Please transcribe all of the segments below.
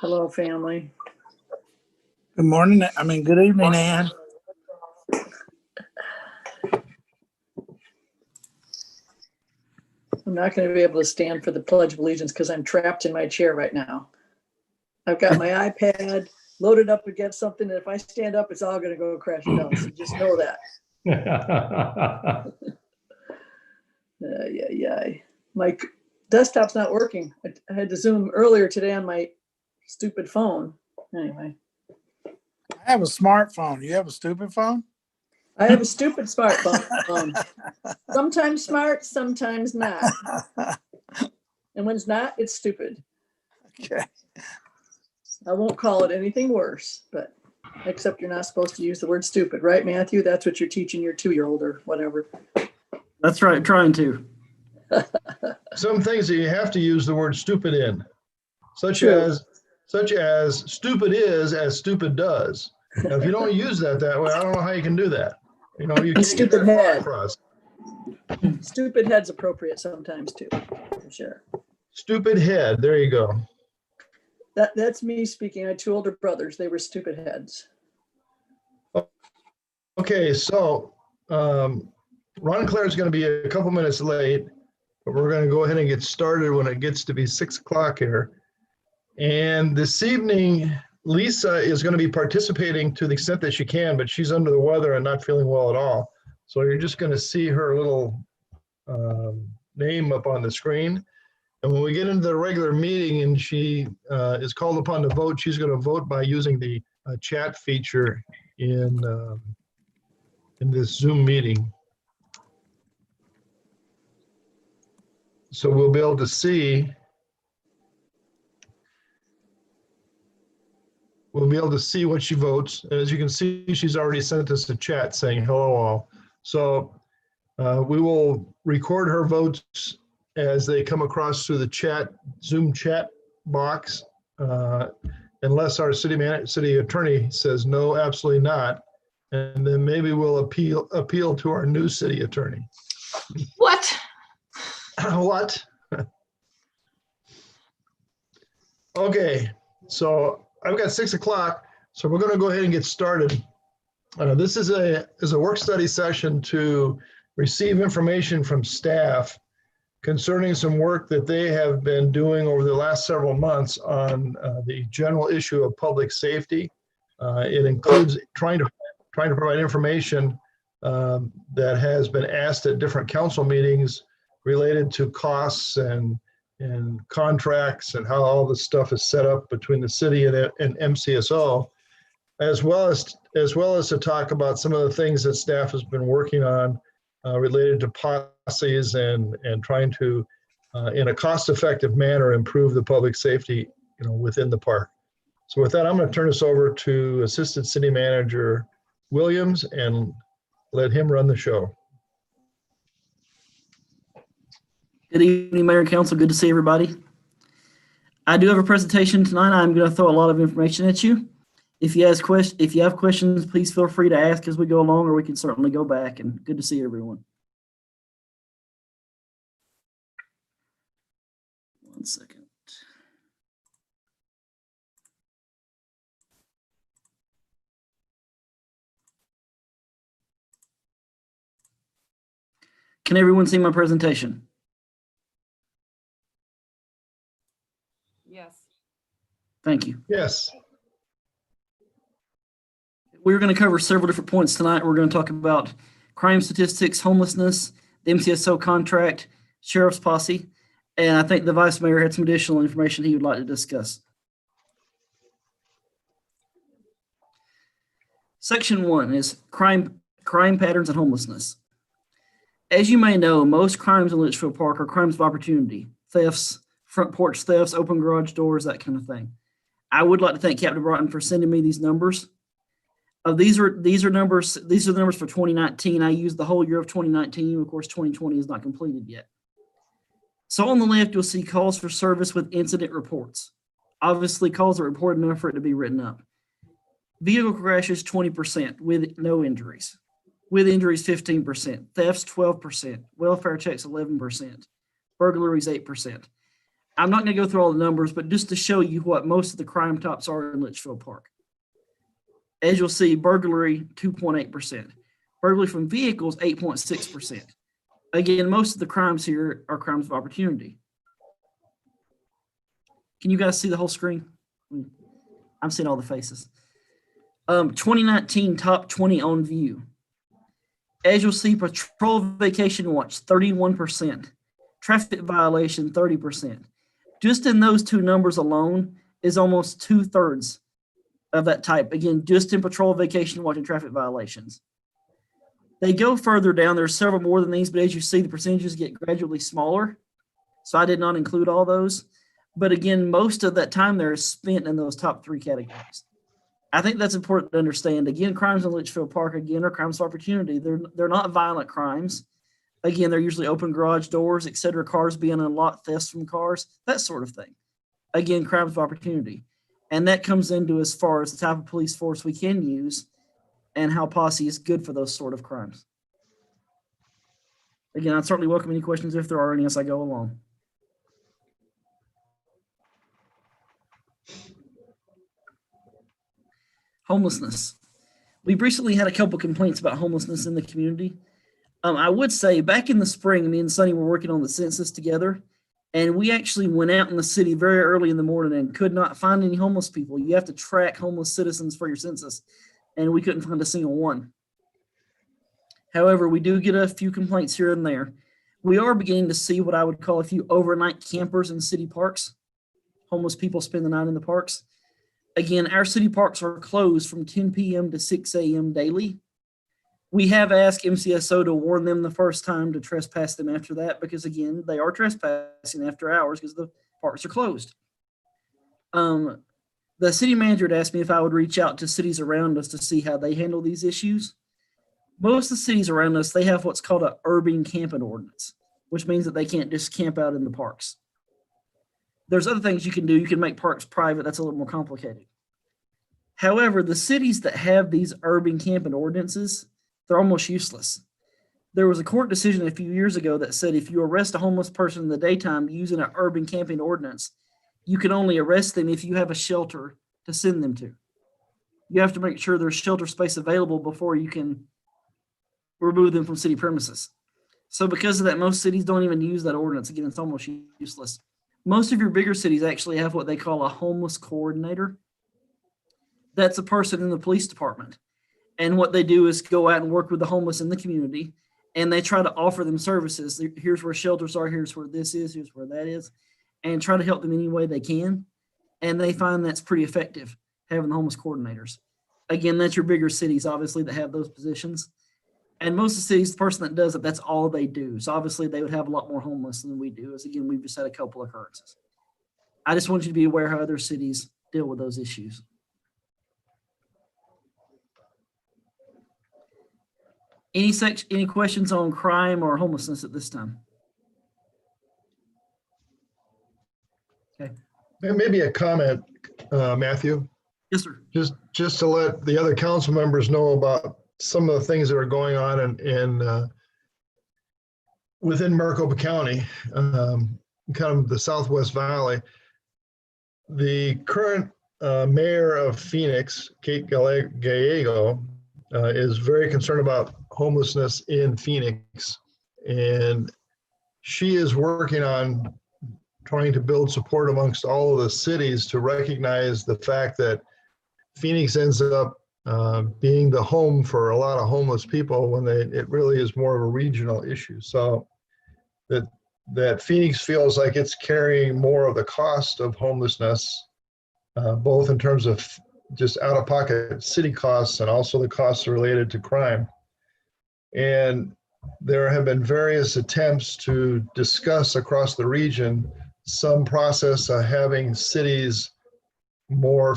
Hello, family. Good morning. Good evening, Ann. I'm not going to be able to stand for the Pledge of Allegiance because I'm trapped in my chair right now. I've got my iPad loaded up against something, and if I stand up, it's all going to go crashing down. So just know that. Yeah. My desktop's not working. I had to Zoom earlier today on my stupid phone. Anyway, I have a smartphone. You have a stupid phone? I have a stupid smartphone. Sometimes smart, sometimes not. And when it's not, it's stupid. Okay. I won't call it anything worse, but except you're not supposed to use the word stupid, right, Matthew? That's what you're teaching your 2-year-old or whatever. That's right, trying to. Some things that you have to use the word stupid in, such True. as stupid is as stupid does. Now, if you don't use that way, I don't know how you can do that. You can't get Stupid that thought head. across. Stupid head's appropriate sometimes too, for sure. Stupid head. There you go. That's me speaking. I had 2 older brothers. They were stupid heads. Okay, so Ron Claire is going to be a couple minutes late, but we're going to go ahead and get started when it gets to be 6 o'clock here. And this evening, Lisa is going to be participating to the extent that she can, but she's under the weather and not feeling well at all. So you're just going to see her little name up on the screen. And when we get into the regular meeting and she is called upon to vote, she's going to vote by using the chat feature in this Zoom meeting. So we'll be able to see when she votes. As you can see, she's already sent us a chat saying hello all. So we will record her votes as they come across through the Zoom chat box, unless our city attorney says no, absolutely not. And then maybe we'll appeal to our new city attorney. What? What? Okay, so I've got 6 o'clock, so we're going to go ahead and get started. This is a work study session to receive information from staff concerning some work that they have been doing over the last several months on the general issue of public safety. It includes trying to provide information that has been asked at different council meetings related to costs and contracts and how all this stuff is set up between the city and MCSO, as well as to talk about some of the things that staff has been working on related to policies and trying to, in a cost-effective manner, improve the public safety, within the park. So with that, I'm going to turn this over to Assistant City Manager Williams and let him run the show. Good evening, Mayor and Council. Good to see everybody. I do have a presentation tonight. I'm going to throw a lot of information at you. If you have questions, please feel free to ask as we go along, or we can certainly go back. And good to see everyone. One second. Can everyone see my presentation? Yes. Thank you. Yes. We're going to cover several different points tonight. We're going to talk about crime statistics, homelessness, the MCSO contract, sheriff's posse, and I think the vice mayor had some additional information he would like to discuss. Section 1 is crime patterns and homelessness. As you may know, most crimes in Litchfield Park are crimes of opportunity, thefts, front porch thefts, open garage doors, that kind of thing. I would like to thank Captain Broughton for sending me these numbers. These are the numbers for 2019. I used the whole year of 2019. Of course, 2020 is not completed yet. So on the left, you'll see calls for service with incident reports. Obviously, calls are reported enough for it to be written up. Vehicle crashes, 20% with no injuries. With injuries, 15%. Thefts, 12%. Welfare checks, 11%. Burglaries, 8%. I'm not going to go through all the numbers, but just to show you what most of the crime tops are in Litchfield Park. As you'll see, burglary, 2.8%. Burglary from vehicles, 8.6%. Again, most of the crimes here are crimes of opportunity. Can you guys see the whole screen? I'm seeing all the faces. 2019 top 20 on view. As you'll see, patrol vacation watch, 31%. Traffic violation, 30%. Just in those two numbers alone is almost 2/3 of that type. Again, just in patrol vacation watch and traffic violations. They go further down. There's several more than these, but as you see, the percentages get gradually smaller. So I did not include all those. But again, most of that time there is spent in those top 3 categories. I think that's important to understand. Again, crimes in Litchfield Park, again, are crimes of opportunity. They're not violent crimes. Again, they're usually open garage doors, et cetera, cars being unlocked, thefts from cars, that sort of thing. Again, crimes of opportunity. And that comes into as far as the type of police force we can use and how posse is good for those sort of crimes. Again, I'd certainly welcome any questions if there are any as I go along. Homelessness. We've recently had a couple complaints about homelessness in the community. I would say back in the spring, me and Sonny were working on the census together, and we actually went out in the city very early in the morning and could not find any homeless people. You have to track homeless citizens for your census, and we couldn't find a single one. However, we do get a few complaints here and there. We are beginning to see what I would call a few overnight campers in city parks. Homeless people spend the night in the parks. Again, our city parks are closed from 10 p.m. to 6 a.m. daily. We have asked MCSO to warn them the first time to trespass them after that because, again, they are trespassing after hours because the parks are closed. The city manager had asked me if I would reach out to cities around us to see how they handle these issues. Most of the cities around us, they have what's called an urban camping ordinance, which means that they can't just camp out in the parks. There's other things you can do. You can make parks private. That's a little more complicated. However, the cities that have these urban camping ordinances, they're almost useless. There was a court decision a few years ago that said if you arrest a homeless person in the daytime using an urban camping ordinance, you can only arrest them if you have a shelter to send them to. You have to make sure there's shelter space available before you can remove them from city premises. So because of that, most cities don't even use that ordinance. Again, it's almost useless. Most of your bigger cities actually have what they call a homeless coordinator. That's a person in the police department. And what they do is go out and work with the homeless in the community, and they try to offer them services. Here's where shelters are, here's where this is, here's where that is, and try to help them any way they can. And they find that's pretty effective, having the homeless coordinators. Again, that's your bigger cities, obviously, that have those positions. And most of the cities, the person that does it, that's all they do. So obviously they would have a lot more homeless than we do, as again, we've just had a couple occurrences. I just want you to be aware how other cities deal with those issues. Any questions on crime or homelessness at this time? Okay. Maybe a comment, Matthew, Yes, sir. just to let the other council members know about some of the things that are going on within Maricopa County, kind of the Southwest Valley. The current mayor of Phoenix, Kate Gallego, is very concerned about homelessness in Phoenix, and she is working on trying to build support amongst all of the cities to recognize the fact that Phoenix ends up being the home for a lot of homeless people when it really is more of a regional issue. So that Phoenix feels like it's carrying more of the cost of homelessness, both in terms of just out-of-pocket city costs and also the costs related to crime. And there have been various attempts to discuss across the region some process of having cities more,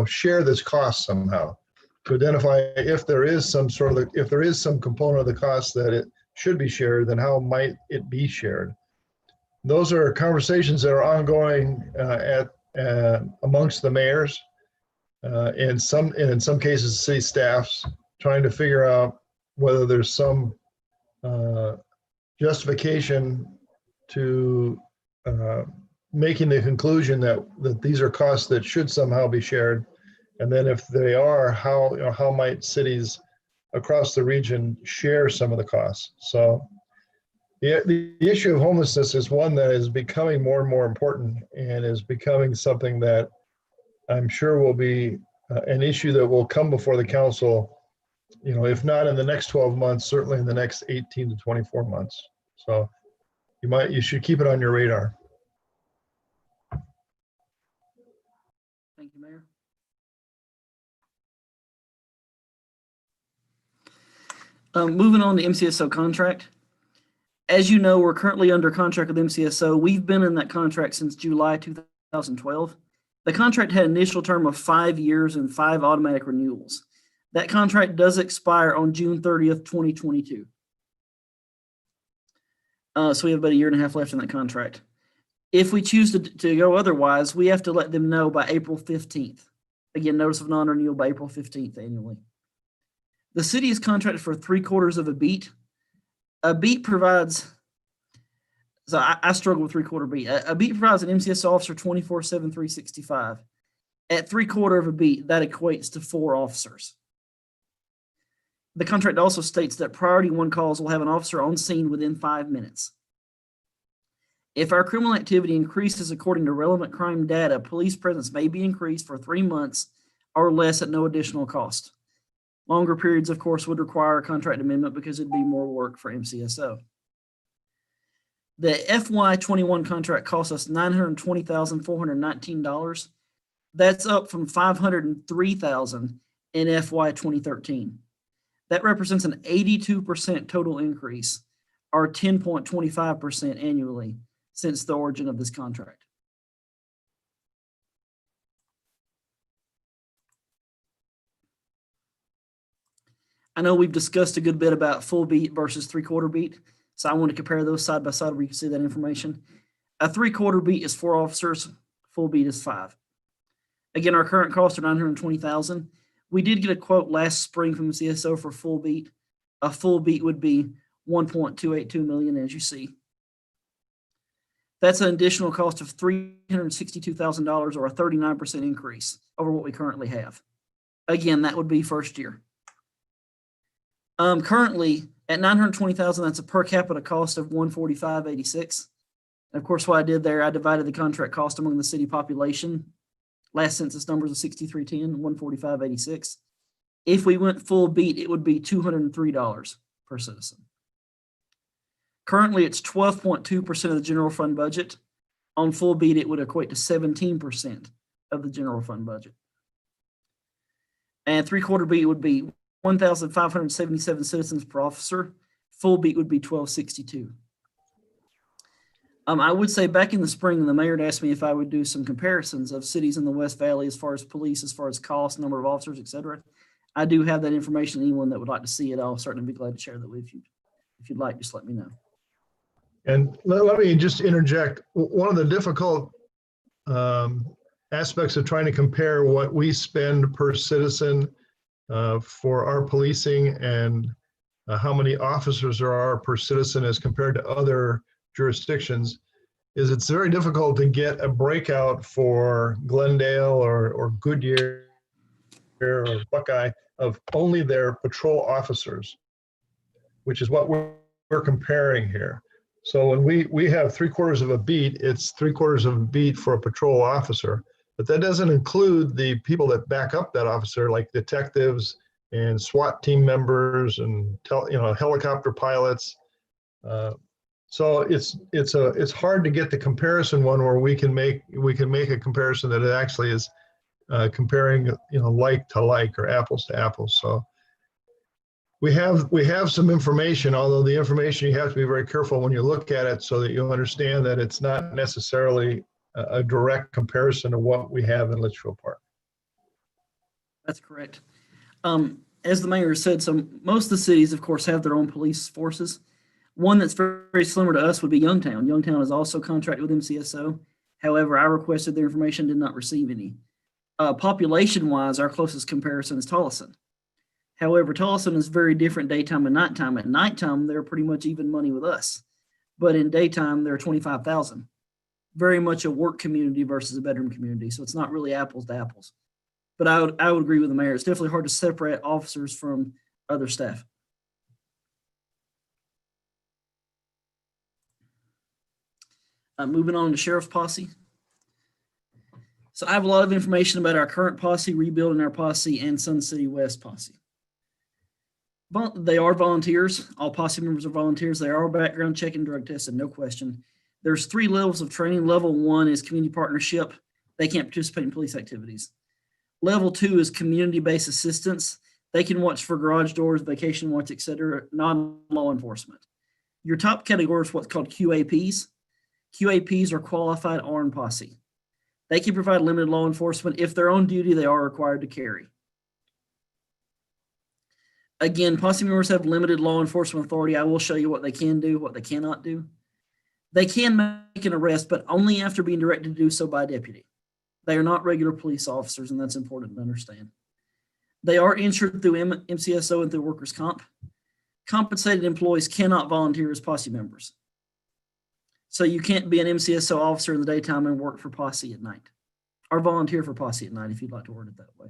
share this cost somehow, to identify if there is some component of the cost that it should be shared, then how might it be shared? Those are conversations that are ongoing amongst the mayors, and in some cases city staffs, trying to figure out whether there's some justification to making the conclusion that these are costs that should somehow be shared. And then if they are, how might cities across the region share some of the costs? So the issue of homelessness is one that is becoming more and more important and is becoming something that I'm sure will be an issue that will come before the council, if not in the next 12 months, certainly in the next 18 to 24 months. So you should keep it on your radar. Thank you, Mayor. Moving on to MCSO contract. As you know, we're currently under contract with MCSO. We've been in that contract since July 2012. The contract had an initial term of 5 years and 5 automatic renewals. That contract does expire on June 30th, 2022. So we have about a year and a half left in that contract. If we choose to go otherwise, we have to let them know by April 15th. Again, notice of non-renewal by April 15th annually. The city is contracted for 3/4 of a beat. A beat provides, so I struggle with 3/4 beat. A beat provides an MCS officer 24/7, 365. At 3/4 of a beat, that equates to 4 officers. The contract also states that priority 1 calls will have an officer on scene within 5 minutes. If our criminal activity increases according to relevant crime data, police presence may be increased for 3 months or less at no additional cost. Longer periods, of course, would require a contract amendment because it'd be more work for MCSO. The FY21 contract cost us $920,419. That's up from $503,000 in FY 2013. That represents an 82% total increase, or 10.25% annually since the origin of this contract. I know we've discussed a good bit about full beat versus 3/4 beat, so I want to compare those side by side where you can see that information. A 3/4 beat is 4 officers, full beat is 5. Again, our current costs are $920,000. We did get a quote last spring from the CSO for full beat. A full beat would be $1.282 million, as you see. That's an additional cost of $362,000, or a 39% increase over what we currently have. Again, that would be first year. Currently at $920,000, that's a per capita cost of $145.86. Of course, what I did there, I divided the contract cost among the city population. Last census numbers of 6,310, $145.86. If we went full beat, it would be $203 per citizen. Currently, it's 12.2% of the general fund budget. On full beat, it would equate to 17% of the general fund budget. And 3/4 beat would be 1,577 citizens per officer. Full beat would be 1,262. I would say back in the spring, the mayor had asked me if I would do some comparisons of cities in the West Valley as far as police, as far as cost, number of officers, et cetera. I do have that information. Anyone that would like to see it, I'll certainly be glad to share that with you. If you'd like, just let me know. And let me just interject. One of the difficult aspects of trying to compare what we spend per citizen for our policing and how many officers there are per citizen as compared to other jurisdictions is it's very difficult to get a breakout for Glendale or Goodyear or Buckeye of only their patrol officers, which is what we're comparing here. So when we have 3/4 of a beat, it's 3/4 of a beat for a patrol officer, but that doesn't include the people that back up that officer, like detectives and SWAT team members and helicopter pilots. So it's hard to get the comparison one where we can make a comparison that it actually is comparing like to like or apples to apples. So we have some information, although the information you have to be very careful when you look at it so that you'll understand that it's not necessarily a direct comparison of what we have in Litchfield Park. That's correct. As the mayor said, so most of the cities, of course, have their own police forces. One that's very, very similar to us would be Youngtown. Youngtown is also contracted with MCSO. However, I requested their information, did not receive any. Population-wise, our closest comparison is Tolleson. However, Tolleson is very different daytime and nighttime. At nighttime, they're pretty much even money with us. But in daytime, they're 25,000. very much a work community versus a bedroom community. So it's not really apples to apples. But I would agree with the mayor. It's definitely hard to separate officers from other staff. Moving on to sheriff's posse. So I have a lot of information about our current posse, rebuilding our posse, and Sun City West posse. They are volunteers. All posse members are volunteers. They are background check and drug tested, no question. There's 3 levels of training. Level 1 is community partnership. They can't participate in police activities. Level 2 is community-based assistance. They can watch for garage doors, vacation watch, etc., non-law enforcement. Your top category is what's called QAPs. QAPs are qualified armed posse. They can provide limited law enforcement. If they're on duty, they are required to carry. Again, posse members have limited law enforcement authority. I will show you what they can do, what they cannot do. They can make an arrest, but only after being directed to do so by a deputy. They are not regular police officers, and that's important to understand. They are insured through MCSO and through workers' comp. Compensated employees cannot volunteer as posse members. So you can't be an MCSO officer in the daytime and work for posse at night, or volunteer for posse at night, if you'd like to word it that way.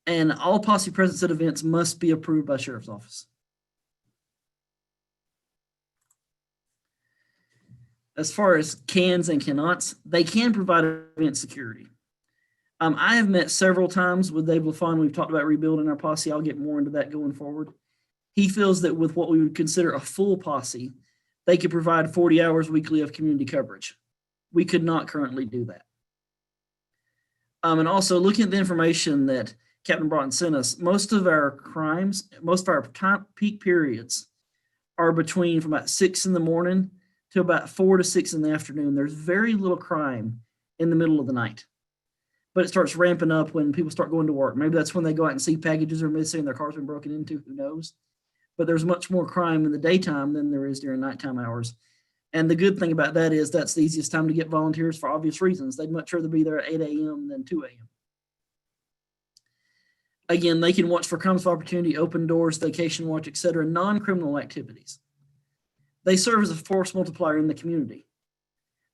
And all posse presence at events must be approved by sheriff's office. As far as cans and cannots, they can provide event security. I have met several times with Dave LaFawn. We've talked about rebuilding our posse. I'll get more into that going forward. He feels that with what we would consider a full posse, they could provide 40 hours weekly of community coverage. We could not currently do that. And also looking at the information that Captain Broughton sent us, most of our crimes, most of our peak periods are between from about 6 in the morning to about 4 to 6 in the afternoon. There's very little crime in the middle of the night, but it starts ramping up when people start going to work. Maybe that's when they go out and see packages are missing and their cars been broken into, who knows? But there's much more crime in the daytime than there is during nighttime hours. And the good thing about that is that's the easiest time to get volunteers for obvious reasons. They'd much rather be there at 8 a.m. than 2 a.m. Again, they can watch for crimes of opportunity, open doors, vacation watch, etc., non-criminal activities. They serve as a force multiplier in the community.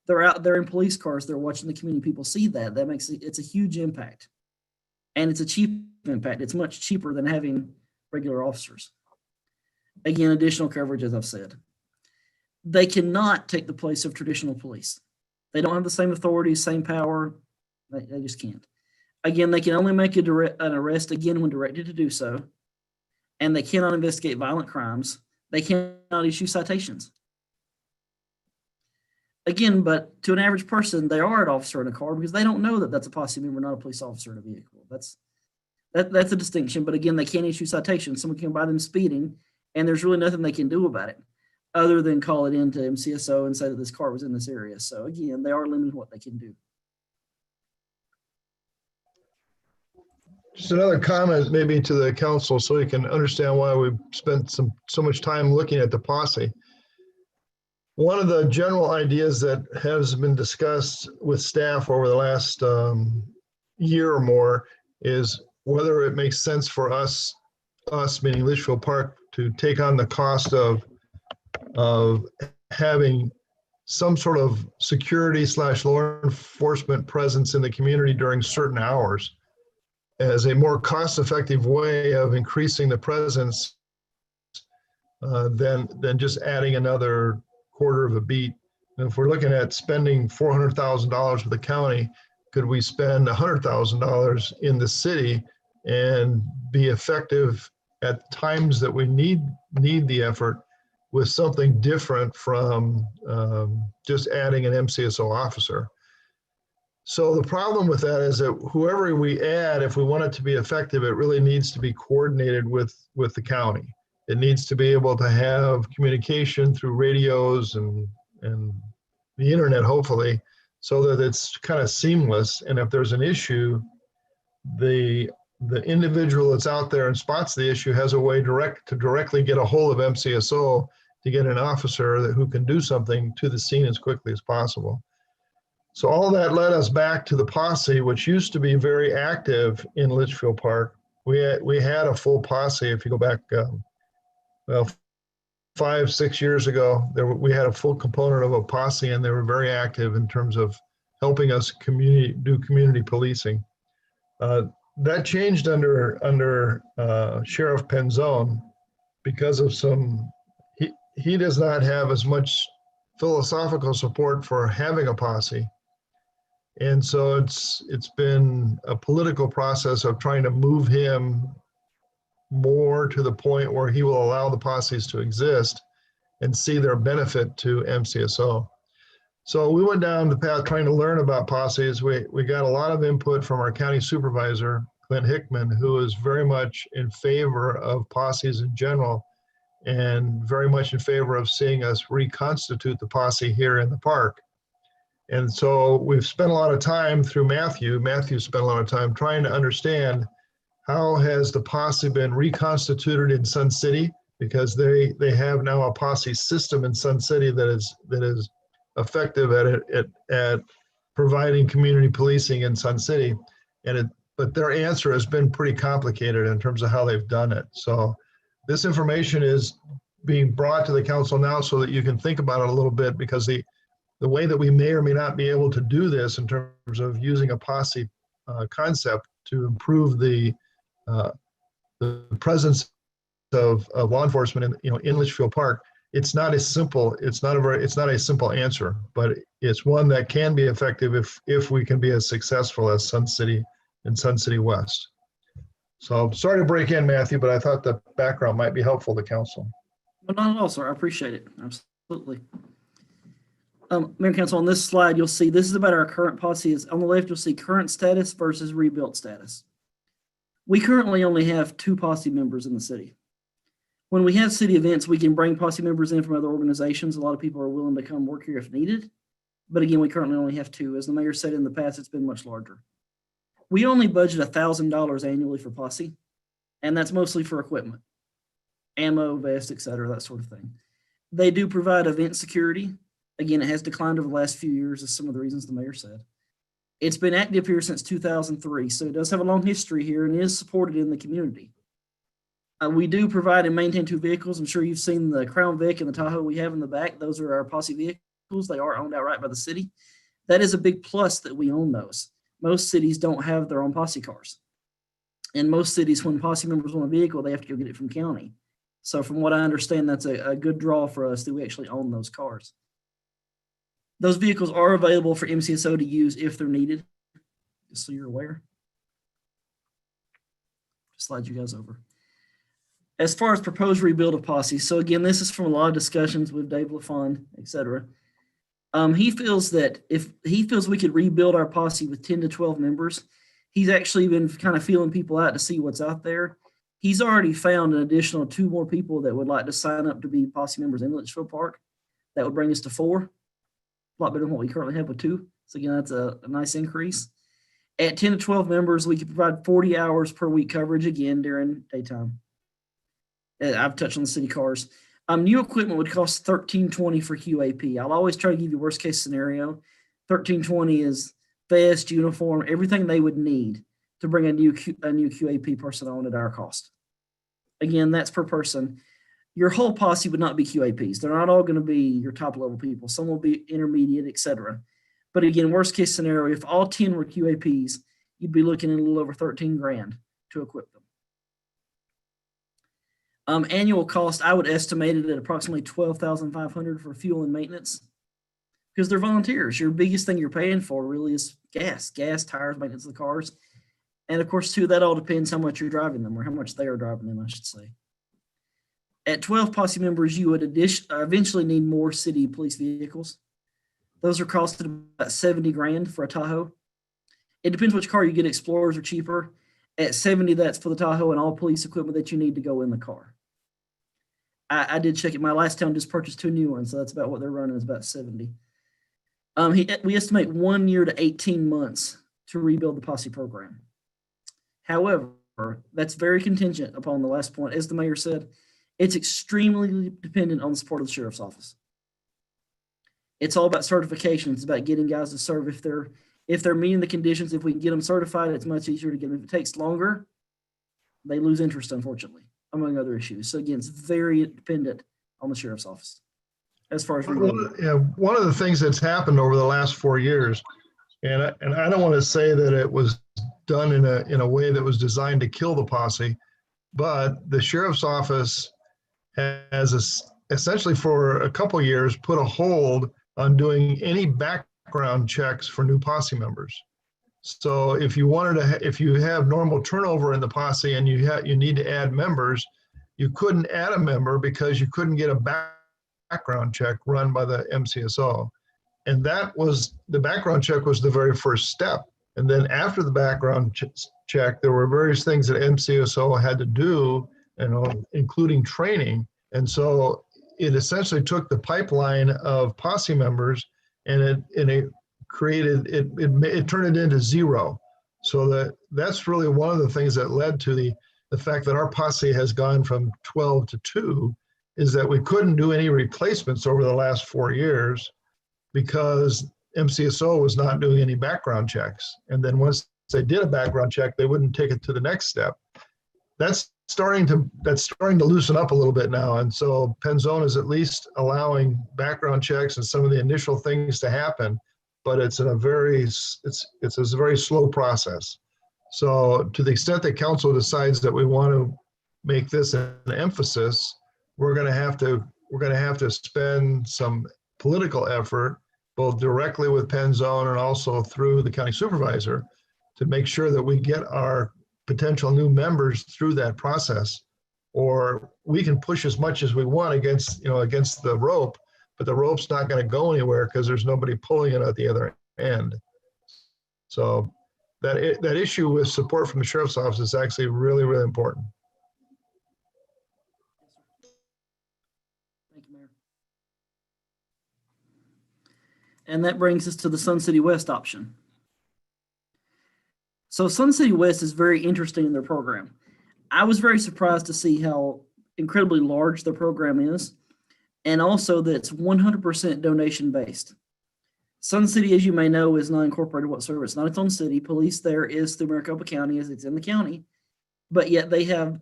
They're out there in police cars. They're watching the community. People see that. That makes it, it's a huge impact. And it's a cheap impact. It's much cheaper than having regular officers. Again, additional coverage, as I've said. They cannot take the place of traditional police. They don't have the same authority, same power. They just can't. Again, they can only make an arrest, again, when directed to do so. And they cannot investigate violent crimes. They cannot issue citations. Again, but to an average person, they are an officer in a car because they don't know that that's a posse member, not a police officer in a vehicle. That's a distinction. But again, they can't issue citations. Someone can buy them speeding, and there's really nothing they can do about it other than call it into MCSO and say that this car was in this area. So again, they are limited what they can do. Just another comment maybe to the council so you can understand why we've spent so much time looking at the posse. One of the general ideas that has been discussed with staff over the last year or more is whether it makes sense for us meaning Litchfield Park, to take on the cost of having some sort of security / law enforcement presence in the community during certain hours as a more cost-effective way of increasing the presence than just adding another quarter of a beat. And if we're looking at spending $400,000 for the county, could we spend $100,000 in the city and be effective at times that we need the effort with something different from just adding an MCSO officer? So the problem with that is that whoever we add, if we want it to be effective, it really needs to be coordinated with the county. It needs to be able to have communication through radios and the internet, hopefully, so that it's kind of seamless. And if there's an issue, the individual that's out there and spots the issue has a way to directly get a hold of MCSO to get an officer who can do something to the scene as quickly as possible. So all that led us back to the posse, which used to be very active in Litchfield Park. We had a full posse, if you go back, 5, 6 years ago, we had a full component of a posse, and they were very active in terms of helping us do community policing. That changed under Sheriff Penzone because of he does not have as much philosophical support for having a posse. And so it's been a political process of trying to move him more to the point where he will allow the posses to exist and see their benefit to MCSO. So we went down the path trying to learn about posses. We got a lot of input from our county supervisor, Clint Hickman, who is very much in favor of posses in general and very much in favor of seeing us reconstitute the posse here in the park. And so we've spent a lot of time through Matthew spent a lot of time trying to understand how has the posse been reconstituted in Sun City, because they have now a posse system in Sun City that is effective at providing community policing in Sun City. But their answer has been pretty complicated in terms of how they've done it. So this information is being brought to the council now so that you can think about it a little bit, because the way that we may or may not be able to do this in terms of using a posse concept to improve the presence of law enforcement in Litchfield Park, it's not a simple answer, but it's one that can be effective if we can be as successful as Sun City and Sun City West. So sorry to break in, Matthew, but I thought the background might be helpful to council. Well, not at all, sir. I appreciate it. Absolutely. Mayor and Council, on this slide, you'll see this is about our current posse. On the left, you'll see current status versus rebuilt status. We currently only have 2 posse members in the city. When we have city events, we can bring posse members in from other organizations. A lot of people are willing to come work here if needed. But again, we currently only have 2. As the mayor said in the past, it's been much larger. We only budget $1,000 annually for posse, and that's mostly for equipment, ammo, vest, et cetera, that sort of thing. They do provide event security. Again, it has declined over the last few years, as some of the reasons the mayor said. It's been active here since 2003, so it does have a long history here and is supported in the community. We do provide and maintain 2 vehicles. I'm sure you've seen the Crown Vic and the Tahoe we have in the back. Those are our posse vehicles. They are owned outright by the city. That is a big plus that we own those. Most cities don't have their own posse cars. In most cities, when posse members want a vehicle, they have to go get it from county. So from what I understand, that's a good draw for us that we actually own those cars. Those vehicles are available for MCSO to use if they're needed, just so you're aware. Just slide you guys over. As far as proposed rebuild of posse, so again, this is from a lot of discussions with Dave LaFond, et cetera. He feels that if he feels we could rebuild our posse with 10 to 12 members, he's actually been kind of feeling people out to see what's out there. He's already found an additional 2 more people that would like to sign up to be posse members in Litchfield Park. That would bring us to 4, a lot better than what we currently have with 2. So again, that's a nice increase. At 10 to 12 members, we could provide 40 hours per week coverage again during daytime. I've touched on the city cars. New equipment would cost $1320 for QAP. I'll always try to give you worst case scenario. $1320 is vest, uniform, everything they would need to bring a new QAP person on at our cost. Again, that's per person. Your whole posse would not be QAPs. They're not all going to be your top level people. Some will be intermediate, etc. But again, worst case scenario, if all 10 were QAPs, you'd be looking at a little over 13 grand to equip them. Annual cost, I would estimate it at approximately $12,500 for fuel and maintenance, because they're volunteers. Your biggest thing you're paying for really is gas, tires, maintenance of the cars. And of course, too, that all depends how much you're driving them, or how much they are driving them, I should say. At 12 posse members, you would eventually need more city police vehicles. Those are costing about 70 grand for a Tahoe. It depends which car you get. Explorers are cheaper. At 70, that's for the Tahoe and all police equipment that you need to go in the car. I did check it. My last town just purchased 2 new ones, so that's about what they're running, is about 70. We estimate 1 year to 18 months to rebuild the posse program. However, that's very contingent upon the last point. As the mayor said, it's extremely dependent on the support of the sheriff's office. It's all about certification. It's about getting guys to serve. If they're meeting the conditions, if we can get them certified, it's much easier to get them. If it takes longer, they lose interest, unfortunately, among other issues. So again, it's very dependent on the sheriff's office as far as One of the things that's happened over the last 4 years, and I don't want to say that it was done in a way that was designed to kill the posse, but the sheriff's office has essentially for a couple of years put a hold on doing any background checks for new posse members. So if you if you have normal turnover in the posse and you need to add members, you couldn't add a member because you couldn't get a background check run by the MCSO. And the background check was the very first step. And then after the background check, there were various things that MCSO had to do, including training. And so it essentially took the pipeline of posse members and it turned it into zero. So that's really one of the things that led to the fact that our posse has gone from 12 to 2, is that we couldn't do any replacements over the last 4 years because MCSO was not doing any background checks. And then once they did a background check, they wouldn't take it to the next step. That's starting to loosen up a little bit now. And so Penzone is at least allowing background checks and some of the initial things to happen, but it's a very slow process. So to the extent that council decides that we want to make this an emphasis, we're going to have to spend some political effort, both directly with Penzone and also through the county supervisor, to make sure that we get our potential new members through that process. Or we can push as much as we want against the rope, but the rope's not going to go anywhere because there's nobody pulling it at the other end. So that issue with support from the sheriff's office is actually really, really important. Thank you, Mayor. And that brings us to the Sun City West option. So Sun City West is very interesting in their program. I was very surprised to see how incredibly large their program is, and also that it's 100% donation based. Sun City, as you may know, is not incorporated whatsoever. It's not its own city. Police there is through Maricopa County, as it's in the county, but yet they have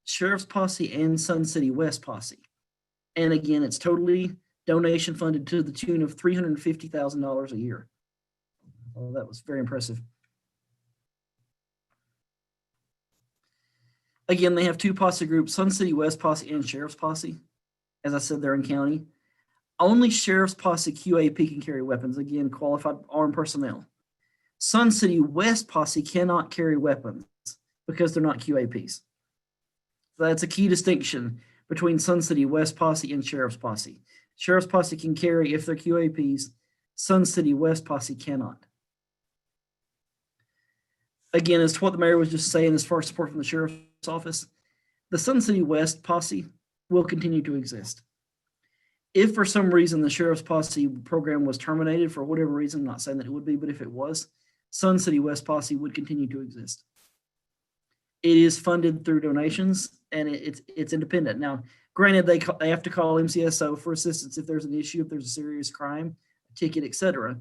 Sheriff's Posse and Sun City West Posse. And again, it's totally donation funded to the tune of $350,000 a year. Oh, that was very impressive. Again, they have two posse groups, Sun City West Posse and Sheriff's Posse. As I said, they're in county. Only Sheriff's Posse QAP can carry weapons, again, qualified armed personnel. Sun City West Posse cannot carry weapons because they're not QAPs. So that's a key distinction between Sun City West Posse and Sheriff's Posse. Sheriff's Posse can carry if they're QAPs. Sun City West Posse cannot. Again, as to what the mayor was just saying as far as support from the sheriff's office, the Sun City West Posse will continue to exist. If for some reason the Sheriff's Posse program was terminated for whatever reason, I'm not saying that it would be, but if it was, Sun City West Posse would continue to exist. It is funded through donations and it's independent. Now, granted, they have to call MCSO for assistance if there's an issue, if there's a serious crime, a ticket, etc.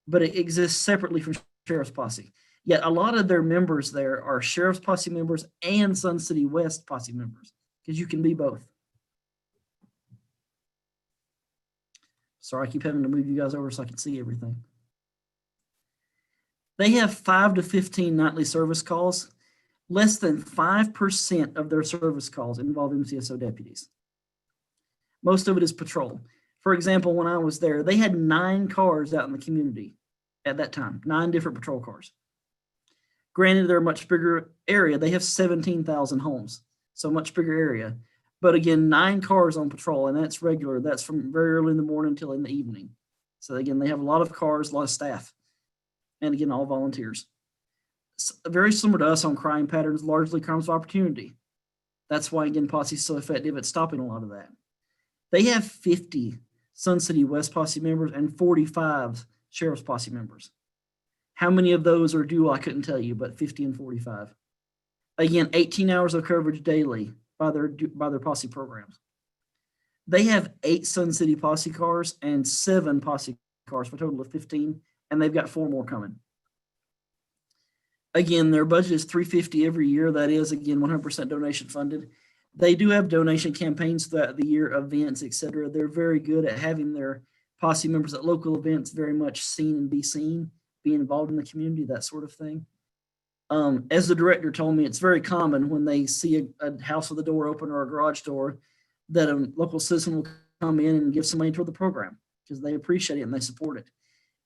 But it exists separately from Sheriff's Posse. Yet a lot of their members there are Sheriff's Posse members and Sun City West Posse members, because you can be both. Sorry, I keep having to move you guys over so I can see everything. They have 5 to 15 nightly service calls. Less than 5% of their service calls involve MCSO deputies. Most of it is patrol. For example, when I was there, they had 9 cars out in the community at that time, 9 different patrol cars. Granted, they're a much bigger area. They have 17,000 homes, so much bigger area. But again, 9 cars on patrol, and that's regular. That's from very early in the morning until in the evening. So again, they have a lot of cars, a lot of staff, and again, all volunteers. Very similar to us on crime patterns, largely crimes of opportunity. That's why, again, Posse is so effective at stopping a lot of that. They have 50 Sun City West Posse members and 45 Sheriff's Posse members. How many of those are dual, I couldn't tell you, but 50 and 45. Again, 18 hours of coverage daily by their posse programs. They have 8 Sun City Posse cars and 7 Posse cars for a total of 15, and they've got 4 more coming. Again, their budget is $350 every year. That is, again, 100% donation funded. They do have donation campaigns throughout the year, events, etc. They're very good at having their posse members at local events very much seen and be seen, be involved in the community, that sort of thing. As the director told me, it's very common when they see a house with a door open or a garage door that a local citizen will come in and give some money toward the program because they appreciate it and they support it.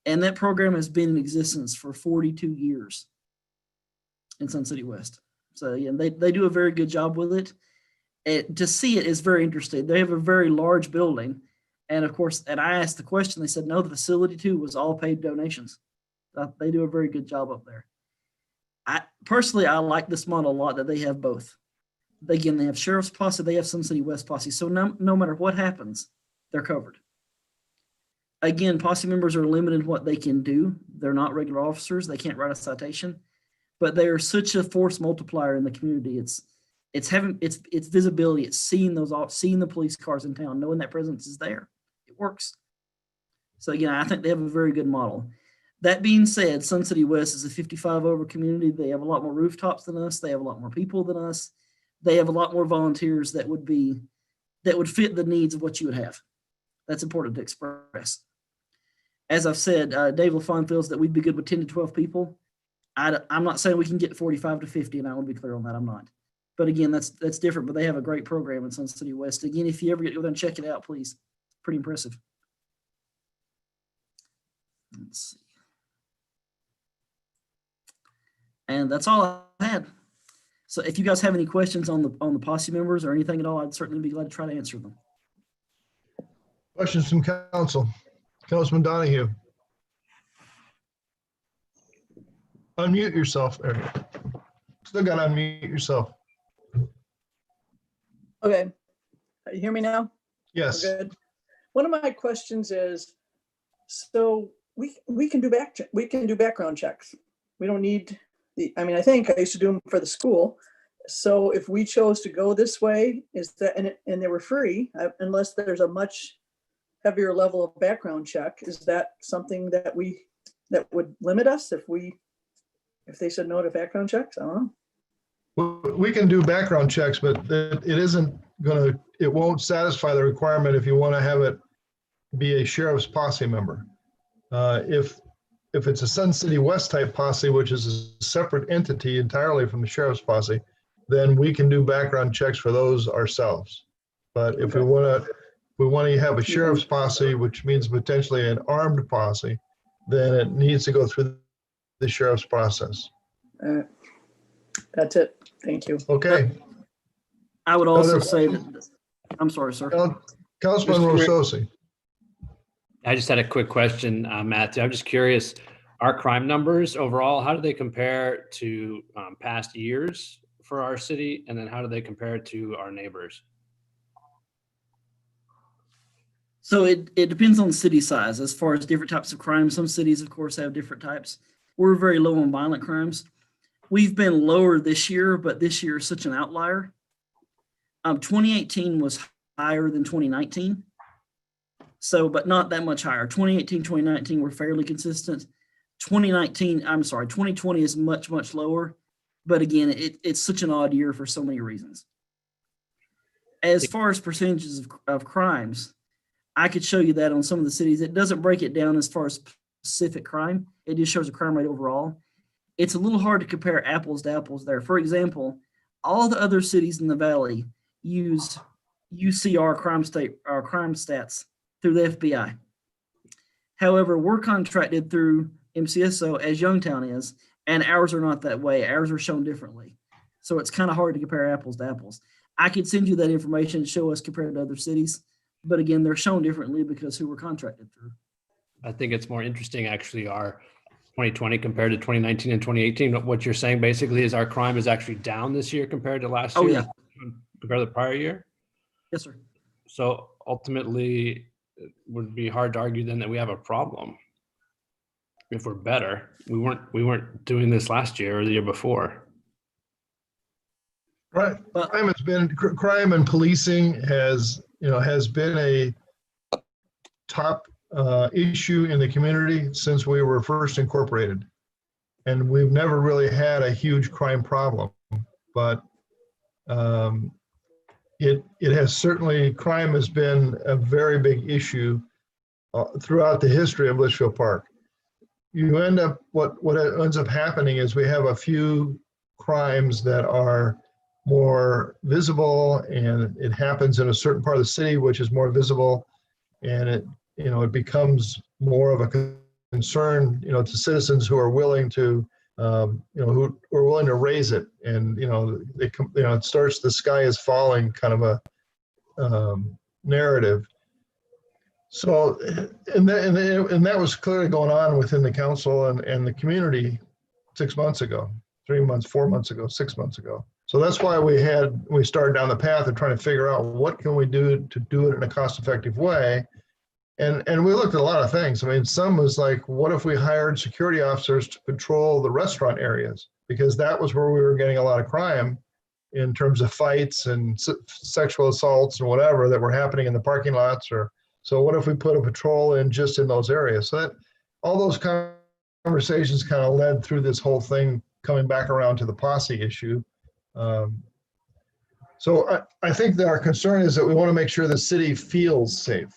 And that program has been in existence for 42 years in Sun City West. So yeah, they do a very good job with it. To see it is very interesting. They have a very large building. And of course, and I asked the question, they said, no, the facility too was all paid donations. They do a very good job up there. Personally, I like this model a lot that they have both. Again, they have Sheriff's Posse, they have Sun City West Posse. So no matter what happens, they're covered. Again, posse members are limited in what they can do. They're not regular officers. They can't write a citation, but they are such a force multiplier in the community. It's visibility. It's seeing the police cars in town, knowing that presence is there. It works. So again, I think they have a very good model. That being said, Sun City West is a 55 over community. They have a lot more rooftops than us. They have a lot more people than us. They have a lot more volunteers that would fit the needs of what you would have. That's important to express. As I've said, Dave LaFawn feels that we'd be good with 10 to 12 people. I'm not saying we can get 45 to 50, and I want to be clear on that. I'm not. But again, that's different. But they have a great program in Sun City West. Again, if you ever get to go there and check it out, please. Pretty impressive. Let's see. And that's all I had. So if you guys have any questions on the posse members or anything at all, I'd certainly be glad to try to answer them. Questions from council? Councilman Donahue. Unmute yourself, Eric. Still got to unmute yourself. Okay. You hear me now? Yes. Good. One of my questions is, so we can do background checks. We don't need I think I used to do them for the school. So if we chose to go this way, is that, and they were free, unless there's a much heavier level of background check, is that something that would limit us if they said no to background checks? I don't know. We can do background checks, but it won't satisfy the requirement if you want to have it be a sheriff's posse member. If it's a Sun City West type posse, which is a separate entity entirely from the sheriff's posse, then we can do background checks for those ourselves. But if we want to have a sheriff's posse, which means potentially an armed posse, then it needs to go through the sheriff's process. That's it. Thank you. Okay. I would also say that, I'm sorry, sir. Councilman Rososi. I just had a quick question, Matthew. I'm just curious, our crime numbers overall, how do they compare to past years for our city? And then how do they compare to our neighbors? So it depends on city size as far as different types of crime. Some cities, of course, have different types. We're very low on violent crimes. We've been lower this year, but this year is such an outlier. 2018 was higher than 2019. So, but not that much higher. 2018, 2019 were fairly consistent. 2020 is much, much lower. But again, it's such an odd year for so many reasons. As far as percentages of crimes, I could show you that on some of the cities. It doesn't break it down as far as specific crime. It just shows a crime rate overall. It's a little hard to compare apples to apples there. For example, all the other cities in the valley use UCR crime stats through the FBI. However, we're contracted through MCSO as Youngtown is, and ours are not that way. Ours are shown differently. So it's kind of hard to compare apples to apples. I could send you that information and show us compared to other cities, but again, they're shown differently because who we're contracted through. I think it's more interesting actually our 2020 compared to 2019 and 2018. What you're saying basically is our crime is actually down this year compared to last year? Oh, yeah. Compared to the prior year? Yes, sir. So ultimately, it would be hard to argue then that we have a problem. If we're better, we weren't doing this last year or the year before. Right. Crime and policing has been a top issue in the community since we were first incorporated. And we've never really had a huge crime problem, but it has certainly, crime has been a very big issue throughout the history of Litchfield Park. You end up, what ends up happening is we have a few crimes that are more visible, and it happens in a certain part of the city which is more visible, and it becomes more of a concern, to citizens who are willing to, who are willing to raise it, and it starts, the sky is falling kind of a narrative. So, and that was clearly going on within the council and the community 6 months ago, 3 months, 4 months ago, 6 months ago. So that's why we started down the path of trying to figure out what can we do to do it in a cost-effective way. And we looked at a lot of things. I mean, some was like, what if we hired security officers to patrol the restaurant areas? Because that was where we were getting a lot of crime in terms of fights and sexual assaults and whatever that were happening in the parking lots. So what if we put a patrol in just in those areas? So that all those conversations kind of led through this whole thing coming back around to the posse issue. So I think that our concern is that we want to make sure the city feels safe.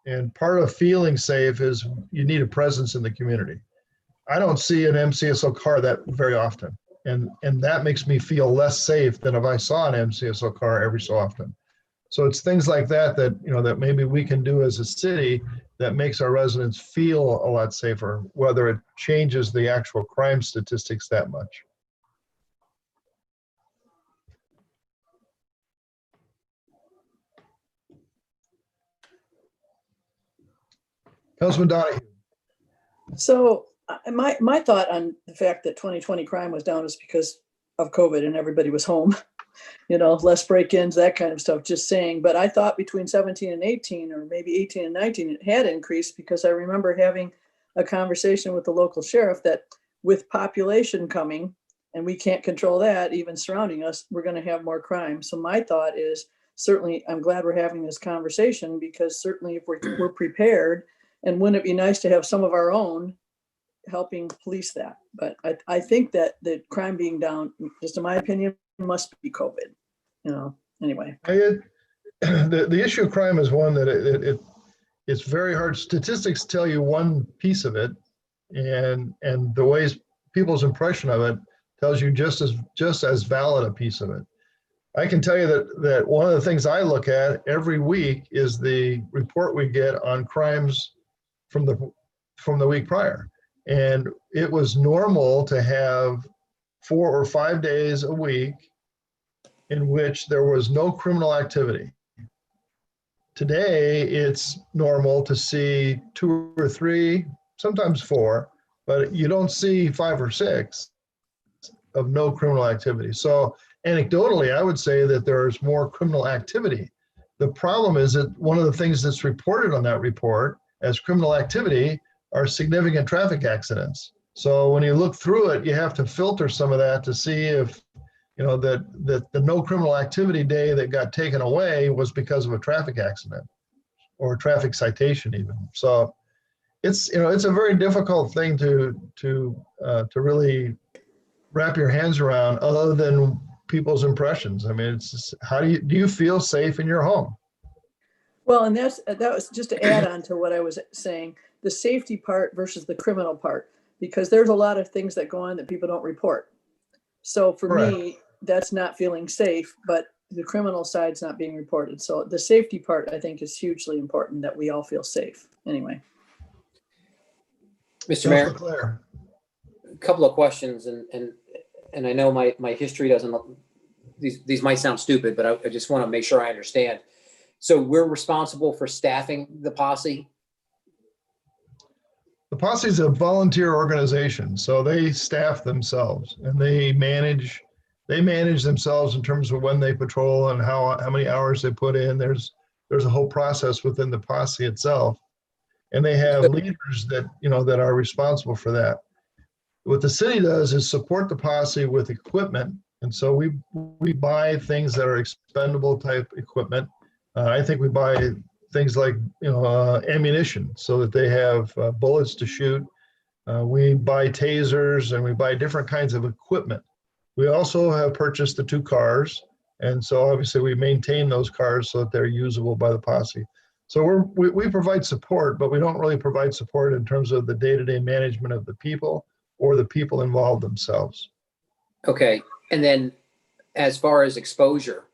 And part of feeling safe is you need a presence in the community. I don't see an MCSO car that very often. And that makes me feel less safe than if I saw an MCSO car every so often. So it's things like that that maybe we can do as a city that makes our residents feel a lot safer, whether it changes the actual crime statistics that much. Councilman Donahue. So my thought on the fact that 2020 crime was down is because of COVID and everybody was home, less break-ins, that kind of stuff, just saying. But I thought between 17 and 18, or maybe 18 and 19, it had increased, because I remember having a conversation with the local sheriff that with population coming, and we can't control that, even surrounding us, we're going to have more crime. So my thought is, certainly, I'm glad we're having this conversation, because certainly if we're prepared, and wouldn't it be nice to have some of our own helping police that? But I think that the crime being down, just in my opinion, must be COVID, anyway. The issue of crime is one that it's very hard. Statistics tell you one piece of it, and the ways people's impression of it tells you just as valid a piece of it. I can tell you that one of the things I look at every week is the report we get on crimes from the week prior. And it was normal to have 4 or 5 days a week in which there was no criminal activity. Today, it's normal to see 2 or 3, sometimes 4, but you don't see 5 or 6 of no criminal activity. So anecdotally, I would say that there's more criminal activity. The problem is that one of the things that's reported on that report as criminal activity are significant traffic accidents. So when you look through it, you have to filter some of that to see if, that the no criminal activity day that got taken away was because of a traffic accident or a traffic citation even. So it's a very difficult thing to really wrap your hands around, other than people's impressions. I mean, it's just, do you feel safe in your home? Well, and that was just to add on to what I was saying, the safety part versus the criminal part, because there's a lot of things that go on that people don't report. So for me, that's not feeling safe, but the criminal side's not being reported. So the safety part, I think, is hugely important, that we all feel safe. Anyway. Mr. Mayor, Claire. a couple of questions, and I know my history doesn't, these might sound stupid, but I just want to make sure I understand. So we're responsible for staffing the posse? The posse is a volunteer organization, so they staff themselves, and they manage themselves in terms of when they patrol and how many hours they put in. There's a whole process within the posse itself, and they have leaders that that are responsible for that. What the city does is support the posse with equipment, and so we buy things that are expendable type equipment. I think we buy things like ammunition so that they have bullets to shoot. We buy tasers, and we buy different kinds of equipment. We also have purchased the 2 cars, And so obviously we maintain those cars so that they're usable by the posse. So we provide support, but we don't really provide support in terms of the day-to-day management of the people or the people involved themselves. Okay, and then as far as exposure,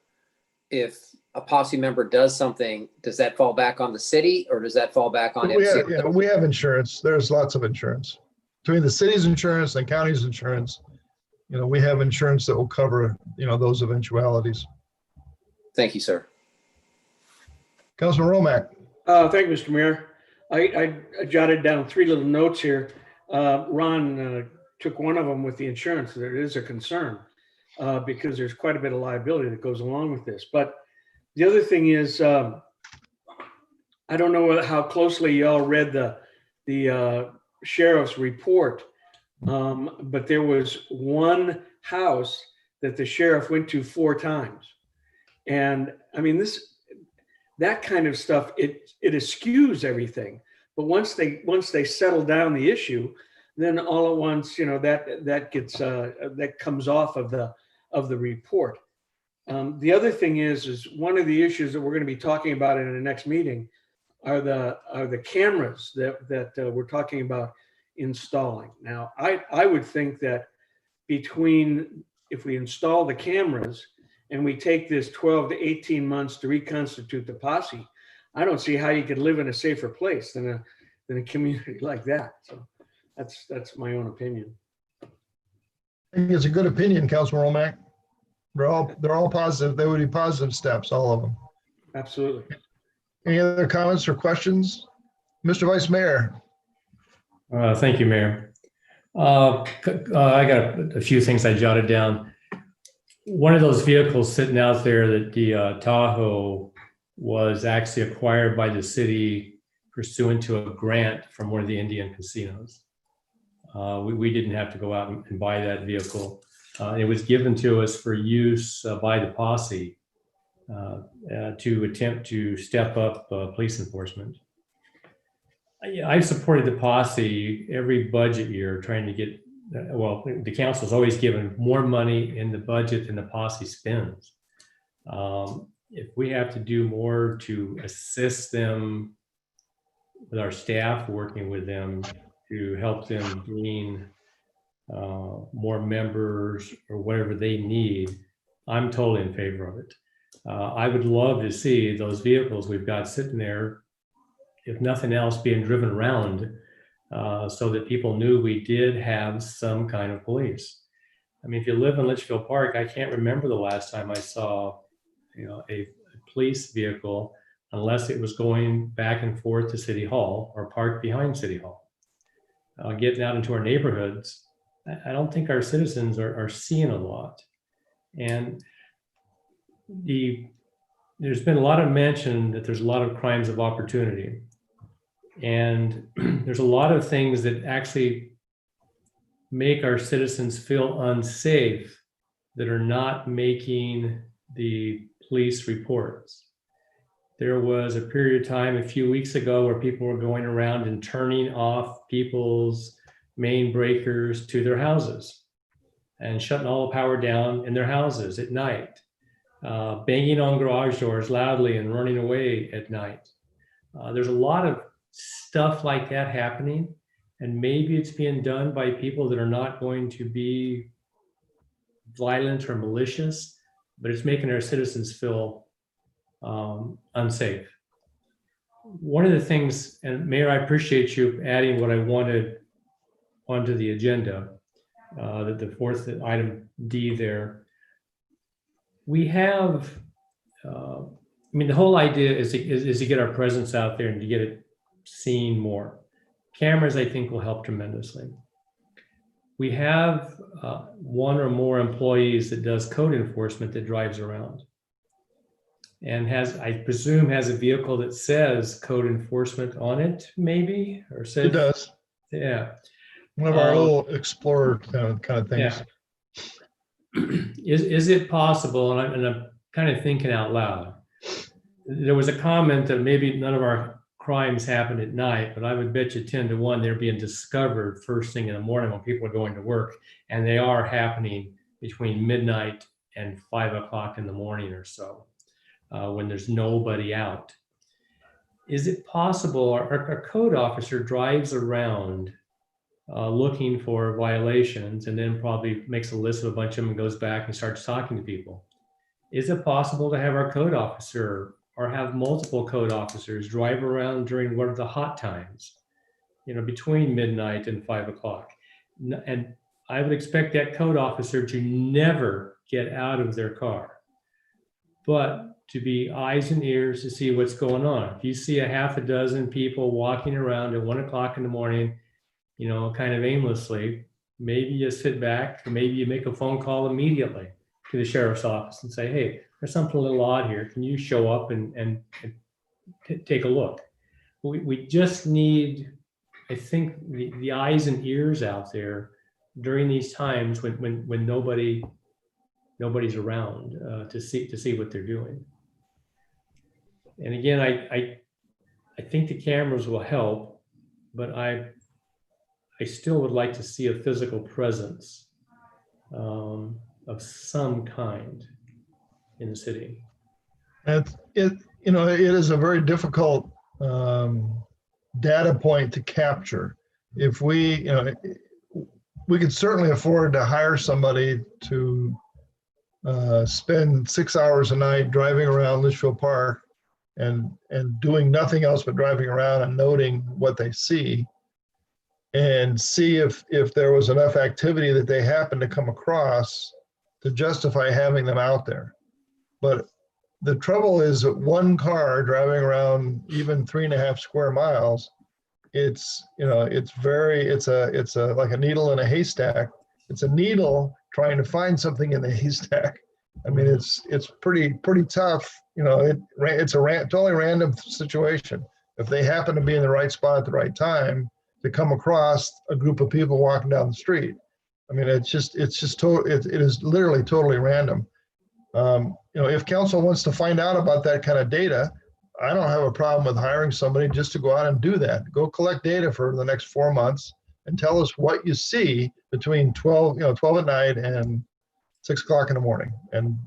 if a posse member does something, does that fall back on the city or does that fall back on We have, MCO? we have insurance. There's lots of insurance. Between the city's insurance and county's insurance, we have insurance that will cover, those eventualities. Thank you, sir. Councilman Romack. Thank you, Mr. Mayor. I jotted down 3 little notes here. Ron took one of them with the insurance. There is a concern because there's quite a bit of liability that goes along with this. But the other thing is, I don't know how closely y'all read the sheriff's report, but there was one house that the sheriff went to 4 times. And I mean, that kind of stuff, it eschews everything. But once they settle down the issue, then all at once, that gets that comes off of the report. The other thing is one of the issues that we're going to be talking about in the next meeting are the cameras that we're talking about installing. Now, I would think that if we install the cameras and we take this 12 to 18 months to reconstitute the posse, I don't see how you could live in a safer place than a community like that. So that's my own opinion. I think it's a good opinion, Councilman Romack. They're all positive. They would be positive steps, all of them. Absolutely. Any other comments or questions? Mr. Vice Mayor. Thank you, Mayor. I got a few things I jotted down. One of those vehicles sitting out there, that the Tahoe, was actually acquired by the city pursuant to a grant from one of the Indian casinos. We didn't have to go out and buy that vehicle. It was given to us for use by the posse to attempt to step up police enforcement. I've supported the posse every budget year trying to get, the council's always given more money in the budget than the posse spends. If we have to do more to assist them with our staff, working with them to help them gain more members or whatever they need, I'm totally in favor of it. I would love to see those vehicles we've got sitting there, if nothing else, being driven around so that people knew we did have some kind of police. I mean, if you live in Litchfield Park, I can't remember the last time I saw, a police vehicle, unless it was going back and forth to City Hall or parked behind City Hall. Getting out into our neighborhoods, I don't think our citizens are seeing a lot. And there's been a lot of mention that there's a lot of crimes of opportunity. And there's a lot of things that actually make our citizens feel unsafe that are not making the police reports. There was a period of time a few weeks ago where people were going around and turning off people's main breakers to their houses and shutting all the power down in their houses at night, banging on garage doors loudly and running away at night. There's a lot of stuff like that happening, and maybe it's being done by people that are not going to be violent or malicious, but it's making our citizens feel unsafe. One of the things, and Mayor, I appreciate you adding what I wanted onto the agenda, the 4th item D there. We have, the whole idea is to get our presence out there and to get it seen more. Cameras, I think, will help tremendously. We have one or more employees that does code enforcement that drives around and I presume has a vehicle that says code enforcement on it, maybe, or says It does. Yeah. One of our little Explorer kind of things. Yeah. Is it possible, and I'm kind of thinking out loud, there was a comment that maybe none of our crimes happen at night, but I would bet you 10 to 1 they're being discovered first thing in the morning when people are going to work, and they are happening between midnight and 5 o'clock in the morning or so, when there's nobody out. Is it possible our code officer drives around looking for violations and then probably makes a list of a bunch of them and goes back and starts talking to people? Is it possible to have our code officer or have multiple code officers drive around during one of the hot times, between midnight and 5 o'clock? And I would expect that code officer to never get out of their car, but to be eyes and ears to see what's going on. If you see a half a dozen people walking around at 1 o'clock in the morning, kind of aimlessly, maybe you sit back, or maybe you make a phone call immediately to the sheriff's office and say, hey, there's something a little odd here. Can you show up and take a look? We just need, I think, the eyes and ears out there during these times when nobody's around to see what they're doing. And again, I think the cameras will help, but I still would like to see a physical presence of some kind in the city. And it is a very difficult data point to capture. If we could certainly afford to hire somebody to spend 6 hours a night driving around Litchfield Park and doing nothing else but driving around and noting what they see, and see if there was enough activity that they happen to come across to justify having them out there. But the trouble is that one car driving around even 3.5 square miles, it's like a needle in a haystack. It's a needle trying to find something in the haystack. I mean, it's pretty tough. It's a totally random situation. If they happen to be in the right spot at the right time to come across a group of people walking down the street, I mean, it is literally totally random. If council wants to find out about that kind of data, I don't have a problem with hiring somebody just to go out and do that. Go collect data for the next 4 months and tell us what you see between 12 at night and 6 o'clock in the morning, and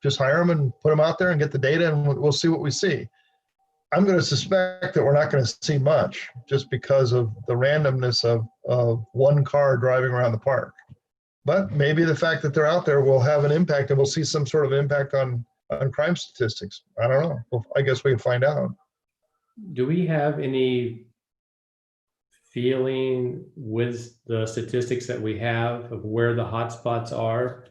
just hire them and put them out there and get the data, and we'll see what we see. I'm going to suspect that we're not going to see much just because of the randomness of one car driving around the park. But maybe the fact that they're out there will have an impact, and we'll see some sort of impact on crime statistics. I don't know. Well, I guess we can find out. Do we have any feeling with the statistics that we have of where the hot spots are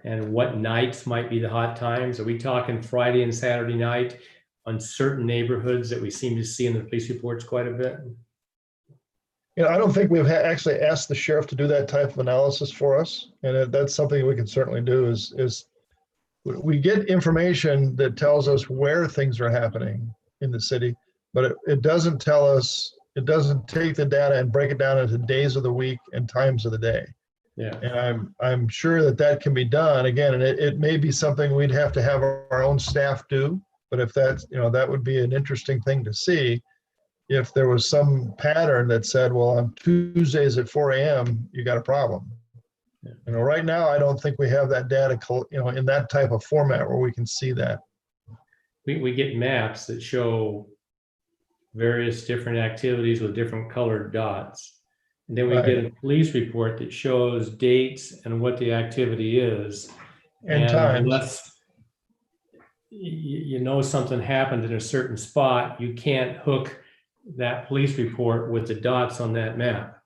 and what nights might be the hot times? Are we talking Friday and Saturday night on certain neighborhoods that we seem to see in the police reports quite a bit? I don't think we've actually asked the sheriff to do that type of analysis for us. And that's something we can certainly do is we get information that tells us where things are happening in the city, but it doesn't tell us, it doesn't take the data and break it down into days of the week and times of the day. Yeah. And I'm sure that can be done. Again, and it may be something we'd have to have our own staff do, but if that's, that would be an interesting thing to see. If there was some pattern that said, well, on Tuesdays at 4 a.m., you got a problem. Yeah. Right now, I don't think we have that data, in that type of format where we can see that. We get maps that show various different activities with different colored dots. And then we get a police report that shows dates and what the activity is. And times. Unless something happened in a certain spot, you can't hook that police report with the dots on that map.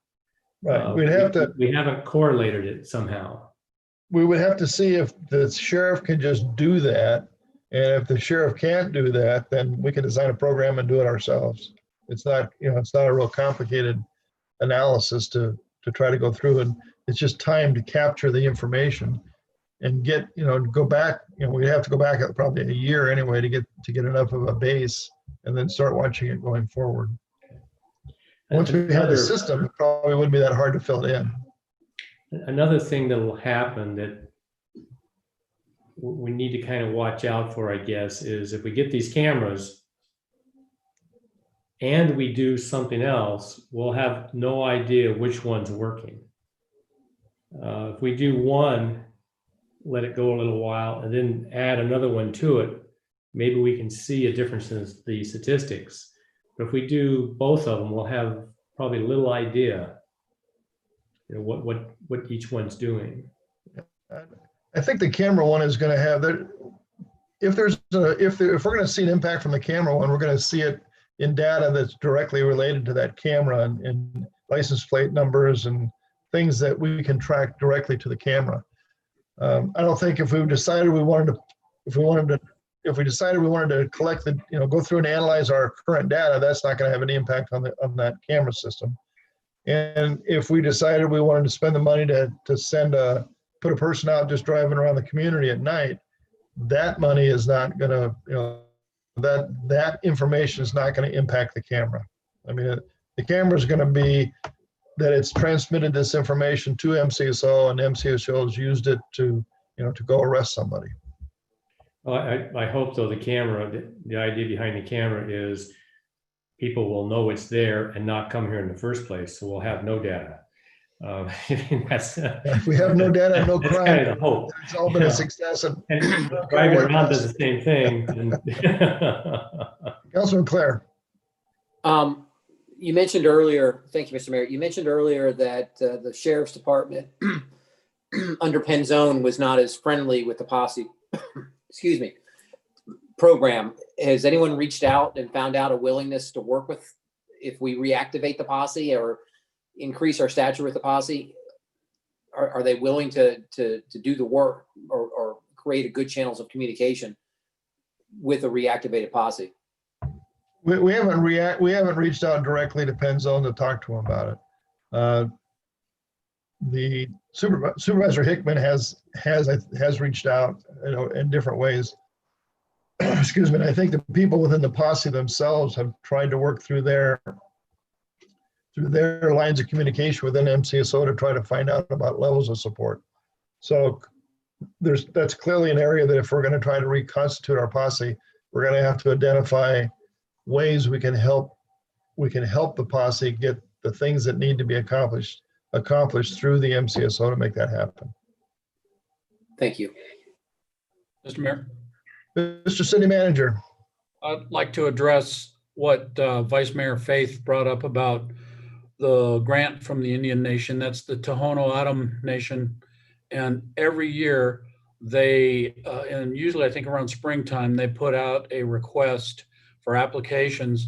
Right. We haven't correlated it somehow. We would have to see if the sheriff can just do that. And if the sheriff can't do that, then we can design a program and do it ourselves. It's not, it's not a real complicated analysis to try to go through, and it's just time to capture the information and get, go back, we have to go back probably a year anyway to get enough of a base, and then start watching it going forward. Once we have the system, it probably wouldn't be that hard to fill it in. Another thing that will happen that we need to kind of watch out for, I guess, is if we get these cameras and we do something else, we'll have no idea which one's working. If we do one let it go a little while, and then add another one to it, maybe we can see a difference in the statistics. But if we do both of them, we'll have probably a little idea, you know, what each one's doing. I think the camera one is going to have that. If we're going to see an impact from the camera one, we're going to see it in data that's directly related to that camera and license plate numbers and things that we can track directly to the camera. I don't think if we decided we wanted to collect the, you know, go through and analyze our current data, that's not going to have any impact on that camera system. And if we decided we wanted to spend the money to put a person out just driving around the community at night, that money is not going to, you know, that information is not going to impact the camera. I mean, the camera is going to be that it's transmitted this information to MCSO, and MCSO has used it to, you know, to go arrest somebody. Well, I hope though the camera, the idea behind the camera is people will know it's there and not come here in the first place. So we'll have no data. That's, If we have no data, no that's crime, kind of the hope. it's all been a success. And Driving around does the same thing. Councilman Clare. You mentioned earlier, thank you, Mr. Mayor. You mentioned earlier that the sheriff's department under Penzone was not as friendly with the posse, excuse me, program. Has anyone reached out and found out a willingness to work with, if we reactivate the posse or increase our stature with the posse? Are they willing to do the work or create a good channels of communication with a reactivated posse? We haven't reached out directly to Penzone to talk to them about it. The Supervisor Hickman has reached out, you know, in different ways. Excuse me. And I think the people within the posse themselves have tried to work through their lines of communication within MCSO to try to find out about levels of support. So that's clearly an area that if we're going to try to reconstitute our posse, we're going to have to identify ways we can help the posse get the things that need to be accomplished through the MCSO to make that happen. Thank you. Mr. Mayor, Mr. City Manager. I'd like to address what Vice Mayor Faith brought up about the grant from the Indian Nation. That's the Tohono O'odham Nation. And every year they, and usually I think around springtime, they put out a request for applications.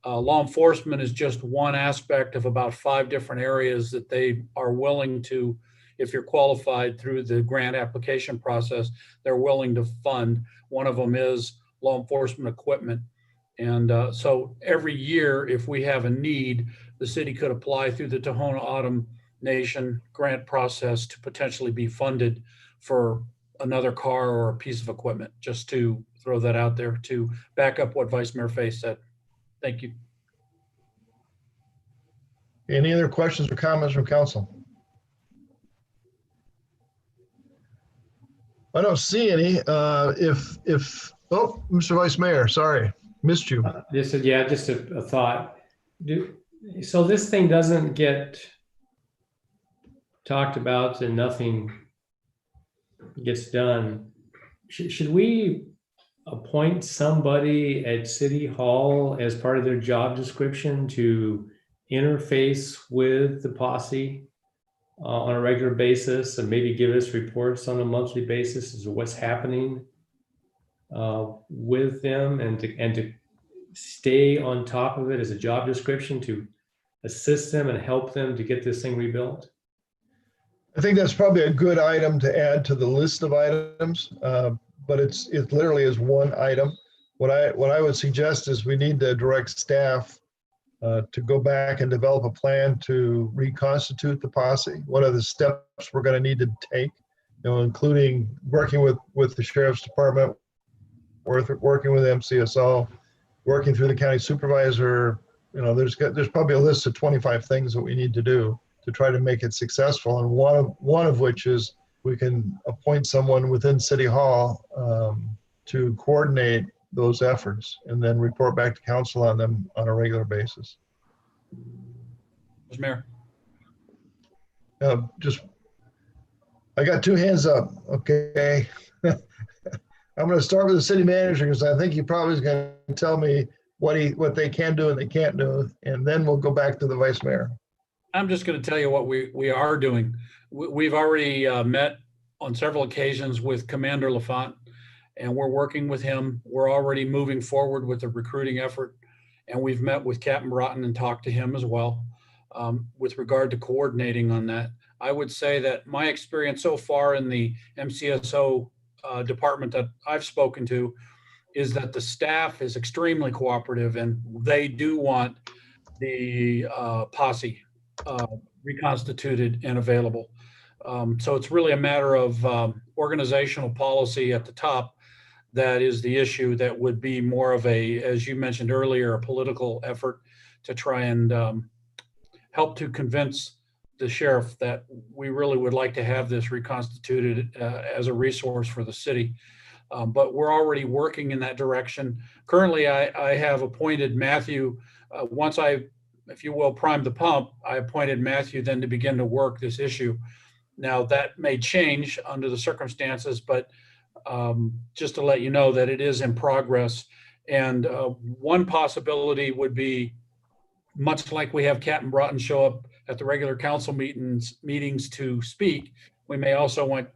Law enforcement is just one aspect of about 5 different areas that they are willing to, if you're qualified through the grant application process, they're willing to fund. One of them is law enforcement equipment. And so every year, if we have a need, the city could apply through the Tohono O'odham Nation grant process to potentially be funded for another car or a piece of equipment, just to throw that out there to back up what Vice Mayor Faith said. Thank you. Any other questions or comments from council? I don't see any. Oh, Mr. Vice Mayor, sorry, missed you. Just a thought. So this thing doesn't get talked about and nothing gets done. Should we appoint somebody at City Hall as part of their job description to interface with the posse on a regular basis and maybe give us reports on a monthly basis as to what's happening with them, and to stay on top of it as a job description to assist them and help them to get this thing rebuilt? I think that's probably a good item to add to the list of items, but it literally is one item. What I would suggest is we need to direct staff to go back and develop a plan to reconstitute the posse. What are the steps we're going to need to take, you know, including working with the Sheriff's Department, working with MCSO, working through the county supervisor. You know, there's probably a list of 25 things that we need to do to try to make it successful. And one of which is we can appoint someone within City Hall to coordinate those efforts and then report back to council on them on a regular basis. Mr. Mayor. I got two hands up. Okay. I'm going to start with the city manager because I think he probably is going to tell me what they can do and they can't do, and then we'll go back to the vice mayor. I'm just going to tell you what we are doing. We've already met on several occasions with Commander LaFont, and we're working with him. We're already moving forward with the recruiting effort, and we've met with Captain Broughton and talked to him as well with regard to coordinating on that. I would say that my experience so far in the MCSO department that I've spoken to is that the staff is extremely cooperative, and they do want the posse reconstituted and available. So it's really a matter of organizational policy at the top that is the issue. That would be more of a, as you mentioned earlier, a political effort to try and help to convince the sheriff that we really would like to have this reconstituted as a resource for the city. But we're already working in that direction. Currently, I have appointed Matthew, once I, if you will, primed the pump, I appointed Matthew then to begin to work this issue. Now that may change under the circumstances, but just to let you know that it is in progress. And one possibility would be, much like we have Captain Broughton show up at the regular council meetings to speak, we may also want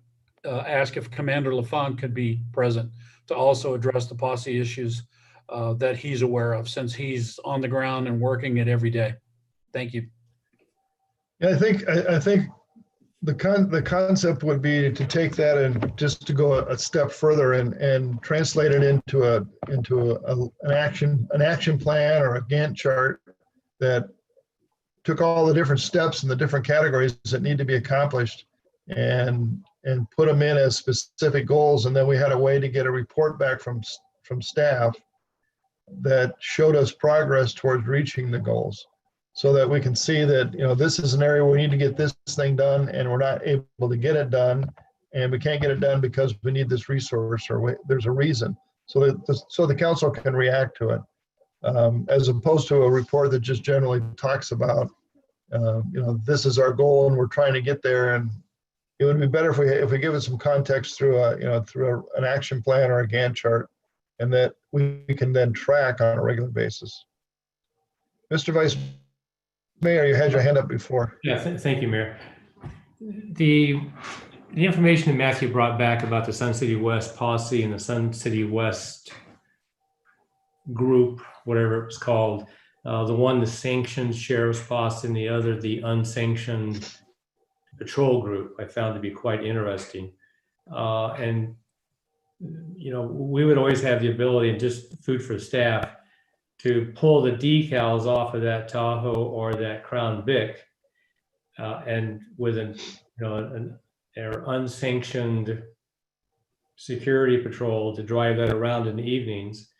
ask if Commander LaFont could be present to also address the posse issues that he's aware of, since he's on the ground and working it every day. Thank you. Yeah, I think the concept would be to take that and just to go a step further and translate it into an action plan or a Gantt chart that took all the different steps and the different categories that need to be accomplished and put them in as specific goals. And then we had a way to get a report back from staff that showed us progress towards reaching the goals, so that we can see that, this is an area where we need to get this thing done and we're not able to get it done, and we can't get it done because we need this resource, or there's a reason, so the council can react to it, as opposed to a report that just generally talks about, this is our goal and we're trying to get there. And it would be better if we give it some context through an action plan or a Gantt chart, and that we can then track on a regular basis. Mr. Vice Mayor, you had your hand up before. Yeah, thank you, Mayor. The information that Matthew brought back about the Sun City West posse and the Sun City West group, whatever it's called, the one the sanctioned sheriff's posse and the other the unsanctioned patrol group, I found to be quite interesting. And we would always have the ability, and just food for staff, to pull the decals off of that Tahoe or that Crown Vic, and with an unsanctioned security patrol to drive that around in the evenings.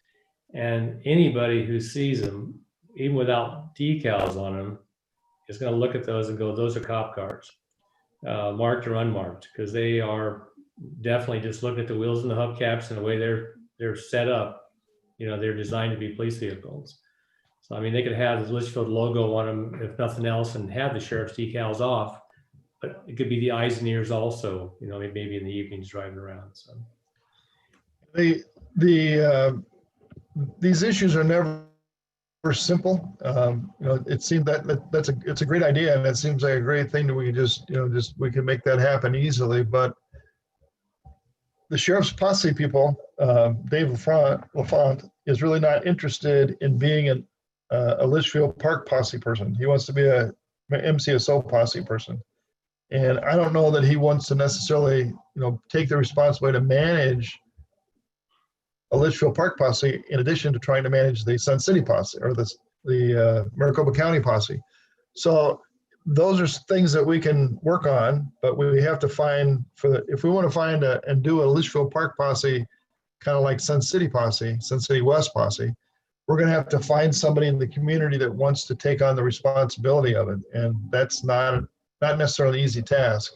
And anybody who sees them, even without decals on them, is going to look at those and go, those are cop cars, marked or unmarked, because they are definitely, just look at the wheels and the hubcaps and the way they're set up. They're designed to be police vehicles. So, I mean, they could have the Litchfield logo on them, if nothing else, and have the sheriff's decals off, but it could be the eyes and ears also, maybe in the evenings driving around. So these issues are never simple. It seemed it's a great idea, and it seems like a great thing that we can just we can make that happen easily. But the sheriff's posse people, Dave LaFont, is really not interested in being a Litchfield Park posse person. He wants to be a MCSO posse person. And I don't know that he wants to necessarily, take the responsibility to manage a Litchfield Park posse in addition to trying to manage the Sun City posse or the Maricopa County posse. So those are things that we can work on, but we have to find, if we want to find and do a Litchfield Park posse, kind of like Sun City posse, Sun City West posse, we're going to have to find somebody in the community that wants to take on the responsibility of it. And that's not necessarily an easy task.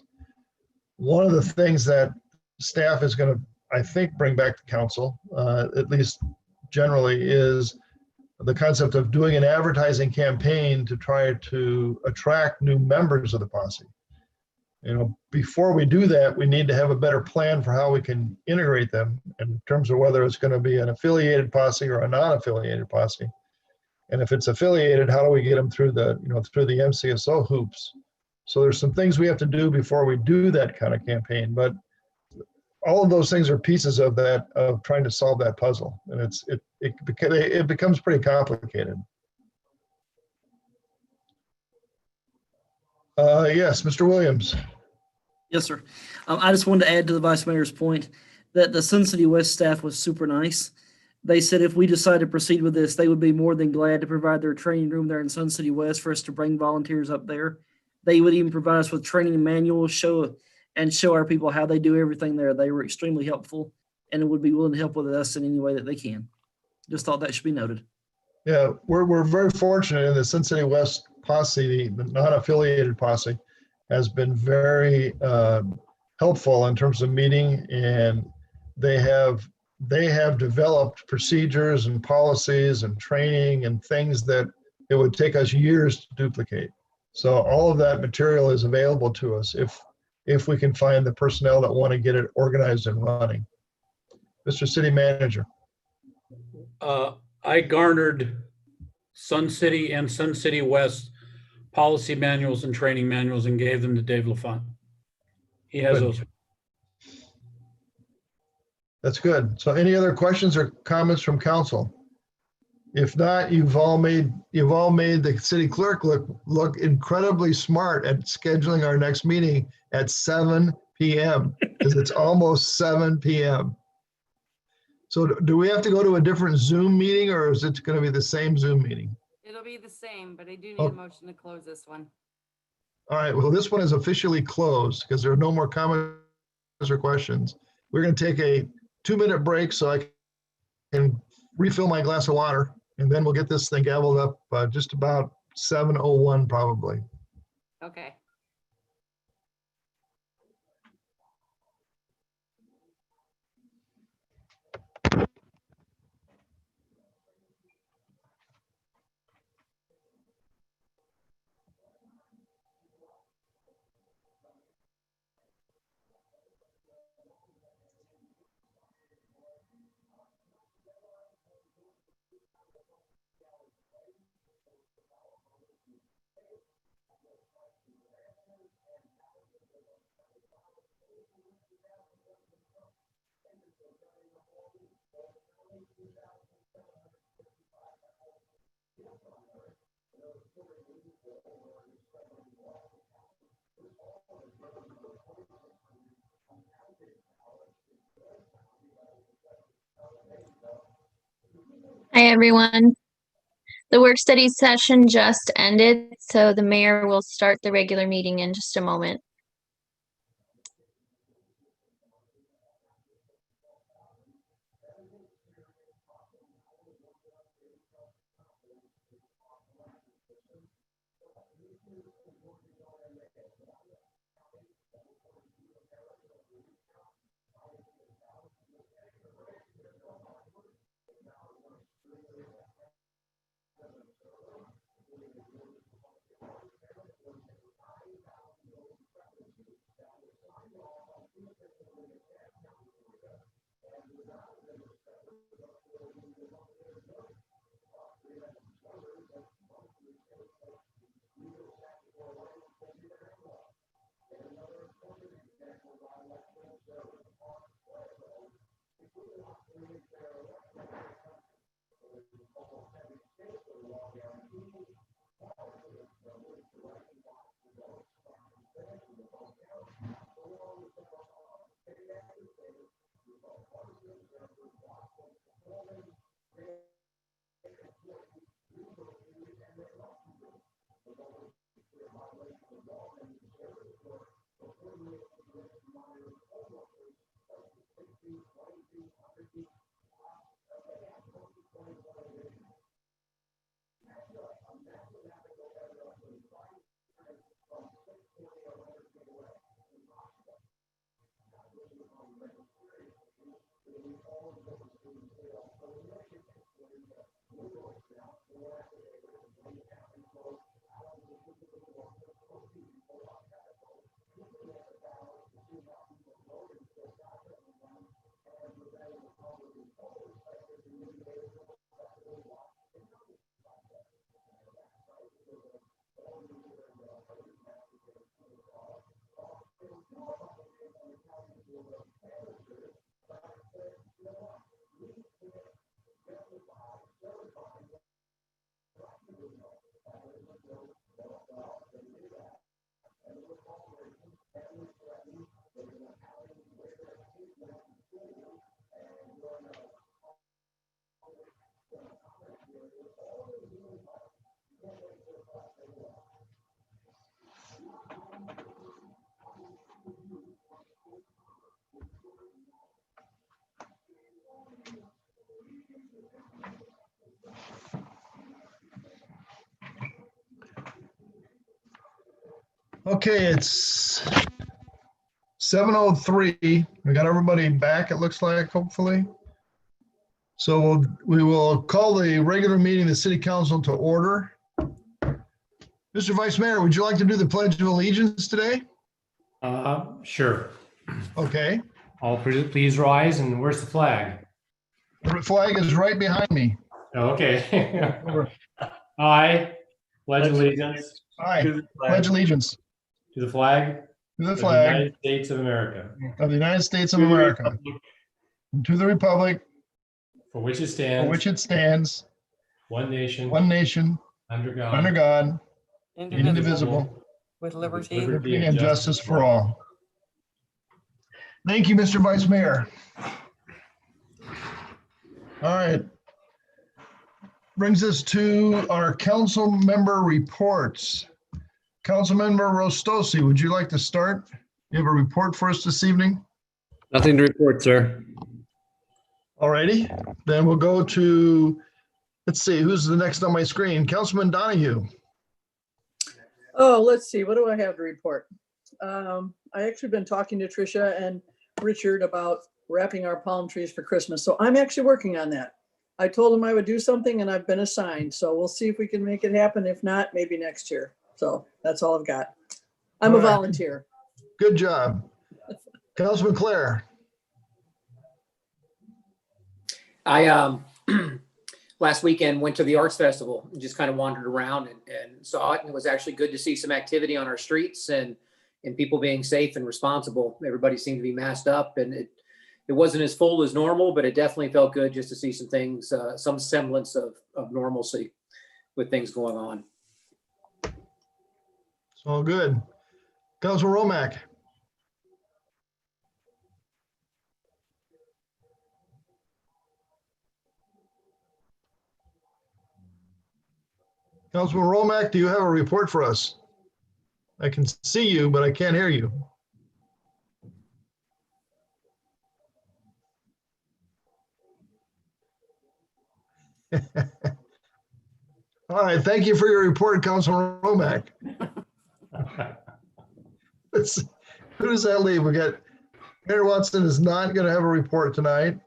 One of the things that staff is going to, I think, bring back to council, at least generally, is the concept of doing an advertising campaign to try to attract new members of the posse. before we do that, we need to have a better plan for how we can integrate them in terms of whether it's going to be an affiliated posse or a non-affiliated posse. And if it's affiliated, how do we get them through the MCSO hoops? So there's some things we have to do before we do that kind of campaign, but all of those things are pieces of that, of trying to solve that puzzle. And it becomes pretty complicated. Yes, Mr. Williams. Yes, sir. I just wanted to add to the vice mayor's point that the Sun City West staff was super nice. They said if we decide to proceed with this, they would be more than glad to provide their training room there in Sun City West for us to bring volunteers up there. They would even provide us with training manuals, show our people how they do everything there. They were extremely helpful and would be willing to help with us in any way that they can. Just thought that should be noted. Yeah, we're very fortunate in the Sun City West posse, the non-affiliated posse, has been very helpful in terms of meeting, and they have developed procedures and policies and training and things that it would take us years to duplicate. So all of that material is available to us if we can find the personnel that want to get it organized and running. Mr. City Manager. I garnered Sun City and Sun City West policy manuals and training manuals and gave them to Dave LaFont. He has Good. those. That's good. So any other questions or comments from council? If not, you've all made the city clerk look incredibly smart at scheduling our next meeting at 7 p.m. because it's almost 7 p.m. So do we have to go to a different Zoom meeting, or is it going to be the same Zoom meeting? It'll be the same, but I do need Oh. a motion to close this one. All right, well, this one is officially closed because there are no more comments or questions. We're going to take a 2-minute break so I can refill my glass of water, and then we'll get this thing gaveled up just about 7:01 probably. Okay. Hi, everyone. The work study session just ended, so the mayor will start the regular meeting in just a moment. Okay, it's 7:03. We got everybody back, it looks like, hopefully. So we will call the regular meeting of the city council to order. Mr. Vice Mayor, would you like to do the Pledge of Allegiance today? Sure. Okay, All please rise, and where's the flag? the flag is right behind me. Okay. I pledge allegiance Aye, pledge allegiance to the flag to the of the flag United States of America, of the United States of America, and to the republic for which it for stands, which it stands, one nation, one nation, under under God, God, indivisible, With with liberty. liberty and justice for all. Thank you, Mr. Vice Mayor. All right. Brings us to our council member reports. Councilmember Rostosi, would you like to start? You have a report for us this evening? Nothing to report, sir. All righty, then we'll go to, let's see, who's the next on my screen? Councilman Donahue. Oh, let's see, what do I have to report? I actually been talking to Tricia and Richard about wrapping our palm trees for Christmas, so I'm actually working on that. I told them I would do something and I've been assigned, so we'll see if we can make it happen. If not, maybe next year. So that's all I've got. I'm a All right. volunteer. Good job. Councilman Clare. I last weekend went to the Arts Festival and just kind of wandered around and saw it. And it was actually good to see some activity on our streets and people being safe and responsible. Everybody seemed to be masked up, and it wasn't as full as normal, but it definitely felt good just to see some things, some semblance of normalcy with things going on. It's all good. Councilman Romack. Councilman Romack, do you have a report for us? I can see you, but I can't hear you. All right, thank you for your report, Councilman Romack. Who does that leave? We got, Mayor Watson is not going to have a report tonight.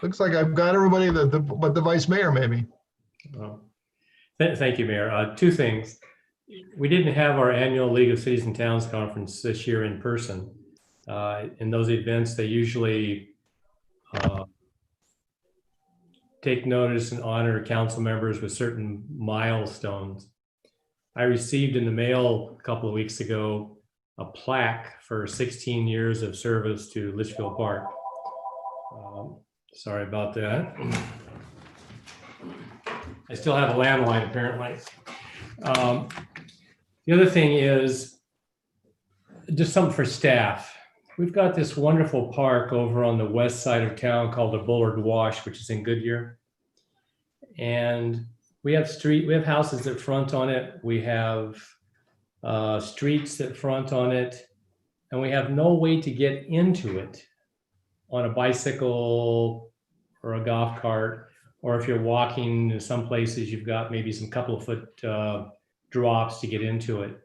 Looks like I've got everybody, but the vice mayor maybe. Well, thank you, Mayor. Two things. We didn't have our annual League of Cities and Towns conference this year in person. In those events, they usually take notice and honor council members with certain milestones. I received in the mail a couple of weeks ago a plaque for 16 years of service to Litchfield Park. Sorry about that. I still have a landline, apparently. The other thing is just something for staff. We've got this wonderful park over on the west side of town called the Bullard Wash, which is in Goodyear. And we have houses that front on it. We have streets that front on it. And we have no way to get into it on a bicycle or a golf cart, or if you're walking in some places, you've got maybe some couple of foot drops to get into it.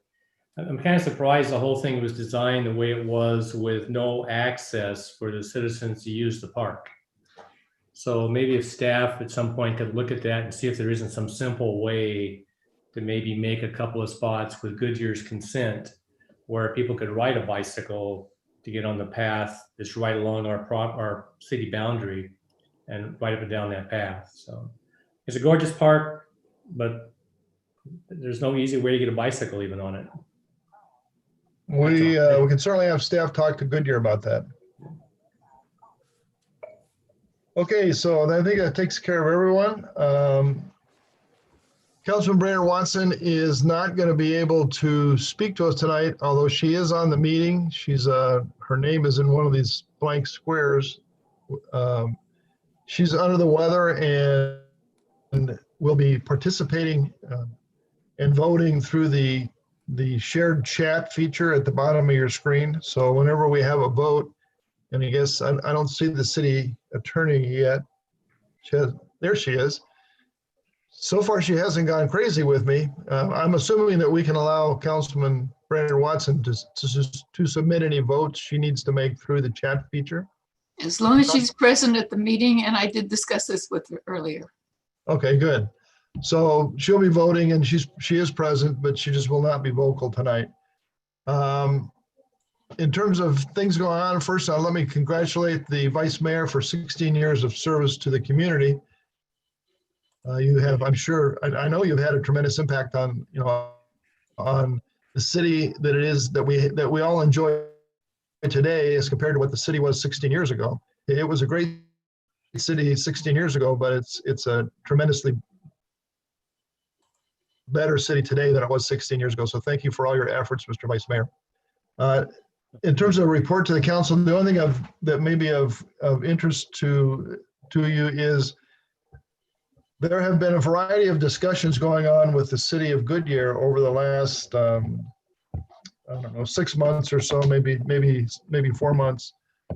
I'm kind of surprised the whole thing was designed the way it was, with no access for the citizens to use the park. So maybe if staff at some point could look at that and see if there isn't some simple way to maybe make a couple of spots with Goodyear's consent where people could ride a bicycle to get on the path that's right along our city boundary and right up and down that path. So it's a gorgeous park, but there's no easy way to get a bicycle even on it. We can certainly have staff talk to Goodyear about that. Okay, so I think that takes care of everyone. Councilman Brainerd Watson is not going to be able to speak to us tonight, although she is on the meeting. She's her name is in one of these blank squares. She's under the weather and will be participating and voting through the shared chat feature at the bottom of your screen. So whenever we have a vote, and I guess I don't see the city attorney yet. There she is. so far she hasn't gone crazy with me. I'm assuming that we can allow Councilman Brandon Watson to submit any votes she needs to make through the chat feature. As long as she's present at the meeting, and I did discuss this with her earlier. Okay, good. So she'll be voting and she is present, but she just will not be vocal tonight. In terms of things going on, first, let me congratulate the Vice Mayor for 16 years of service to the community. You have, I'm sure, I know you've had a tremendous impact on, on the city that we all enjoy today as compared to what the city was 16 years ago. It was a great city 16 years ago, but it's a tremendously better city today than it was 16 years ago. So thank you for all your efforts, Mr. Vice Mayor. In terms of a report to the council, the only thing that may be of interest to you is there have been a variety of discussions going on with the city of Goodyear over the last, I don't know, 6 months or so, maybe 4 months,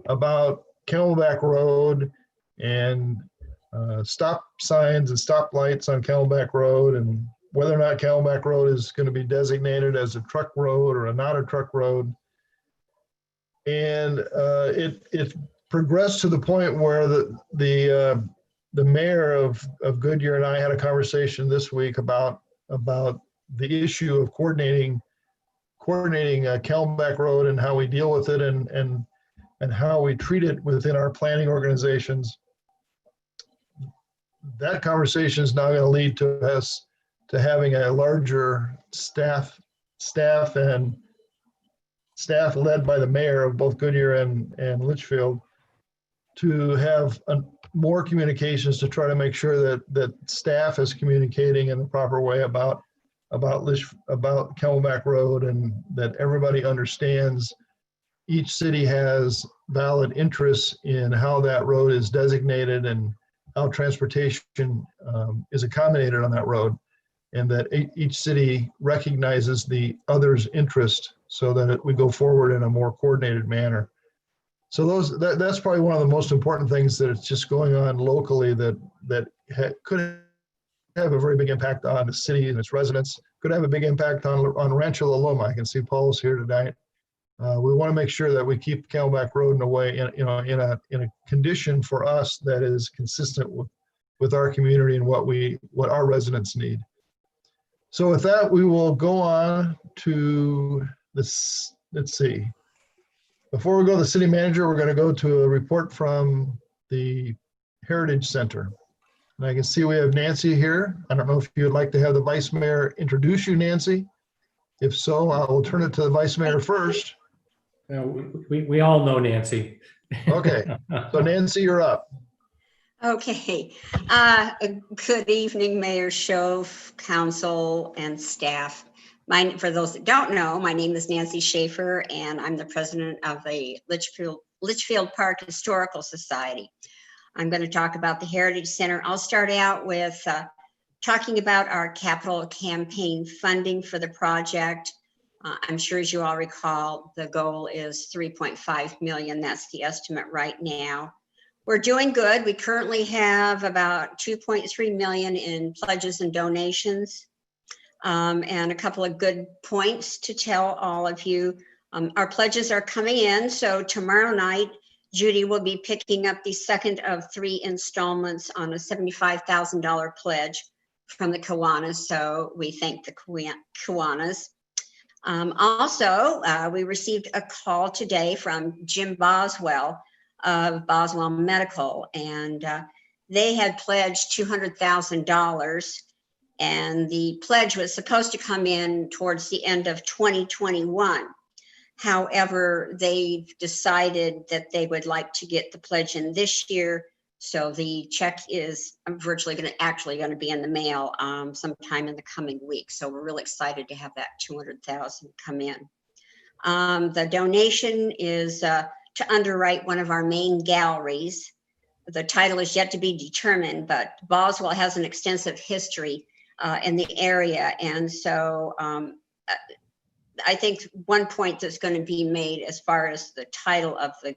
about Camelback Road and stop signs and stop lights on Camelback Road, and whether or not Camelback Road is going to be designated as a truck road or not a truck road. And it progressed to the point where the mayor of Goodyear and I had a conversation this week about the issue of coordinating Camelback Road and how we deal with it and how we treat it within our planning organizations. That conversation is now going to lead to us to having a larger staff led by the mayor of both Goodyear and Litchfield to have more communications to try to make sure that staff is communicating in the proper way about Camelback Road, and that everybody understands each city has valid interests in how that road is designated and how transportation is accommodated on that road, and that each city recognizes the other's interest so that we go forward in a more coordinated manner. So that's probably one of the most important things that it's just going on locally that could have a very big impact on the city and its residents, could have a big impact on Rancho La Loma. I can see Paul's here tonight. We want to make sure that we keep Camelback Road in a way, in a condition for us that is consistent with our community and what our residents need. So with that, we will go on to this. Let's see. Before we go to the city manager, we're going to go to a report from the Heritage Center. And I can see we have Nancy here. I don't know if you'd like to have the Vice Mayor introduce you, Nancy. If so, I will turn it to the Vice Mayor first. We all know Nancy. Okay, so Nancy, you're up. Okay. Good evening, Mayor Shove, council, and staff. For those that don't know, my name is Nancy Schaefer, and I'm the president of the Litchfield Park Historical Society. I'm going to talk about the Heritage Center. I'll start out with talking about our capital campaign funding for the project. I'm sure, as you all recall, the goal is 3.5 million. That's the estimate right now. We're doing good. We currently have about 2.3 million in pledges and donations. And a couple of good points to tell all of you. Our pledges are coming in. So tomorrow night, Judy will be picking up the second of 3 installments on a $75,000 pledge from the Kiwanis. So we thank the Kiwanis. Also, we received a call today from Jim Boswell of Boswell Medical, and they had pledged $200,000, and the pledge was supposed to come in towards the end of 2021. However, they've decided that they would like to get the pledge in this year, so the check is virtually going to be in the mail sometime in the coming week. So we're really excited to have that 200,000 come in. The donation is to underwrite one of our main galleries. The title is yet to be determined, but Boswell has an extensive history in the area. And so I think one point that's going to be made as far as the title of the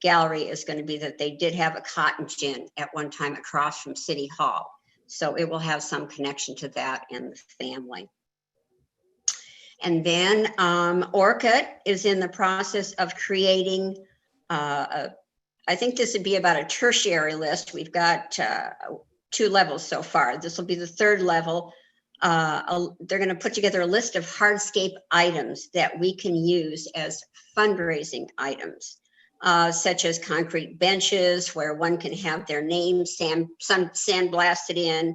gallery is going to be that they did have a cotton gin at one time across from City Hall. So it will have some connection to that and the family. And then Orchid is in the process of creating, I think this would be about a tertiary list. We've got 2 levels so far. This will be the 3rd level. They're going to put together a list of hardscape items that we can use as fundraising items, such as concrete benches where one can have their name sandblasted in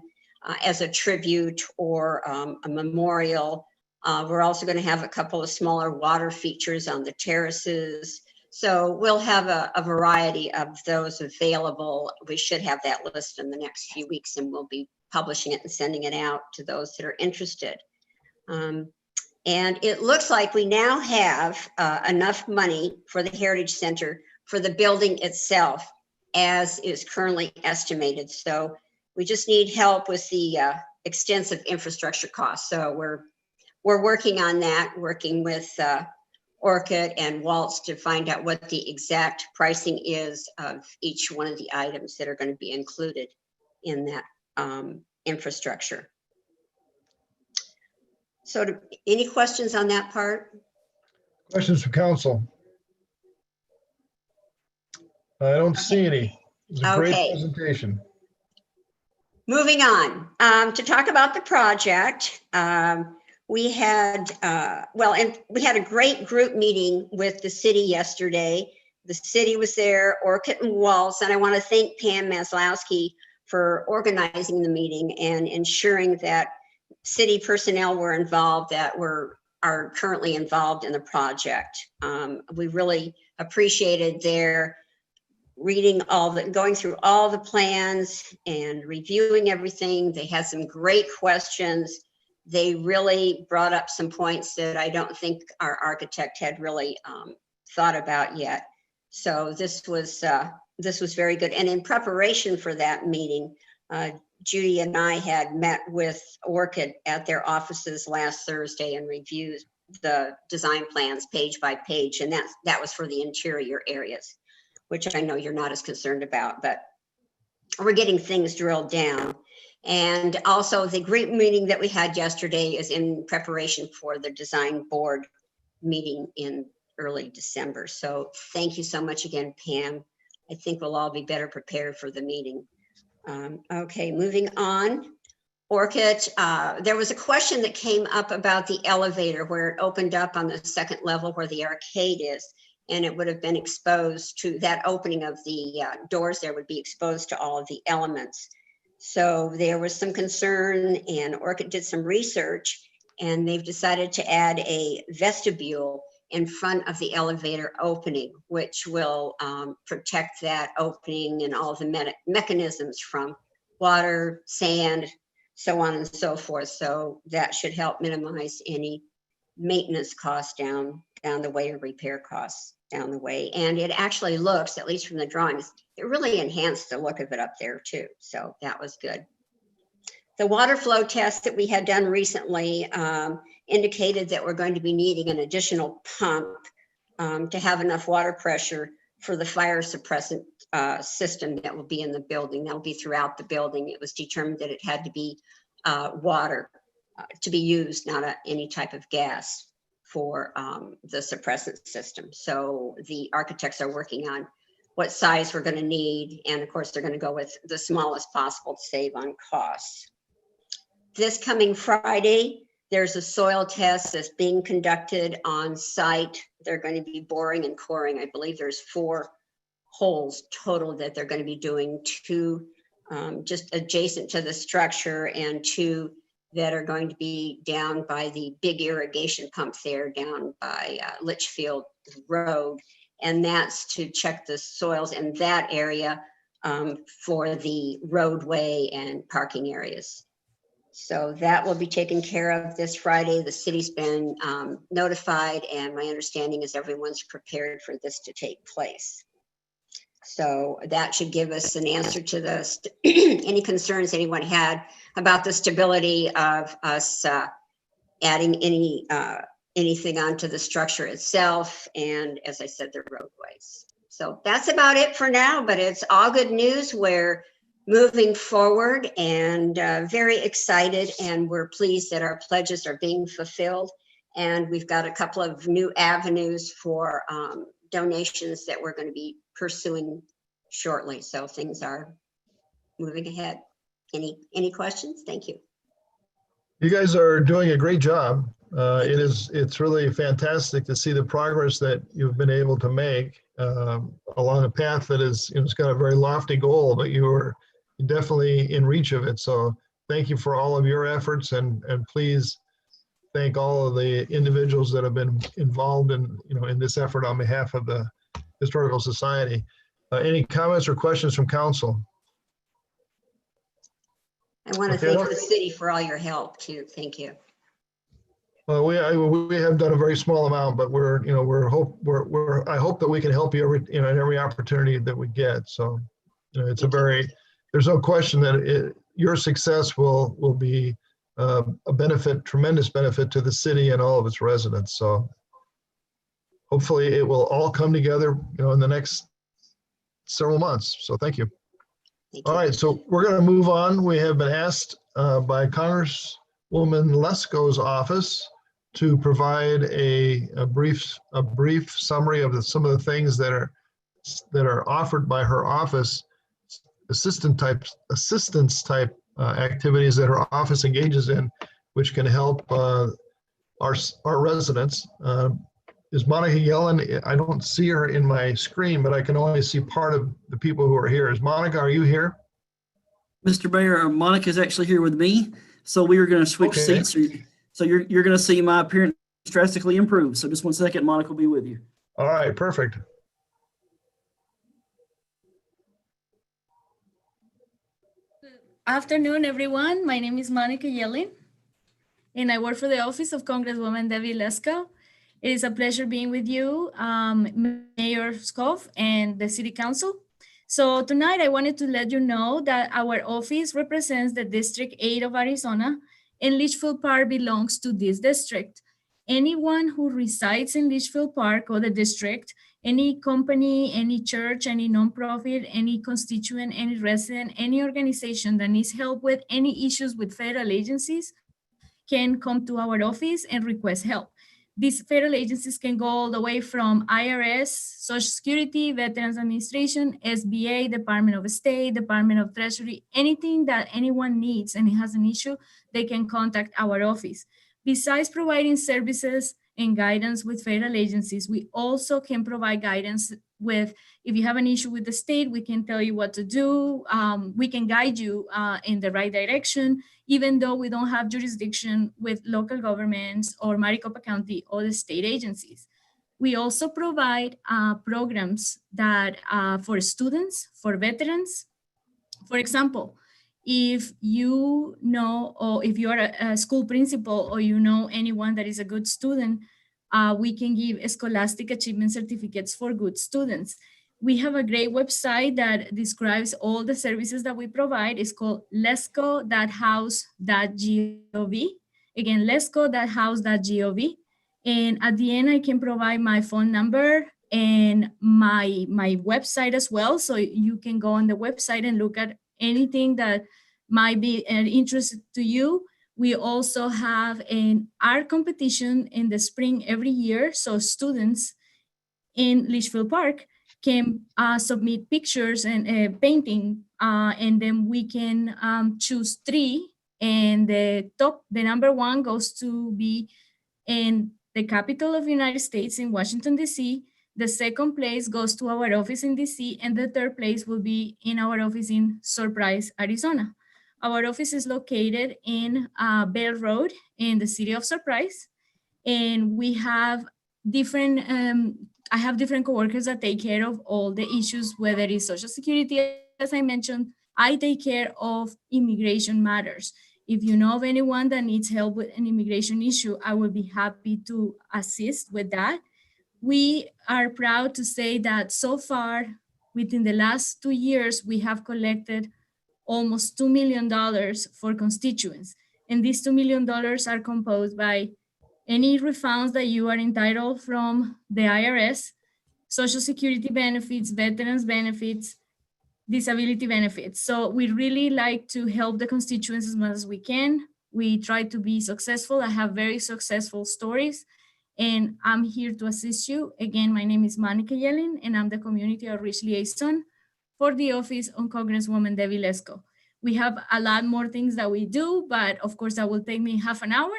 as a tribute or a memorial. We're also going to have a couple of smaller water features on the terraces. So we'll have a variety of those available. We should have that list in the next few weeks, and we'll be publishing it and sending it out to those that are interested. And it looks like we now have enough money for the Heritage Center for the building itself, as is currently estimated. So we just need help with the extensive infrastructure costs. So we're working on that, working with Orchid and Waltz to find out what the exact pricing is of each one of the items that are going to be included in that infrastructure. So any questions on that part? Questions from council? I don't see any. It was a great Okay. presentation. Moving on to talk about the project. We had, and we had a great group meeting with the city yesterday. The city was there, Orchid and Waltz, and I want to thank Pam Maslowski for organizing the meeting and ensuring that city personnel were involved that are currently involved in the project. We really appreciated their going through all the plans and reviewing everything. They had some great questions. They really brought up some points that I don't think our architect had really thought about yet. So this was very good. And in preparation for that meeting, Judy and I had met with Orchid at their offices last Thursday and reviewed the design plans page by page. And that was for the interior areas, which I know you're not as concerned about, but we're getting things drilled down. And also the group meeting that we had yesterday is in preparation for the design board meeting in early December. So thank you so much again, Pam. I think we'll all be better prepared for the meeting. Okay, moving on. Orchid, there was a question that came up about the elevator where it opened up on the 2nd level where the arcade is, and it would have been exposed to that opening of the doors there would be exposed to all of the elements. So there was some concern, and Orchid did some research, and they've decided to add a vestibule in front of the elevator opening, which will protect that opening and all the mechanisms from water, sand, so on and so forth. So that should help minimize any maintenance costs down the way, or repair costs down the way. And it actually looks, at least from the drawings, it really enhanced the look of it up there too. So that was good. The water flow test that we had done recently indicated that we're going to be needing an additional pump to have enough water pressure for the fire suppressant system that will be in the building. That will be throughout the building. It was determined that it had to be water to be used, not any type of gas for the suppressant system. So the architects are working on what size we're going to need. And of course, they're going to go with the smallest possible to save on costs. This coming Friday, there's a soil test that's being conducted on site. They're going to be boring and coring. I believe there's 4 holes total that they're going to be doing, 2 just adjacent to the structure and 2 that are going to be down by the big irrigation pump there down by Litchfield Road. And that's to check the soils in that area for the roadway and parking areas. So that will be taken care of this Friday. The city's been notified, and my understanding is everyone's prepared for this to take place. So that should give us an answer to the any concerns anyone had about the stability of us adding anything onto the structure itself, and as I said, the roadways. So that's about it for now, but it's all good news where moving forward and very excited, and we're pleased that our pledges are being fulfilled. And we've got a couple of new avenues for donations that we're going to be pursuing shortly. So things are moving ahead. Any questions? Thank you. You guys are doing a great job. It's really fantastic to see the progress that you've been able to make along a path that is, it's got a very lofty goal, but you are definitely in reach of it. So thank you for all of your efforts, and please thank all of the individuals that have been involved in, in this effort on behalf of the Historical Society. Any comments or questions from council? I want to Okay, thank the city for all your help too. Thank you. Well, we have done a very small amount, but I hope that we can help you in every opportunity that we get. So, it's there's no question that your success will be a benefit, tremendous benefit to the city and all of its residents. So hopefully it will all come together, in the next several months. So thank you. All right, so we're going to move on. We have been asked by Congresswoman Lesko's office to provide a brief summary of some of the things that are offered by her office, assistance type activities that her office engages in, which can help our residents. Is Monica Yellen? I don't see her in my screen, but I can only see part of the people who are here. Is Monica, are you here? Mr. Mayor, Monica is actually here with me. So we are going to switch Okay. seats. So you're going to see my appearance drastically improve. So just 1 second, Monica will be with you. All right, perfect. Afternoon, everyone. My name is Monica Yellen, and I work for the office of Congresswoman Debbie Lesko. It is a pleasure being with you, Mayor Skof and the City Council. So tonight I wanted to let you know that our office represents the District 8 of Arizona, and Litchfield Park belongs to this district. Anyone who resides in Litchfield Park or the district, any company, any church, any nonprofit, any constituent, any resident, any organization that needs help with any issues with federal agencies can come to our office and request help. These federal agencies can go all the way from IRS, Social Security, Veterans Administration, SBA, Department of State, Department of Treasury, anything that anyone needs and has an issue, they can contact our office. Besides providing services and guidance with federal agencies, we also can provide guidance with, if you have an issue with the state, we can tell you what to do. We can guide you in the right direction, even though we don't have jurisdiction with local governments or Maricopa County or the state agencies. We also provide programs that for students, for veterans. For example, if you know, or if you are a school principal or you know anyone that is a good student, we can give scholastic achievement certificates for good students. We have a great website that describes all the services that we provide. It's called lesko.house.gov. Again, lesko.house.gov. And at the end, I can provide my phone number and my website as well. So you can go on the website and look at anything that might be an interest to you. We also have an art competition in the spring every year. So students in Litchfield Park can submit pictures and painting, and then we can choose 3. And the number 1 goes to be in the capital of the United States in Washington, D.C. The second place goes to our office in D.C. and the third place will be in our office in Surprise, Arizona. Our office is located in Bell Road in the city of Surprise. And we have different, I have different coworkers that take care of all the issues, whether it's Social Security, as I mentioned. I take care of immigration matters. If you know of anyone that needs help with an immigration issue, I will be happy to assist with that. We are proud to say that so far, within the last 2 years, we have collected almost $2 million for constituents. And these $2 million are composed by any refunds that you are entitled from the IRS, Social Security benefits, veterans benefits, disability benefits. So we really like to help the constituents as much as we can. We try to be successful. I have very successful stories, and I'm here to assist you. Again, my name is Monica Yellen, and I'm the Community Outreach Liaison for the Office of Congresswoman Debbie Lesko. We have a lot more things that we do, but of course that will take me half an hour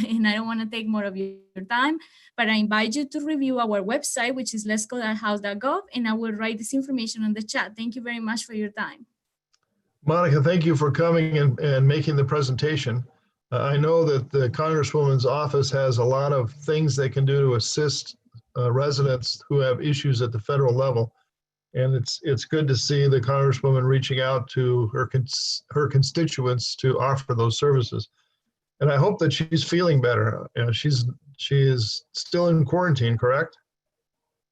and I don't want to take more of your time, but I invite you to review our website, which is lesko.house.gov, and I will write this information on the chat. Thank you very much for your time. Monica, thank you for coming and making the presentation. I know that the Congresswoman's office has a lot of things they can do to assist residents who have issues at the federal level. And it's good to see the Congresswoman reaching out to her constituents to offer those services. And I hope that she's feeling better. She is still in quarantine, correct?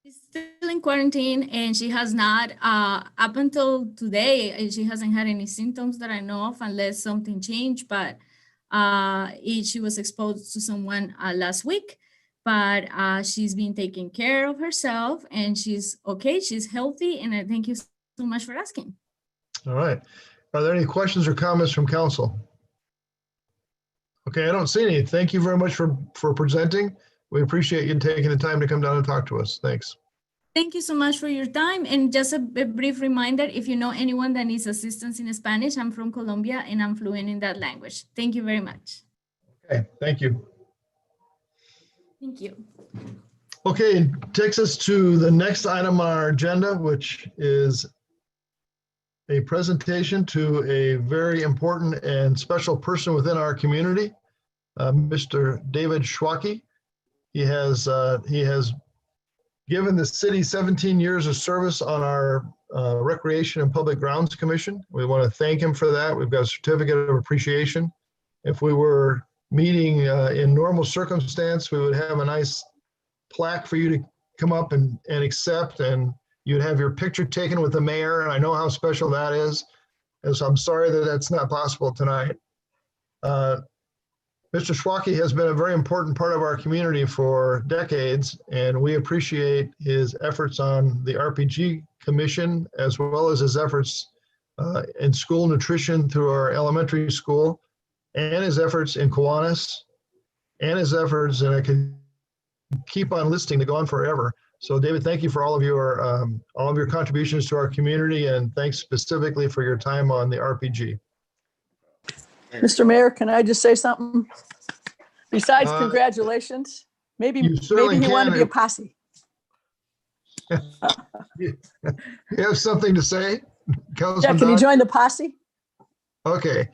She's still in quarantine, and she has not, up until today, she hasn't had any symptoms that I know of unless something changed, but she was exposed to someone last week. But she's been taking care of herself and she's okay, she's healthy, and I thank you so much for asking. All right. Are there any questions or comments from council? Okay, I don't see any. Thank you very much for presenting. We appreciate you taking the time to come down and talk to us. Thanks. Thank you so much for your time. And just a brief reminder, if you know anyone that needs assistance in Spanish, I'm from Colombia and I'm fluent in that language. Thank you very much. Okay, thank you. Thank you. Okay, takes us to the next item on our agenda, which is a presentation to a very important and special person within our community, Mr. David Schwacke. He has given the city 17 years of service on our Recreation and Public Grounds Commission. We want to thank him for that. We've got a certificate of appreciation. If we were meeting in normal circumstance, we would have a nice plaque for you to come up and accept, and you'd have your picture taken with the mayor, and I know how special that is. And so I'm sorry that that's not possible tonight. Mr. Schwacke has been a very important part of our community for decades, and we appreciate his efforts on the RPG Commission, as well as his efforts in school nutrition through our elementary school, and his efforts in Kiwanis, and his efforts, and I could keep on listing to go on forever. So David, thank you for all of your contributions to our community, and thanks specifically for your time on the RPG. Mr. Mayor, can I just say something? Besides congratulations, maybe You certainly you want to can. be a posse. You have something to say, Yeah, Councilman can you Dodd? join the posse? Okay,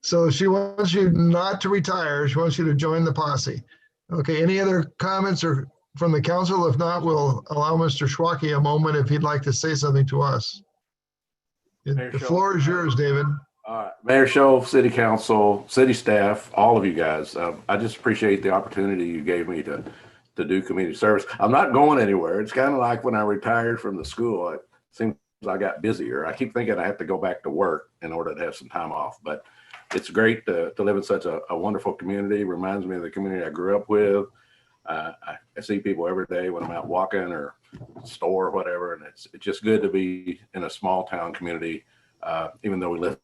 so she wants you not to retire. She wants you to join the posse. Okay, any other comments or from the council? If not, we'll allow Mr. Schwacke a moment if he'd like to say something to us. The floor is yours, David. Mayor Shove, City Council, City staff, all of you guys. I just appreciate the opportunity you gave me to do community service. I'm not going anywhere. It's kind of like when I retired from the school. It seems I got busier. I keep thinking I have to go back to work in order to have some time off, but it's great to live in such a wonderful community. Reminds me of the community I grew up with. I see people every day when I'm out walking or store or whatever, and it's just good to be in a small town community, even though we live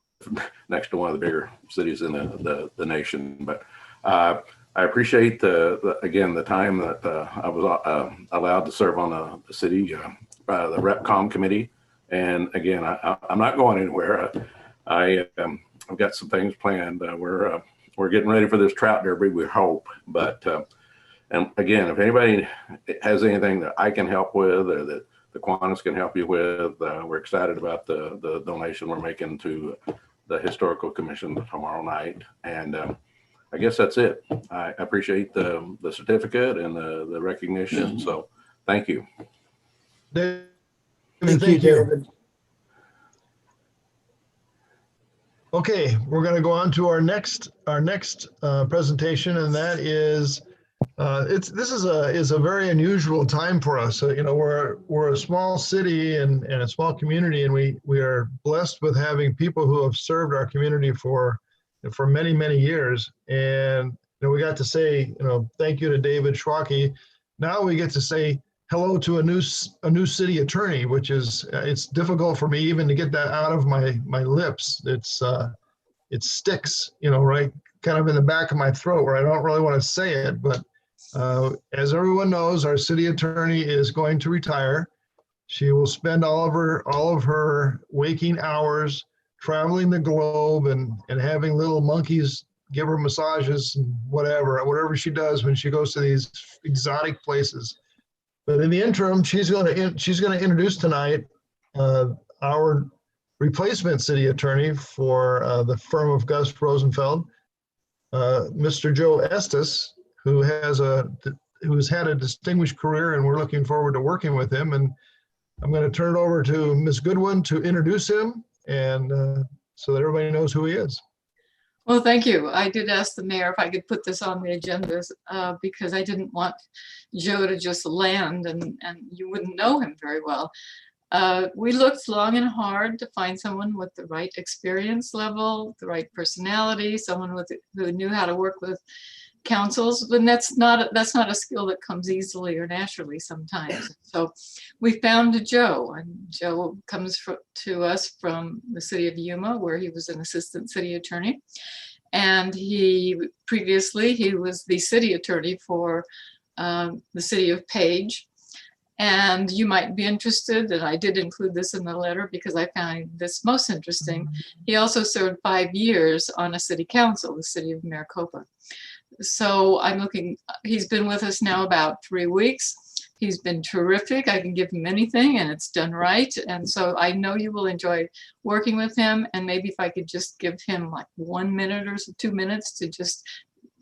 next to one of the bigger cities in the nation. But I appreciate again the time that I was allowed to serve on the city, the RepCom committee. And again, I'm not going anywhere. I've got some things planned. We're getting ready for this trout derby, we hope. But and again, if anybody has anything that I can help with or that the Kiwanis can help you with, we're excited about the donation we're making to the Historical Commission tomorrow night. And I guess that's it. I appreciate the certificate and the recognition. So thank you. David, Thank you, David. Okay, we're going to go on to our next presentation, and that is this is a very unusual time for us. So, you know, we're a small city and a small community, and we are blessed with having people who have served our community for many years. And you know, we got to say, you know, thank you to David Schwacke. Now we get to say hello to a new city attorney, which is, it's difficult for me even to get that out of my lips. It sticks, right kind of in the back of my throat where I don't really want to say it. But as everyone knows, our city attorney is going to retire. She will spend all of her waking hours traveling the globe and having little monkeys give her massages and whatever she does when she goes to these exotic places. But in the interim, she's going to introduce tonight our replacement city attorney for the firm of Gus Rosenfeld, Mr. Joe Estes, who's had a distinguished career, and we're looking forward to working with him. And I'm going to turn it over to Ms. Goodwin to introduce him, and so that everybody knows who he is. Well, thank you. I did ask the mayor if I could put this on the agendas because I didn't want Joe to just land and you wouldn't know him very well. We looked long and hard to find someone with the right experience level, the right personality, someone who knew how to work with councils, but that's not a skill that comes easily or naturally sometimes. So we found Joe, and Joe comes to us from the city of Yuma, where he was an assistant city attorney. And previously he was the city attorney for the city of Page. And you might be interested, and I did include this in the letter because I found this most interesting. He also served 5 years on a city council, the city of Maricopa. So he's been with us now about 3 weeks. He's been terrific. I can give him anything and it's done right. And so I know you will enjoy working with him. And maybe if I could just give him like 1 minute or 2 minutes to just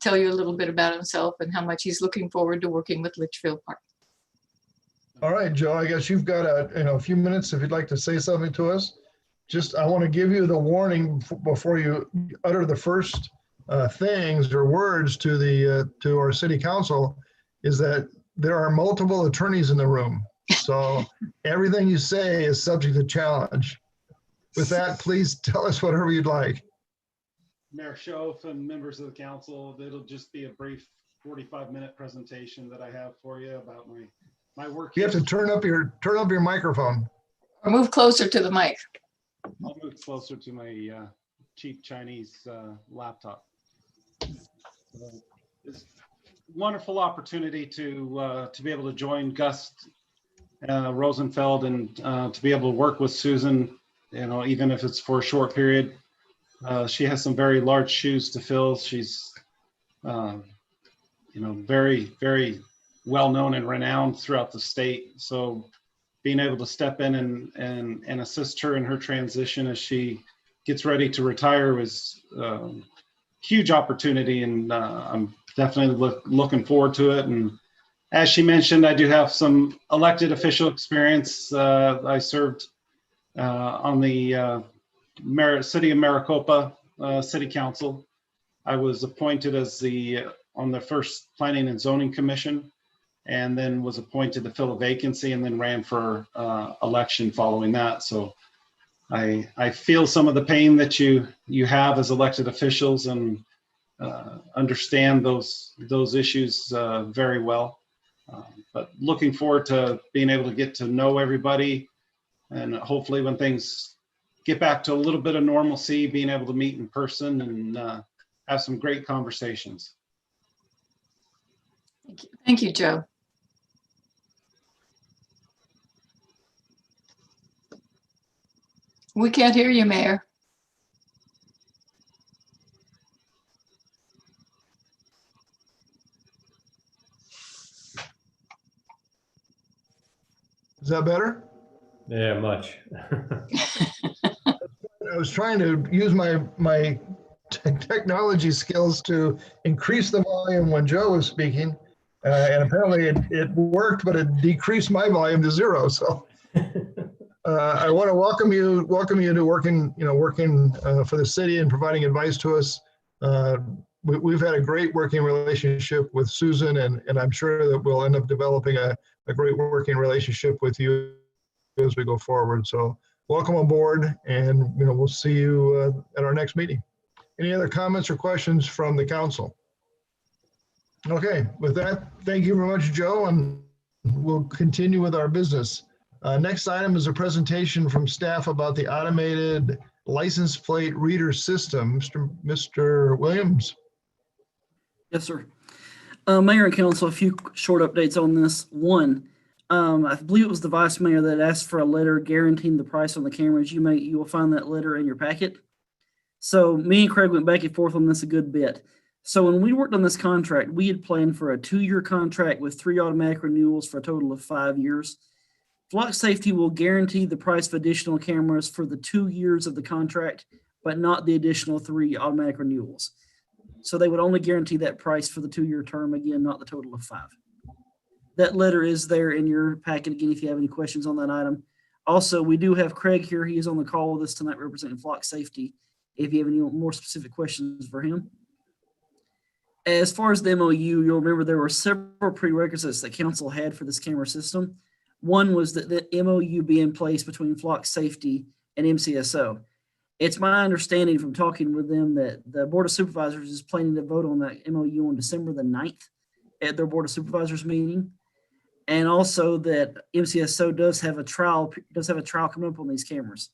tell you a little bit about himself and how much he's looking forward to working with Litchfield Park. All right, Joe, I guess you've got a few minutes if you'd like to say something to us. I want to give you the warning before you utter the first things or words to our city council, is that there are multiple attorneys in the room. So everything you say is subject to challenge. With that, please tell us whatever you'd like. Mayor Schoaf and members of the council, it'll just be a brief 45-minute presentation that I have for you about my work. You have to turn up your microphone. Or move closer to the mic. I'll move closer to my cheap Chinese laptop. It's a wonderful opportunity to be able to join Gus Rosenfeld and to be able to work with Susan, even if it's for a short period. She has some very large shoes to fill. She's, very, very well known and renowned throughout the state. So being able to step in and assist her in her transition as she gets ready to retire was huge opportunity, and I'm definitely looking forward to it. And as she mentioned, I do have some elected official experience. I served on the City of Maricopa City Council. I was appointed on the first Planning and Zoning Commission, and then was appointed to fill a vacancy, and then ran for election following that. So I feel some of the pain that you have as elected officials, and understand those issues very well. But looking forward to being able to get to know everybody, and hopefully when things get back to a little bit of normalcy, being able to meet in person and have some great conversations. Thank you, Joe. We can't hear you, Mayor. Is that better? Yeah, much. I was trying to use my technology skills to increase the volume when Joe was speaking, and apparently it worked, but it decreased my volume to 0. So I want to welcome you to working for the city and providing advice to us. We've had a great working relationship with Susan, and I'm sure that we'll end up developing a great working relationship with you as we go forward. So welcome aboard, and we'll see you at our next meeting. Any other comments or questions from the council? Okay, with that, thank you very much, Joe, and we'll continue with our business. Next item is a presentation from staff about the automated license plate reader system. Mr. Williams. Yes, sir. Mayor and council, a few short updates on this. One, I believe it was the vice mayor that asked for a letter guaranteeing the price on the cameras. You will find that letter in your packet. So me and Craig went back and forth on this a good bit. So when we worked on this contract, we had planned for a 2-year contract with 3 automatic renewals for a total of 5 years. Flock Safety will guarantee the price of additional cameras for the 2 years of the contract, but not the additional 3 automatic renewals. So they would only guarantee that price for the 2-year term, again, not the total of 5. That letter is there in your packet, again, if you have any questions on that item. Also, we do have Craig here. He is on the call with us tonight representing Flock Safety, if you have any more specific questions for him. As far as the MOU, you'll remember there were several prerequisites that council had for this camera system. One was that the MOU be in place between Flock Safety and MCSO. It's my understanding from talking with them that the Board of Supervisors is planning to vote on that MOU on December the 9th at their Board of Supervisors meeting. And also that MCSO does have a trial coming up on these cameras.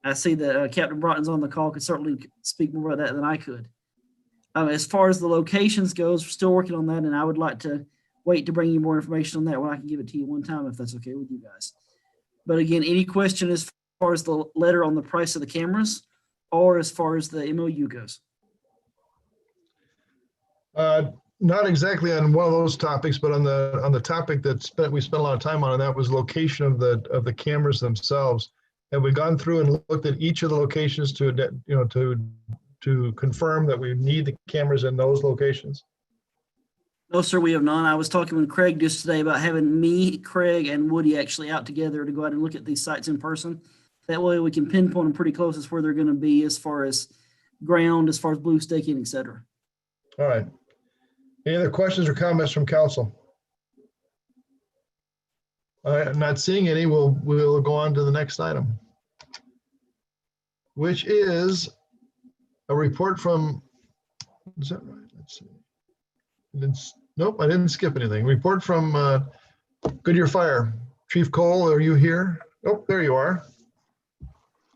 I see that Captain Broughton's on the call, could certainly speak more about that than I could. As far as the locations goes, we're still working on that, and I would like to wait to bring you more information on that when I can give it to you one time, if that's okay with you guys. But again, any question as far as the letter on the price of the cameras or as far as the MOU goes? Not exactly on one of those topics, but on the topic that we spent a lot of time on, and that was location of the cameras themselves. Have we gone through and looked at each of the locations to confirm that we need the cameras in those locations? No, sir, we have not. I was talking with Craig just today about having me, Craig, and Woody actually out together to go out and look at these sites in person. That way we can pinpoint them pretty close as where they're going to be as far as ground, as far as blue staking, et cetera. All right. Any other questions or comments from council? All right, I'm not seeing any. We'll go on to the next item, which is a report from, is that right? Let's see. Nope, I didn't skip anything. Report from Goodyear Fire. Chief Cole, are you here? Oh, there you are.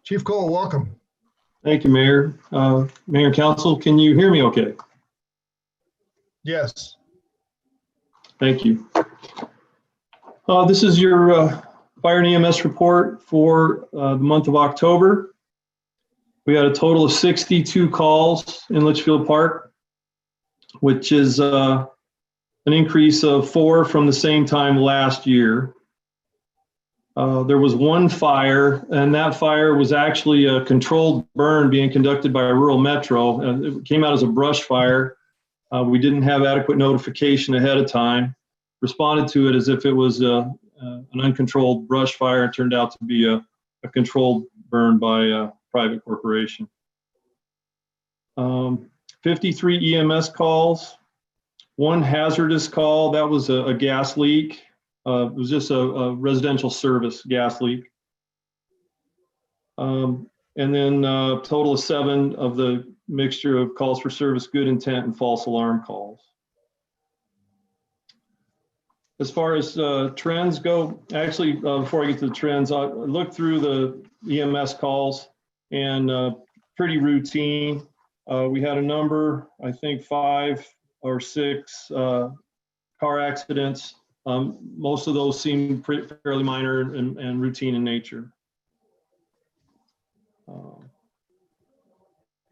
Chief Cole, welcome. Thank you, Mayor. Mayor and Council, can you hear me okay? Yes. Thank you. This is your fire and EMS report for the month of October. We had a total of 62 calls in Litchfield Park, which is an increase of 4 from the same time last year. There was one fire, and that fire was actually a controlled burn being conducted by Rural Metro. It came out as a brush fire. We didn't have adequate notification ahead of time. Responded to it as if it was an uncontrolled brush fire. It turned out to be a controlled burn by a private corporation. 53 EMS calls, 1 hazardous call. That was a gas leak. It was just a residential service gas leak. And then a total of 7 of the mixture of calls for service, good intent, and false alarm calls. As far as trends go, actually, before I get to the trends, I looked through the EMS calls and pretty routine. We had a number, I think 5 or 6 car accidents. Most of those seem fairly minor and routine in nature.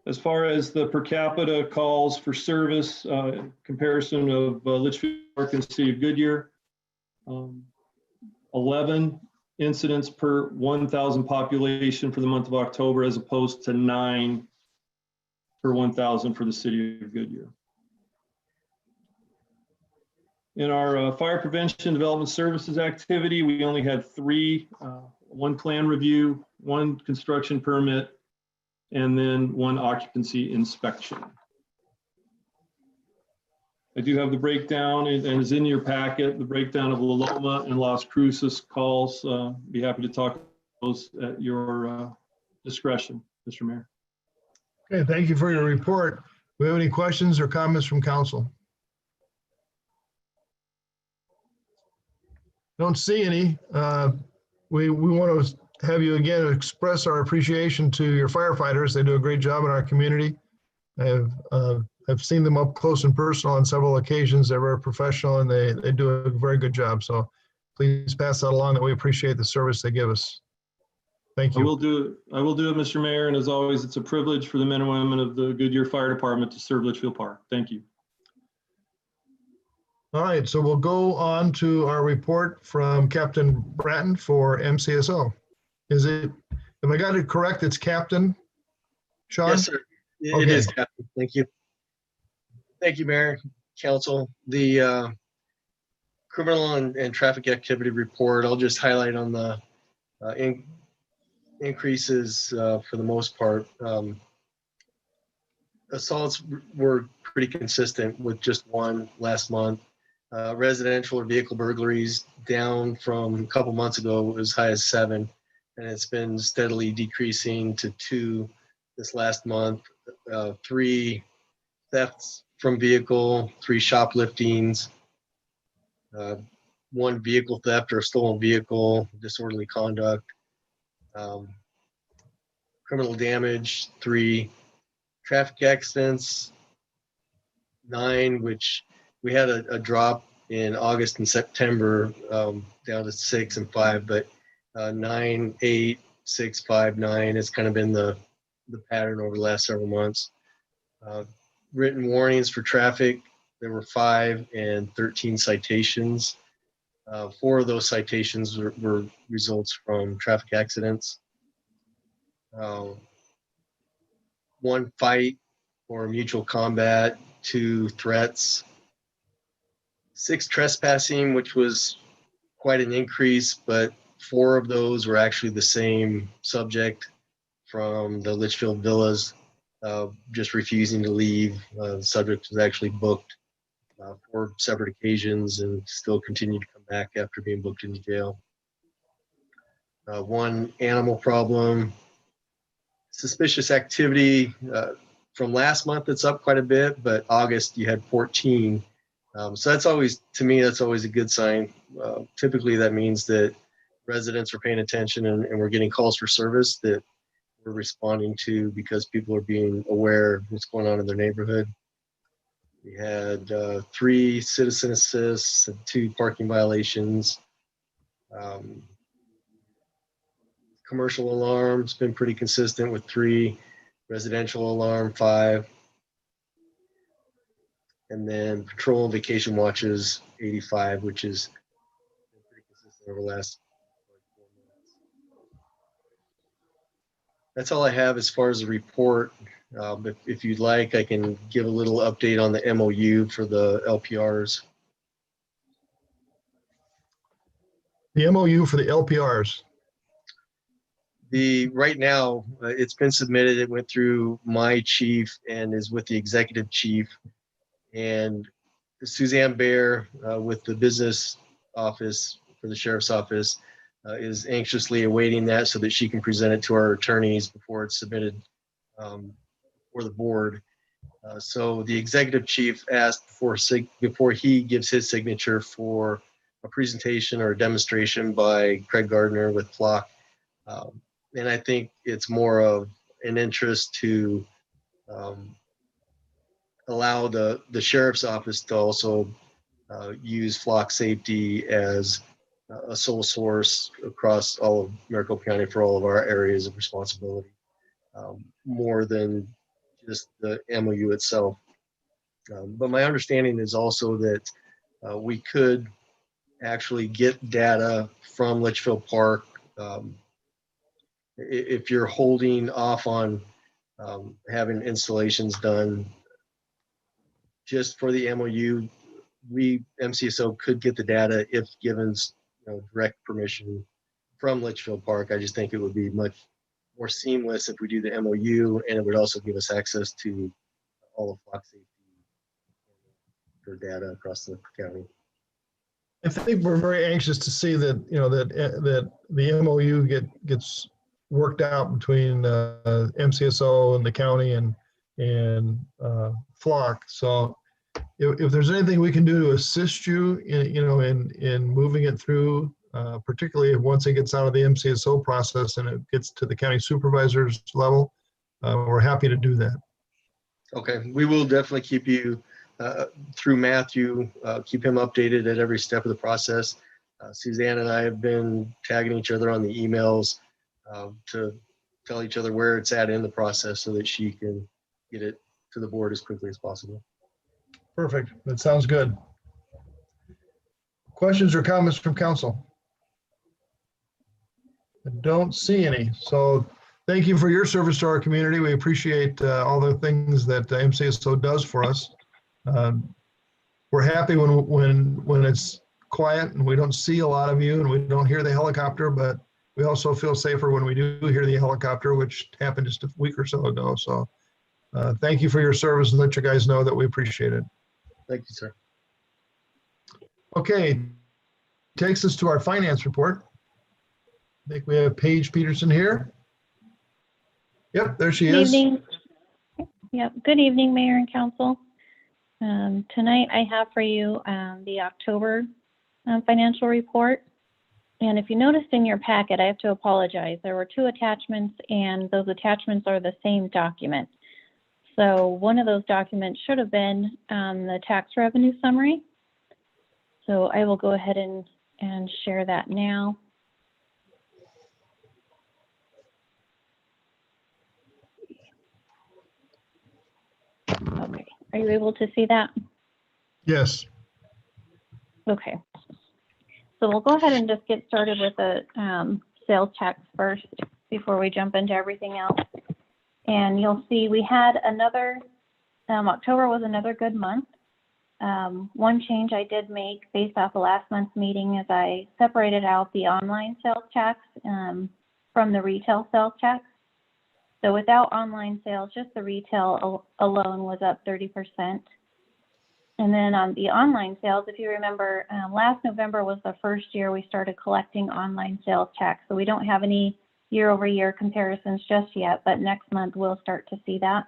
As far as the per capita calls for service, comparison of Litchfield Park and City of Goodyear, 11 incidents per 1,000 population for the month of October, as opposed to 9 per 1,000 for the City of Goodyear. In our fire prevention development services activity, we only had 3, 1 plan review, 1 construction permit, and then 1 occupancy inspection. I do have the breakdown, and it's in your packet, the breakdown of La Loma and Las Cruces calls. Be happy to talk about those at your discretion, Mr. Mayor. Okay, thank you for your report. Do we have any questions or comments from council? Don't see any. We want to have you again express our appreciation to your firefighters. They do a great job in our community. I've seen them up close and personal on several occasions. They're very professional and they do a very good job. So please pass that along, that we appreciate the service they give us. Thank I you. will do it, Mr. Mayor. And as always, it's a privilege for the men and women of the Goodyear Fire Department to serve Litchfield Park. Thank you. All right, so we'll go on to our report from Captain Bratton for MCSO. If I got it correct, it's Captain Sean? Yes, sir. It Okay. is, Captain. Thank you. Thank you, Mayor, Council. The criminal and traffic activity report, I'll just highlight on the increases for the most part. Assaults were pretty consistent with just one last month. Residential or vehicle burglaries down from a couple months ago as high as 7, and it's been steadily decreasing to 2 this last month. 3 thefts from vehicle, 3 shopliftings, 1 vehicle theft or stolen vehicle, disorderly conduct, criminal damage, 3 traffic accidents, 9, which we had a drop in August and September down to 6 and 5, but 9, 8, 6, 5, 9 has kind of been the pattern over the last several months. Written warnings for traffic, there were 5 and 13 citations. 4 of those citations were results from traffic accidents. 1 fight or mutual combat, 2 threats, 6 trespassing, which was quite an increase, but 4 of those were actually the same subject from the Litchfield Villas, just refusing to leave. The subject was actually booked 4 separate occasions and still continued to come back after being booked into jail. 1 animal problem. Suspicious activity from last month, it's up quite a bit, but August you had 14. So that's always, to me, that's always a good sign. Typically that means that residents are paying attention and we're getting calls for service that we're responding to because people are being aware of what's going on in their neighborhood. We had 3 citizen assists and 2 parking violations. Commercial alarms been pretty consistent with 3, residential alarm 5. And then patrol and vacation watches 85, which is pretty consistent over the last 4 months. That's all I have as far as the report. If you'd like, I can give a little update on the MOU for the LPRs. The MOU for the LPRs. Right now, it's been submitted. It went through my chief and is with the executive chief. And Suzanne Bear with the business office for the sheriff's office is anxiously awaiting that so that she can present it to our attorneys before it's submitted for the board. So the executive chief asked before he gives his signature for a presentation or a demonstration by Craig Gardner with Flock. And I think it's more of an interest to allow the sheriff's office to also use Flock Safety as a sole source across all of Maricopa County for all of our areas of responsibility, more than just the MOU itself. But my understanding is also that we could actually get data from Litchfield Park. If you're holding off on having installations done just for the MOU, we, MCSO, could get the data if given direct permission from Litchfield Park. I just think it would be much more seamless if we do the MOU, and it would also give us access to all of Flock Safety for data across the county. I think we're very anxious to see that, that the MOU gets worked out between MCSO and the county and Flock. So if there's anything we can do to assist you in, in moving it through, particularly once it gets out of the MCSO process and it gets to the county supervisor's level, we're happy to do that. Okay, we will definitely keep you through Matthew, keep him updated at every step of the process. Suzanne and I have been tagging each other on the emails to tell each other where it's at in the process so that she can get it to the board as quickly as possible. Perfect. That sounds good. Questions or comments from council? I don't see any. So thank you for your service to our community. We appreciate all the things that MCSO does for us. We're happy when it's quiet and we don't see a lot of you and we don't hear the helicopter, but we also feel safer when we do hear the helicopter, which happened just a week or so ago. So thank you for your service and let you guys know that we appreciate it. Thank you, sir. Okay, takes us to our finance report. I think we have Paige Peterson here. Yep, there she is. Good evening. Yep, good evening, Mayor and Council. Tonight I have for you the October financial report. And if you noticed in your packet, I have to apologize. There were 2 attachments and those attachments are the same document. So one of those documents should have been the tax revenue summary. So I will go ahead and share that now. Okay, are you able to see that? Yes. Okay. So we'll go ahead and just get started with the sales tax first before we jump into everything else. And you'll see we had another, October was another good month. One change I did make based off of last month's meeting is I separated out the online sales tax from the retail sales tax. So without online sales, just the retail alone was up 30%. And then on the online sales, if you remember, last November was the first year we started collecting online sales tax. So we don't have any year-over-year comparisons just yet, but next month we'll start to see that.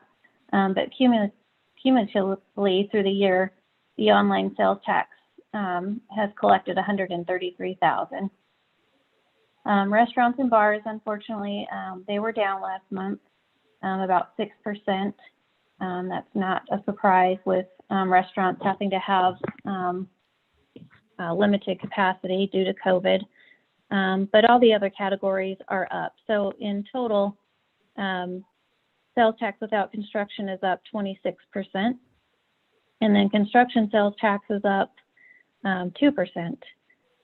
But cumulatively through the year, the online sales tax has collected $133,000. Restaurants and bars, unfortunately, they were down last month, about 6%. That's not a surprise with restaurants having to have limited capacity due to COVID. But all the other categories are up. So in total, sales tax without construction is up 26%. And then construction sales tax is up 2%.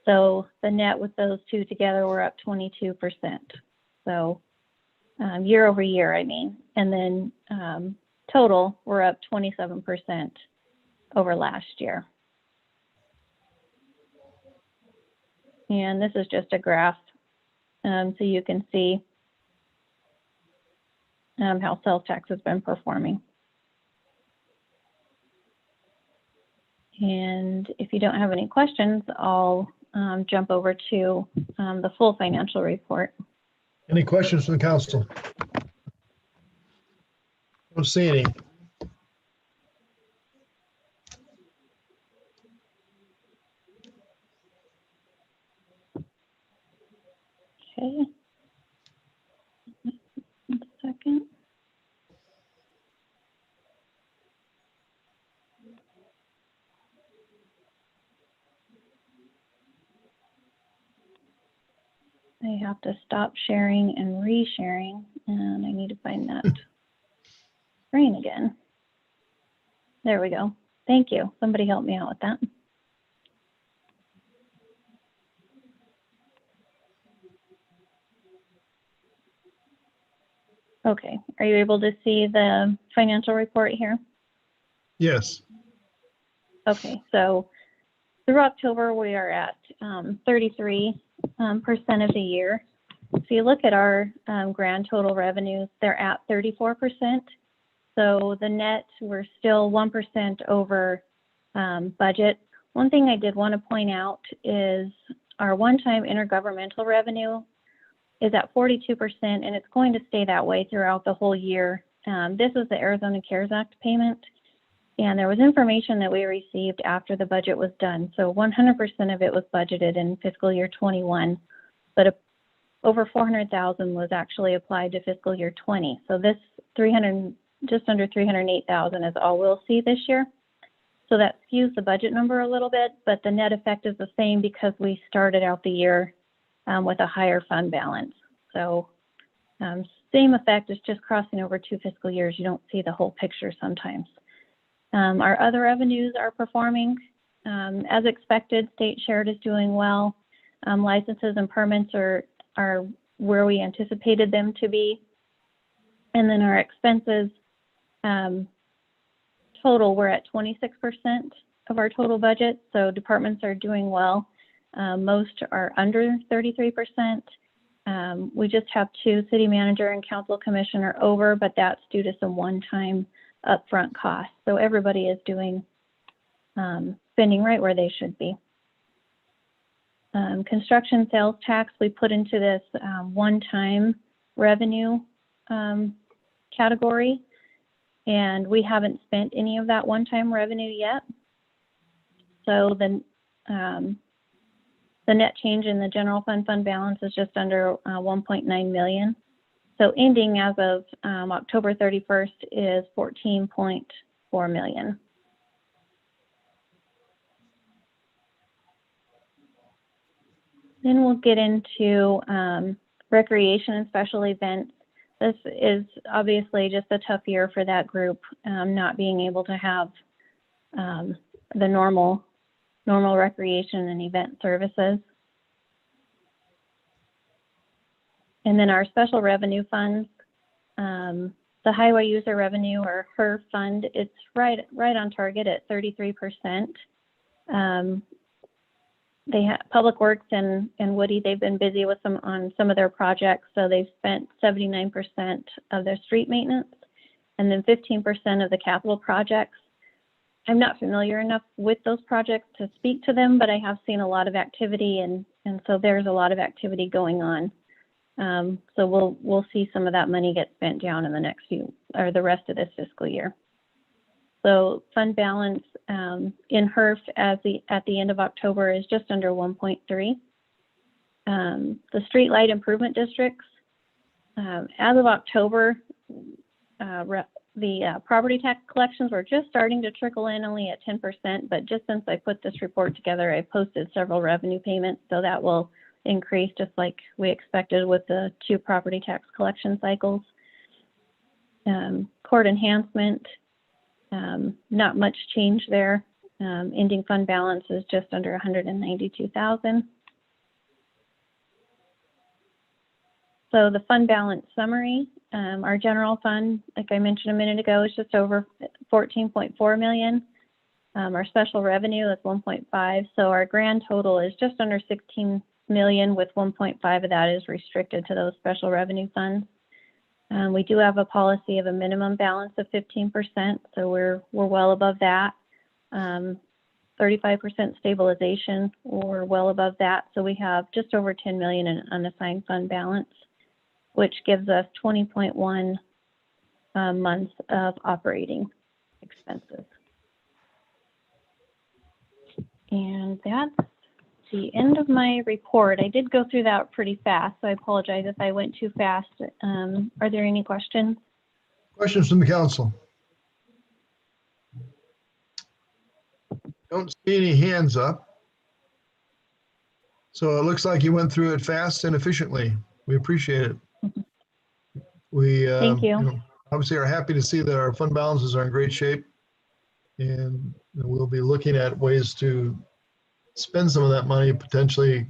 So the net with those two together, we're up 22%. So year over year, I mean. And then total, we're up 27% over last year. And this is just a graph so you can see how sales tax has been performing. And if you don't have any questions, I'll jump over to the full financial report. Any questions from the council? Don't see any. Okay. 1 second. I have to stop sharing and re-sharing, and I need to find that screen again. There we go. Thank you. Somebody help me out with that. Okay, are you able to see the financial report here? Yes. Okay, so through October, we are at 33% of the year. If you look at our grand total revenues, they're at 34%. So the net, we're still 1% over budget. One thing I did want to point out is our one-time intergovernmental revenue is at 42%, and it's going to stay that way throughout the whole year. This is the Arizona CARES Act payment. And there was information that we received after the budget was done. So 100% of it was budgeted in fiscal year 21, but over 400,000 was actually applied to fiscal year 20. So this just under 308,000 is all we'll see this year. So that skews the budget number a little bit, but the net effect is the same because we started out the year with a higher fund balance. So same effect, is just crossing over 2 fiscal years. You don't see the whole picture sometimes. Our other revenues are performing as expected. State shared is doing well. Licenses and permits are where we anticipated them to be. And then our expenses total, we're at 26% of our total budget. So departments are doing well. Most are under 33%. We just have 2, city manager and council commissioner, over, but that's due to some one-time upfront costs. So everybody is doing spending right where they should be. Construction sales tax, we put into this one-time revenue category, and we haven't spent any of that one-time revenue yet. So the net change in the general fund balance is just under 1.9 million. So ending as of October 31st is 14.4 million. Then we'll get into recreation and special events. This is obviously just a tough year for that group, not being able to have the normal recreation and event services. And then our special revenue funds, the highway user revenue, or HERF fund, it's right on target at 33%. They have Public Works and Woody, they've been busy with them on some of their projects. So they've spent 79% of their street maintenance and then 15% of the capital projects. I'm not familiar enough with those projects to speak to them, but I have seen a lot of activity, and so there's a lot of activity going on. So we'll see some of that money get spent down in the next few, or the rest of this fiscal year. So fund balance in HERF at the end of October is just under 1.3. The street light improvement districts, as of October, the property tax collections were just starting to trickle in, only at 10%, but just since I put this report together, I posted several revenue payments, so that will increase just like we expected with the 2 property tax collection cycles. Court enhancement, not much change there. Ending fund balance is just under 192,000. So the fund balance summary, our general fund, like I mentioned a minute ago, is just over 14.4 million. Our special revenue is 1.5. So our grand total is just under 16 million, with 1.5 of that is restricted to those special revenue funds. We do have a policy of a minimum balance of 15%, so we're well above that. 35% stabilization, we're well above that. So we have just over 10 million in unassigned fund balance, which gives us 20.1 months of operating expenses. And that's the end of my report. I did go through that pretty fast, so I apologize if I went too fast. Are there any questions? Questions from the council? Don't see any hands up. So it looks like you went through it fast and efficiently. We appreciate it. We Thank you. Obviously are happy to see that our fund balances are in great shape, and we'll be looking at ways to spend some of that money potentially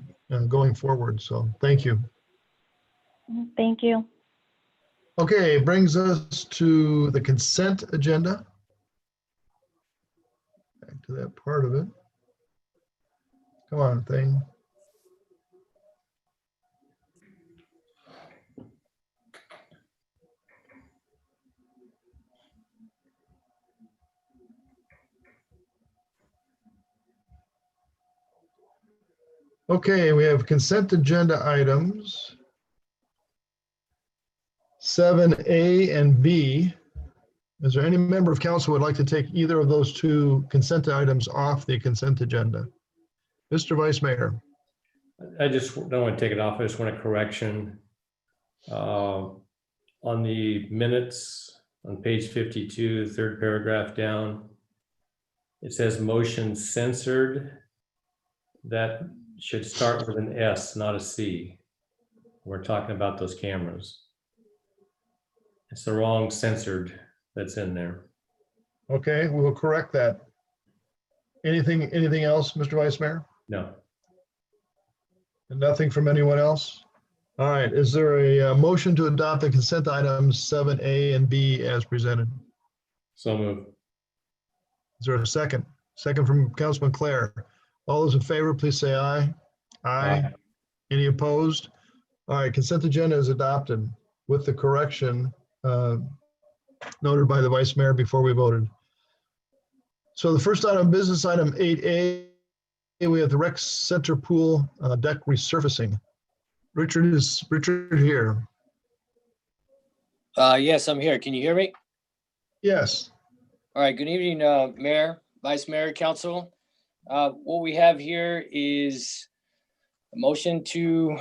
going forward. So thank you. Thank you. Okay, brings us to the consent agenda. Back to that part of it. Come on, thing. Okay, we have consent agenda items 7A and B. Is there any member of council who would like to take either of those two consent items off the consent agenda? Mr. Vice Mayor. I just don't want to take it off. I just want a correction. On the minutes on page 52, third paragraph down, it says motion censored. That should start with an S, not a C. We're talking about those cameras. It's the wrong censored that's in there. Okay, we will correct that. Anything else, Mr. Vice Mayor? No. And nothing from anyone else? All right, is there a motion to adopt the consent items 7A and B as presented? So moved. Is there a second? Second from Councilman Clare. All those in favor, please say aye. Aye. Any opposed? All right, consent agenda is adopted with the correction noted by the Vice Mayor before we voted. So the first item, business item 8A, we have the rec center pool deck resurfacing. Richard here? Yes, I'm here. Can you hear me? Yes. All right. Good evening, Mayor, Vice Mayor, Council. What we have here is a motion to,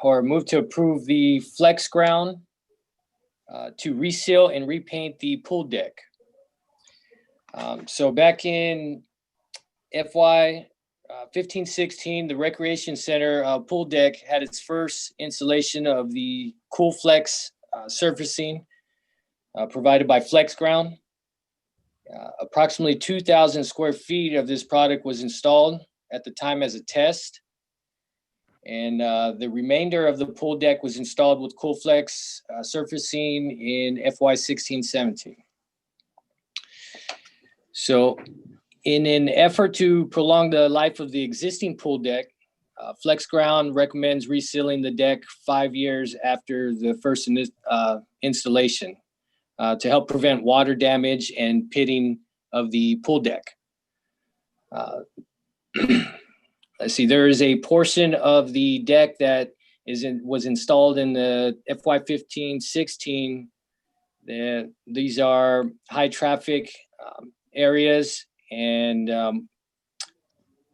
or move to approve the flex ground to reseal and repaint the pool deck. So back in FY 15-16, the Recreation Center pool deck had its first installation of the Cool Flex surfacing provided by Flex Ground. Approximately 2,000 square feet of this product was installed at the time as a test. And the remainder of the pool deck was installed with Cool Flex surfacing in FY 16-17. So in an effort to prolong the life of the existing pool deck, Flex Ground recommends resealing the deck 5 years after the first installation to help prevent water damage and pitting of the pool deck. Let's see, there is a portion of the deck that was installed in the FY 15-16. These are high traffic areas, and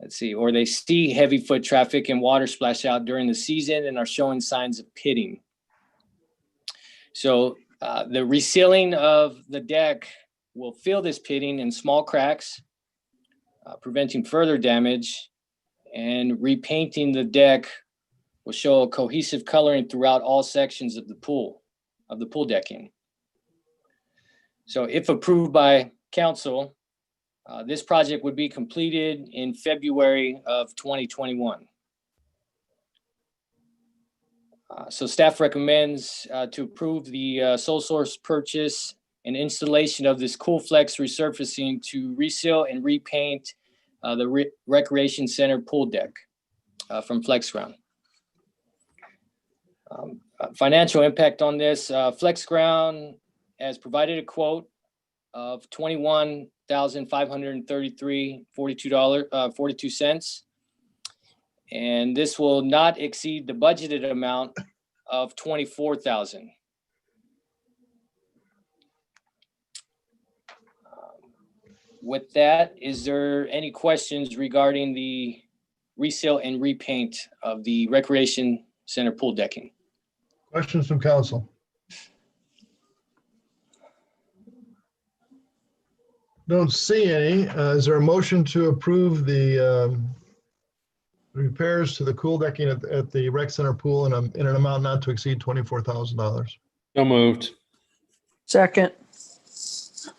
let's see, or they see heavy foot traffic and water splash out during the season and are showing signs of pitting. So the resealing of the deck will fill this pitting in small cracks, preventing further damage, and repainting the deck will show a cohesive coloring throughout all sections of the pool decking. So if approved by council, this project would be completed in February of 2021. So staff recommends to approve the sole source purchase and installation of this Cool Flex resurfacing to reseal and repaint the Recreation Center pool deck from Flex Ground. Financial impact on this, Flex Ground has provided a quote of $21,533.42. And this will not exceed the budgeted amount of $24,000. With that, is there any questions regarding the resale and repaint of the Recreation Center pool decking? Questions from council? Don't see any. Is there a motion to approve the repairs to the cool decking at the rec center pool in an amount not to exceed $24,000? So moved. Second.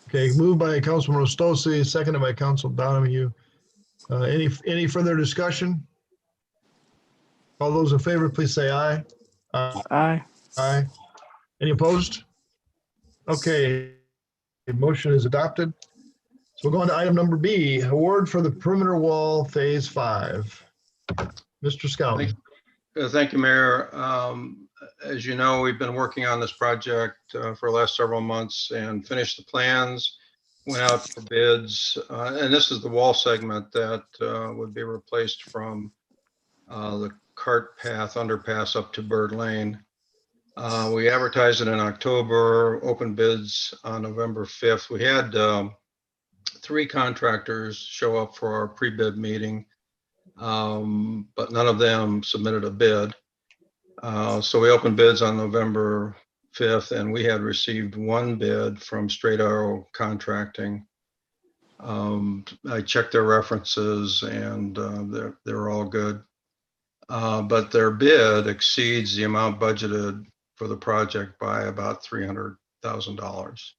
Okay, moved by Councilman Rostosi, seconded by Council Donahue. Any further discussion? All those in favor, please say aye. Aye. Aye. Any opposed? Okay, the motion is adopted. So we'll go on to item number B, award for the perimeter wall phase 5. Mr. Scout. Thank you, Mayor. As you know, we've been working on this project for the last several months and finished the plans, went out for bids, and this is the wall segment that would be replaced from the cart path underpass up to Bird Lane. We advertised it in October, open bids on November 5th. We had 3 contractors show up for our pre-bid meeting, but none of them submitted a bid. So we opened bids on November 5th, and we had received 1 bid from Straight Arrow Contracting. I checked their references, and they're all good. But their bid exceeds the amount budgeted for the project by about $300,000.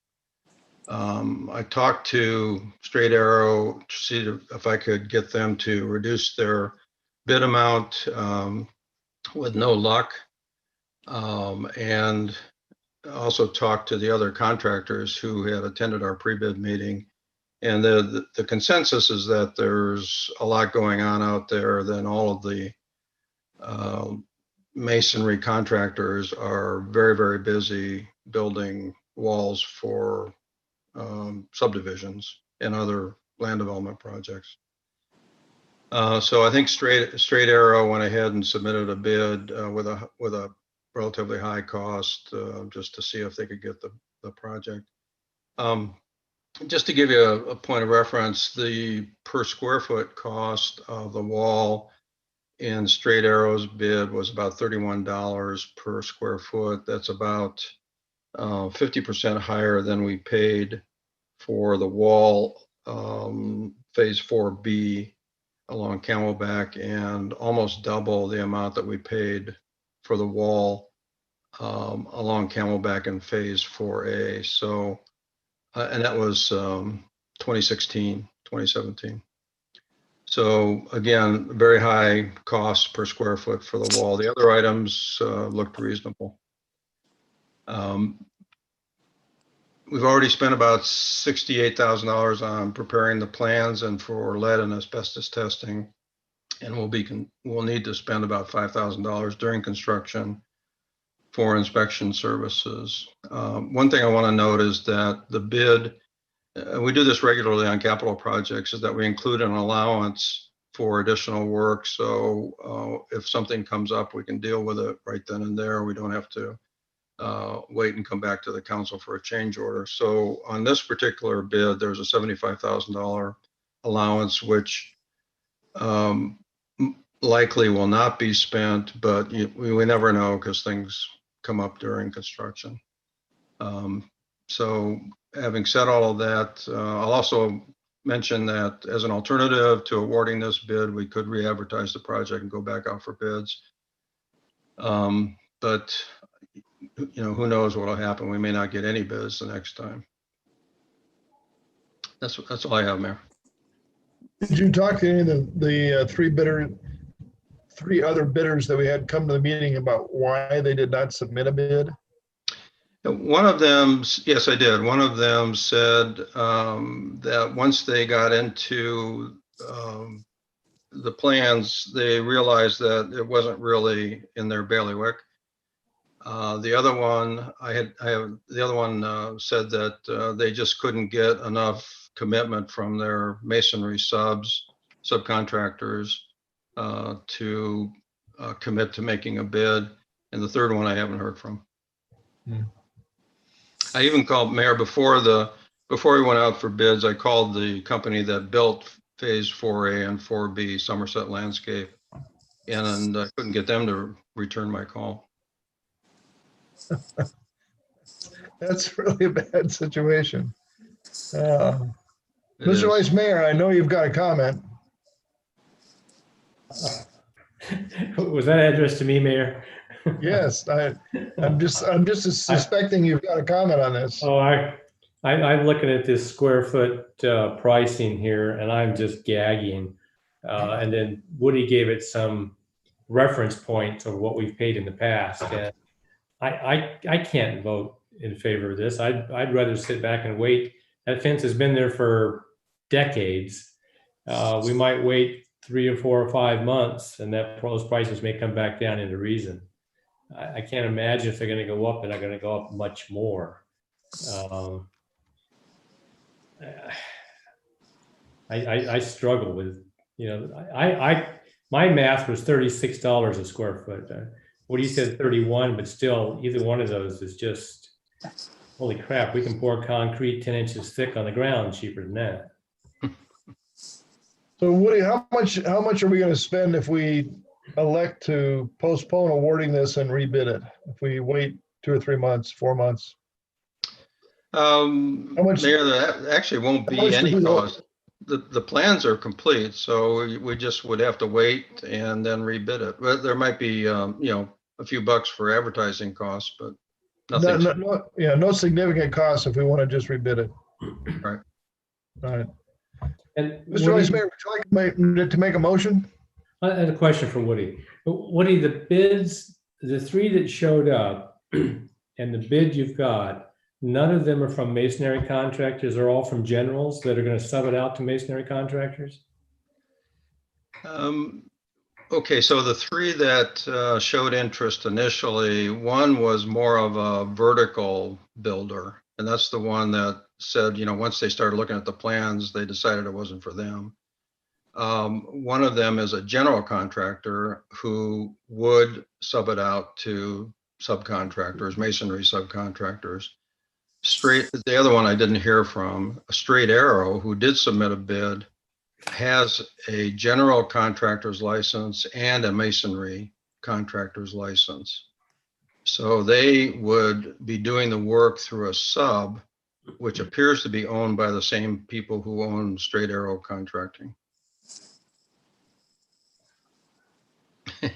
I talked to Straight Arrow to see if I could get them to reduce their bid amount, with no luck. And also talked to the other contractors who had attended our pre-bid meeting. And the consensus is that there's a lot going on out there. Then all of the masonry contractors are very, very busy building walls for subdivisions and other land development projects. So I think Straight Arrow went ahead and submitted a bid with a relatively high cost, just to see if they could get the project. Just to give you a point of reference, the per square foot cost of the wall in Straight Arrow's bid was about $31 per square foot. That's about 50% higher than we paid for the wall, phase 4B along Camelback, and almost double the amount that we paid for the wall along Camelback in phase 4A. So, and that was 2016, 2017. So again, very high cost per square foot for the wall. The other items looked reasonable. We've already spent about $68,000 on preparing the plans and for lead and asbestos testing, and we'll need to spend about $5,000 during construction for inspection services. One thing I want to note is that the bid, we do this regularly on capital projects, is that we include an allowance for additional work. So if something comes up, we can deal with it right then and there. We don't have to wait and come back to the council for a change order. So on this particular bid, there's a $75,000 allowance, which likely will not be spent, but we never know because things come up during construction. So having said all of that, I'll also mention that as an alternative to awarding this bid, we could re-advertise the project and go back out for bids. But who knows what will happen? We may not get any bids the next time. That's all I have, Mayor. Did you talk to any of the three other bidders that we had come to the meeting about why they did not submit a bid? One of them, yes, I did. One of them said that once they got into the plans, they realized that it wasn't really in their bailiwick. The other one, the other one said that they just couldn't get enough commitment from their masonry subcontractors to commit to making a bid. And the third one I haven't heard from. I even called Mayor before we went out for bids. I called the company that built phase 4A and 4B, Somerset Landscape, and I couldn't get them to return my call. That's really a bad situation. Mr. Vice Mayor, I know you've got a comment. Was that addressed to me, Mayor? Yes, I'm just suspecting you've got a comment on this. Oh, I'm looking at this square foot pricing here, and I'm just gagging. And then Woody gave it some reference points of what we've paid in the past, and I can't vote in favor of this. I'd rather sit back and wait. That fence has been there for decades. We might wait 3 or 4 or 5 months, and those prices may come back down into reason. I can't imagine if they're going to go up, and they're going to go up much more. I struggle with, my math was $36 a square foot. Woody said 31, but still, either one of those is just, holy crap, we can pour concrete 10 inches thick on the ground cheaper than that. So Woody, how much are we going to spend if we elect to postpone awarding this and rebid it? If we wait 2 or 3 months, 4 months? Mayor, there actually won't be any cost. The plans are complete, so we just would have to wait and then rebid it. But there might be, a few bucks for advertising costs, but nothing. No significant costs if we want to just rebid it. Right. All right. And Mr. Vice Mayor, would you like to make a motion? I had a question for Woody. Woody, the bids, the 3 that showed up and the bid you've got, none of them are from masonry contractors. They're all from generals that are going to sub it out to masonry contractors? Okay, so the 3 that showed interest initially, one was more of a vertical builder. And that's the one that said, once they started looking at the plans, they decided it wasn't for them. One of them is a general contractor who would sub it out to subcontractors, masonry subcontractors. The other one I didn't hear from, a Straight Arrow, who did submit a bid, has a general contractor's license and a masonry contractor's license. So they would be doing the work through a sub, which appears to be owned by the same people who own Straight Arrow Contracting. Any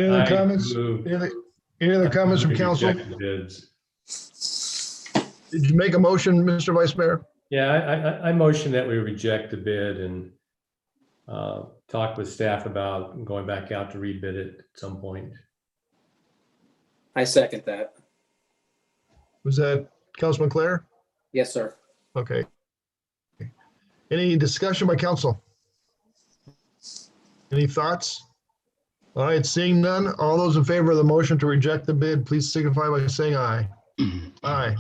other comments? Any other comments from council? Bids. Did you make a motion, Mr. Vice Mayor? Yeah, I motion that we reject the bid and talk with staff about going back out to rebid it at some point. I second that. Was that Councilman Clare? Yes, sir. Okay. Any discussion by council? Any thoughts? All right, seeing none, all those in favor of the motion to reject the bid, please signify by saying aye. Aye.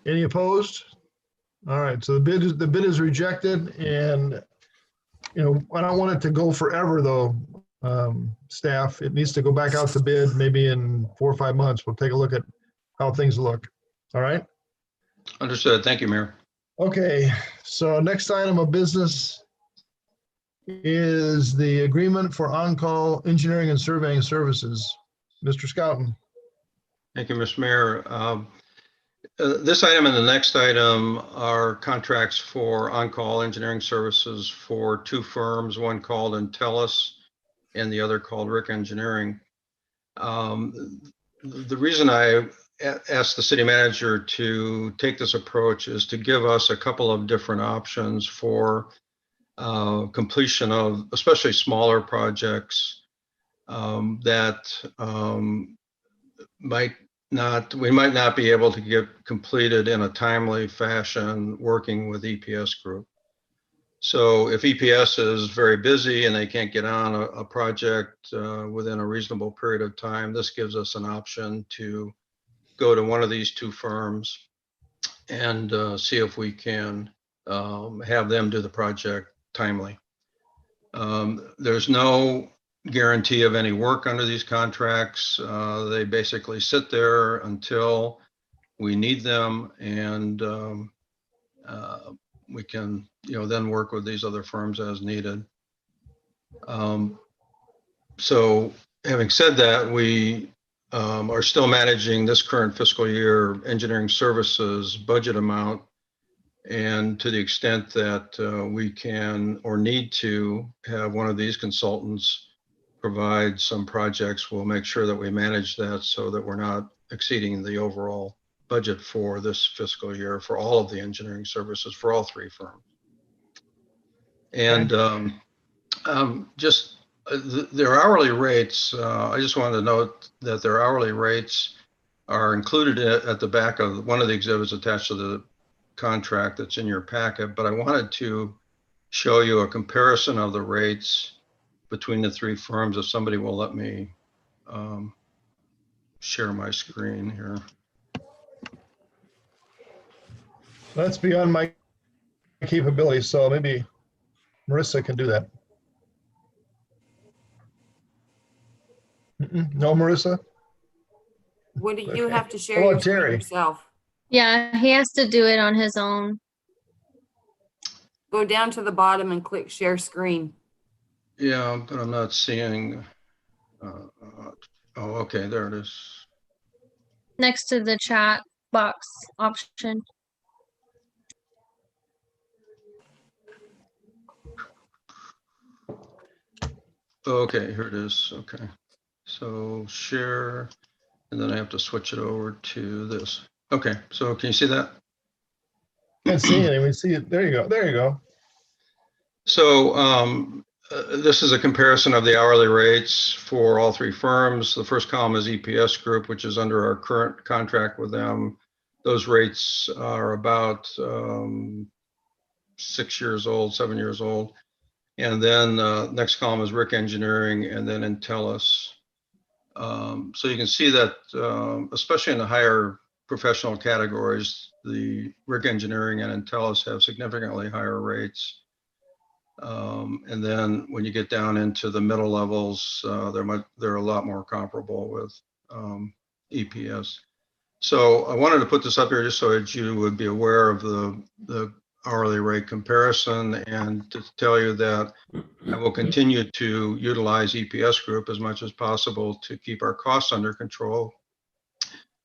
Any opposed? All right, so the bid is rejected, and I don't want it to go forever though, staff. It needs to go back out to bid maybe in 4 or 5 months. We'll take a look at how things look. All right. Understood. Thank you, Mayor. Okay, so next item of business is the agreement for on-call engineering and surveying services. Mr. Scouten. Thank you, Mr. Mayor. This item and the next item are contracts for on-call engineering services for 2 firms, one called Intellis and the other called Rick Engineering. The reason I asked the city manager to take this approach is to give us a couple of different options for completion of especially smaller projects that we might not be able to get completed in a timely fashion working with EPS Group. So if EPS is very busy and they can't get on a project within a reasonable period of time, this gives us an option to go to one of these 2 firms and see if we can have them do the project timely. There's no guarantee of any work under these contracts. They basically sit there until we need them, and we can then work with these other firms as needed. So having said that, we are still managing this current fiscal year engineering services budget amount, and to the extent that we can or need to have one of these consultants provide some projects, we'll make sure that we manage that so that we're not exceeding the overall budget for this fiscal year for all of the engineering services for all 3 firms. And just their hourly rates, I just wanted to note that their hourly rates are included at the back of one of the exhibits attached to the contract that's in your packet, but I wanted to show you a comparison of the rates between the 3 firms, if somebody will let me share my screen here. That's beyond my capability, so maybe Marissa can do that. No, Marissa? What do you Okay. have to share Hello, your screen Terry. yourself? Yeah, he has to do it on his own. Go down to the bottom and click share screen. Yeah, but I'm not seeing. Oh, okay, there it is. Next to the chat box option. Okay, here it is. Okay. So share, and then I have to switch it over to this. Okay, so can you see that? Can't see it. We see it. There you go. There you go. So this is a comparison of the hourly rates for all three firms. The first column is EPS Group, which is under our current contract with them. Those rates are about 6 years old, 7 years old. And then next column is Rick Engineering and then Intellis. So you can see that, especially in the higher professional categories, the Rick Engineering and Intellis have significantly higher rates. And then when you get down into the middle levels, they're a lot more comparable with EPS. So I wanted to put this up here just so that you would be aware of the hourly rate comparison, and to tell you that I will continue to utilize EPS Group as much as possible to keep our costs under control.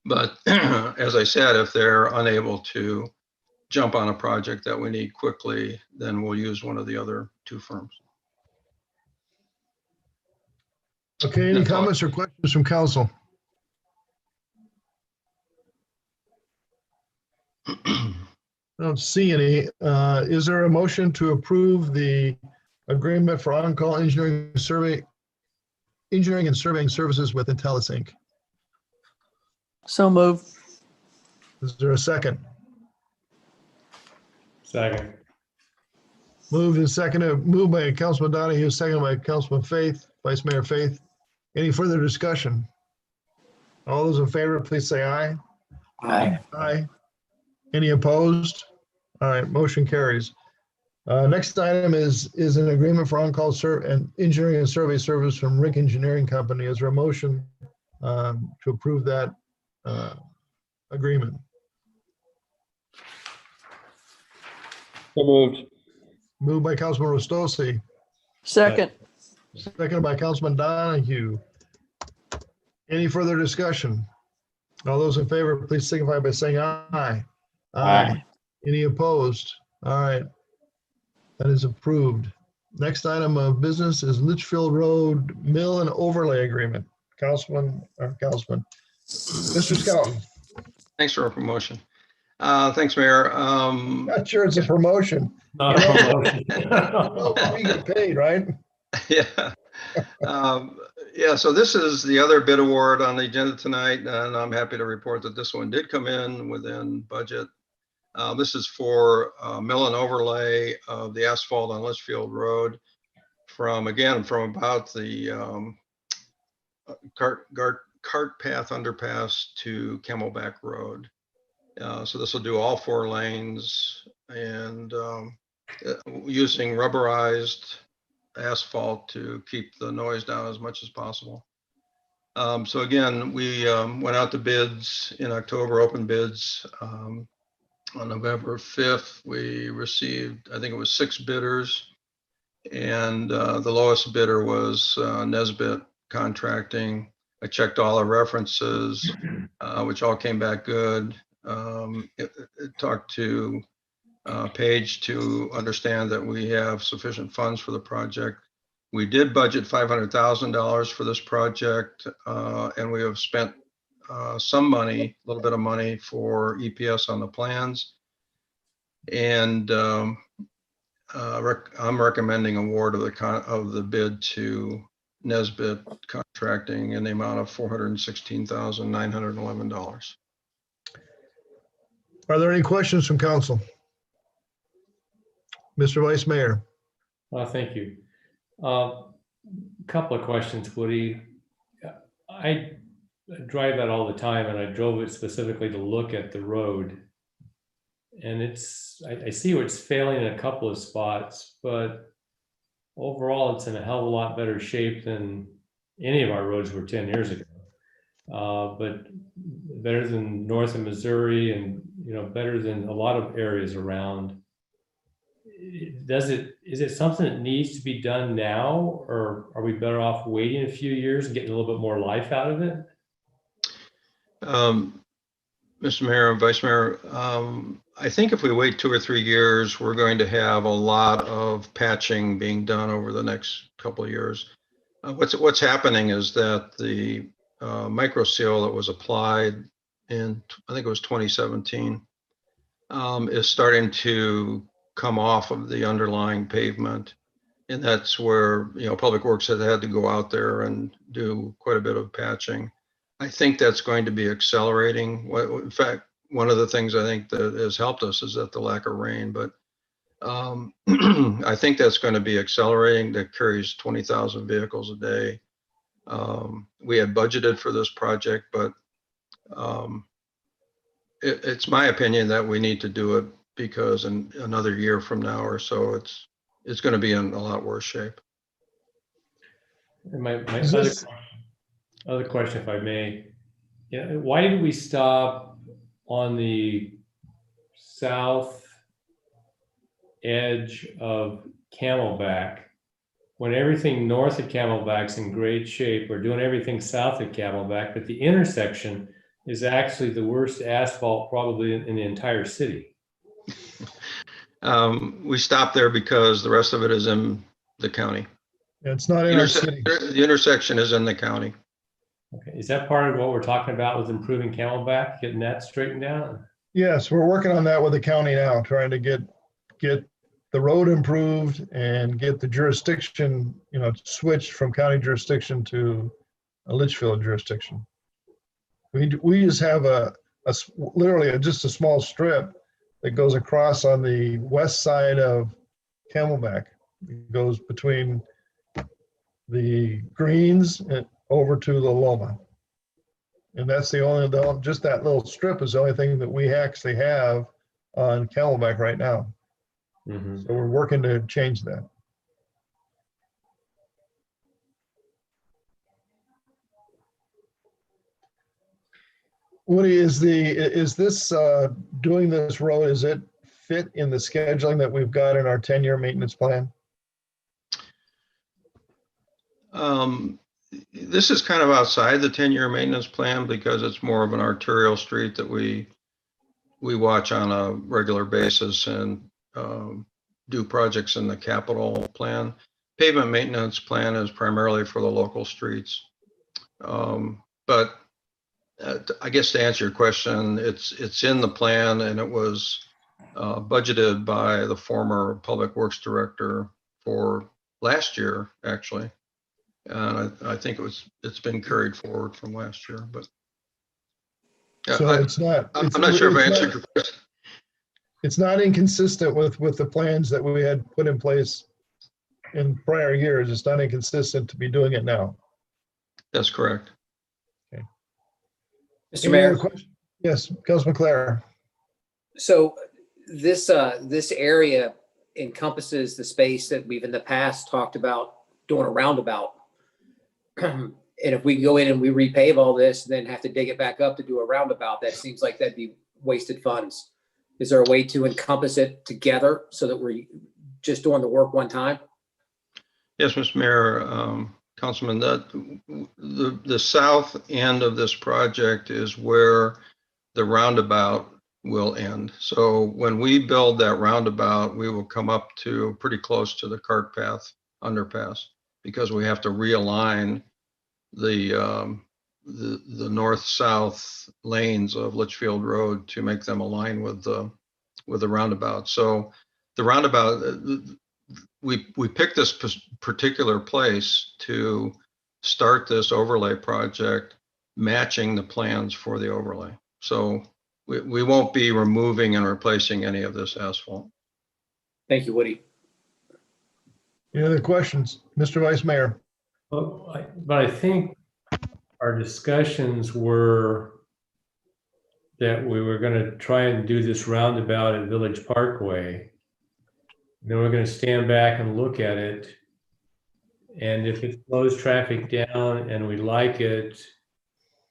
But as I said, if they're unable to jump on a project that we need quickly, then we'll use one of the other two firms. Okay, any comments or questions from council? I don't see any. Is there a motion to approve the agreement for on-call engineering and surveying services with Intellis Inc.? So moved. Is there a second? Second. Moved and seconded, moved by Councilman Donahue, seconded by Councilman Faith, Vice Mayor Faith. Any further discussion? All those in favor, please say aye. Aye. Aye. Any opposed? All right, motion carries. Next item is an agreement for on-call and engineering and survey service from Rick Engineering Company. Is there a motion to approve that agreement? So moved. Moved by Councilman Rostosi, Second. seconded by Councilman Donahue. Any further discussion? All those in favor, please signify by saying aye. Aye. Any opposed? All right. That is approved. Next item of business is Litchfield Road Mill and Overlay Agreement. Mr. Skelton. Thanks for a promotion. Thanks, Mayor. Not sure it's a promotion. Not a promotion. We get paid, right? Yeah. Yeah, so this is the other bid award on the agenda tonight, and I'm happy to report that this one did come in within budget. This is for mill and overlay of the asphalt on Litchfield Road from about the cart path underpass to Camelback Road. So this will do all 4 lanes and using rubberized asphalt to keep the noise down as much as possible. So again, we went out to bids in October, open bids. On November 5th, we received, I think it was 6 bidders, and the lowest bidder was Nesbitt Contracting. I checked all our references, which all came back good. It talked to Paige to understand that we have sufficient funds for the project. We did budget $500,000 for this project, and we have spent some money, a little bit of money for EPS on the plans. And I'm recommending award of the bid to Nesbitt Contracting in the amount of $416,911. Are there any questions from council? Mr. Vice Mayor. Thank you. Couple of questions, Woody. I drive that all the time, and I drove it specifically to look at the road. And I see where it's failing in a couple of spots, but overall it's in a hell of a lot better shape than any of our roads were 10 years ago. But better than north of Missouri and, better than a lot of areas around. Is it something that needs to be done now, or are we better off waiting a few years and getting a little bit more life out of it? Mr. Mayor and Vice Mayor, I think if we wait 2 or 3 years, we're going to have a lot of patching being done over the next couple of years. What's happening is that the micro seal that was applied in, I think it was 2017, is starting to come off of the underlying pavement. And that's where, Public Works had to go out there and do quite a bit of patching. I think that's going to be accelerating. In fact, one of the things I think that has helped us is that the lack of rain, but I think that's going to be accelerating. That carries 20,000 vehicles a day. We had budgeted for this project, but it's my opinion that we need to do it because in another year from now or so, it's going to be in a lot worse shape. And my other question, if I may, why did we stop on the south edge of Camelback when everything north of Camelback's in great shape? We're doing everything south of Camelback, but the intersection is actually the worst asphalt probably in the entire city. We stopped there because the rest of it is in the county. It's not in our city. The intersection is in the county. Okay, is that part of what we're talking about with improving Camelback, getting that straightened out? Yes, we're working on that with the county now, trying to get the road improved and get the jurisdiction, switched from county jurisdiction to a Litchfield jurisdiction. We just have literally just a small strip that goes across on the west side of Camelback. It goes between the Greens and over to the Loma. And that's just that little strip is the only thing that we actually have on Camelback right now. Mm-hmm. So we're working to change that. Woody, is this doing this road, is it fit in the scheduling that we've got in our 10-year maintenance plan? This is kind of outside the 10-year maintenance plan because it's more of an arterial street that we watch on a regular basis and do projects in the capital plan. Pavement maintenance plan is primarily for the local streets. But I guess to answer your question, it's in the plan and it was budgeted by the former Public Works Director for last year, actually. And I think it's been carried forward from last year, but. So I'm not sure if I answered your question. It's not inconsistent with the plans that we had put in place in prior years. It's not inconsistent to be doing it now. That's correct. Okay. Mr. Mayor. Yes, Councilman Clare. So this area encompasses the space that we've in the past talked about doing a roundabout. And if we go in and we repave all this, then have to dig it back up to do a roundabout, that seems like that'd be wasted funds. Is there a way to encompass it together so that we're just doing the work one time? Yes, Mr. Mayor, Councilman, the south end of this project is where the roundabout will end. So when we build that roundabout, we will come up to pretty close to the cart path underpass because we have to realign the north-south lanes of Litchfield Road to make them align with the roundabout. So the roundabout, we picked this particular place to start this overlay project, matching the plans for the overlay. So we won't be removing and replacing any of this asphalt. Thank you, Woody. Any other questions? Mr. Vice Mayor. Well, but I think our discussions were that we were going to try and do this roundabout at Village Parkway. Then we're going to stand back and look at it And if it slows traffic down and we like it,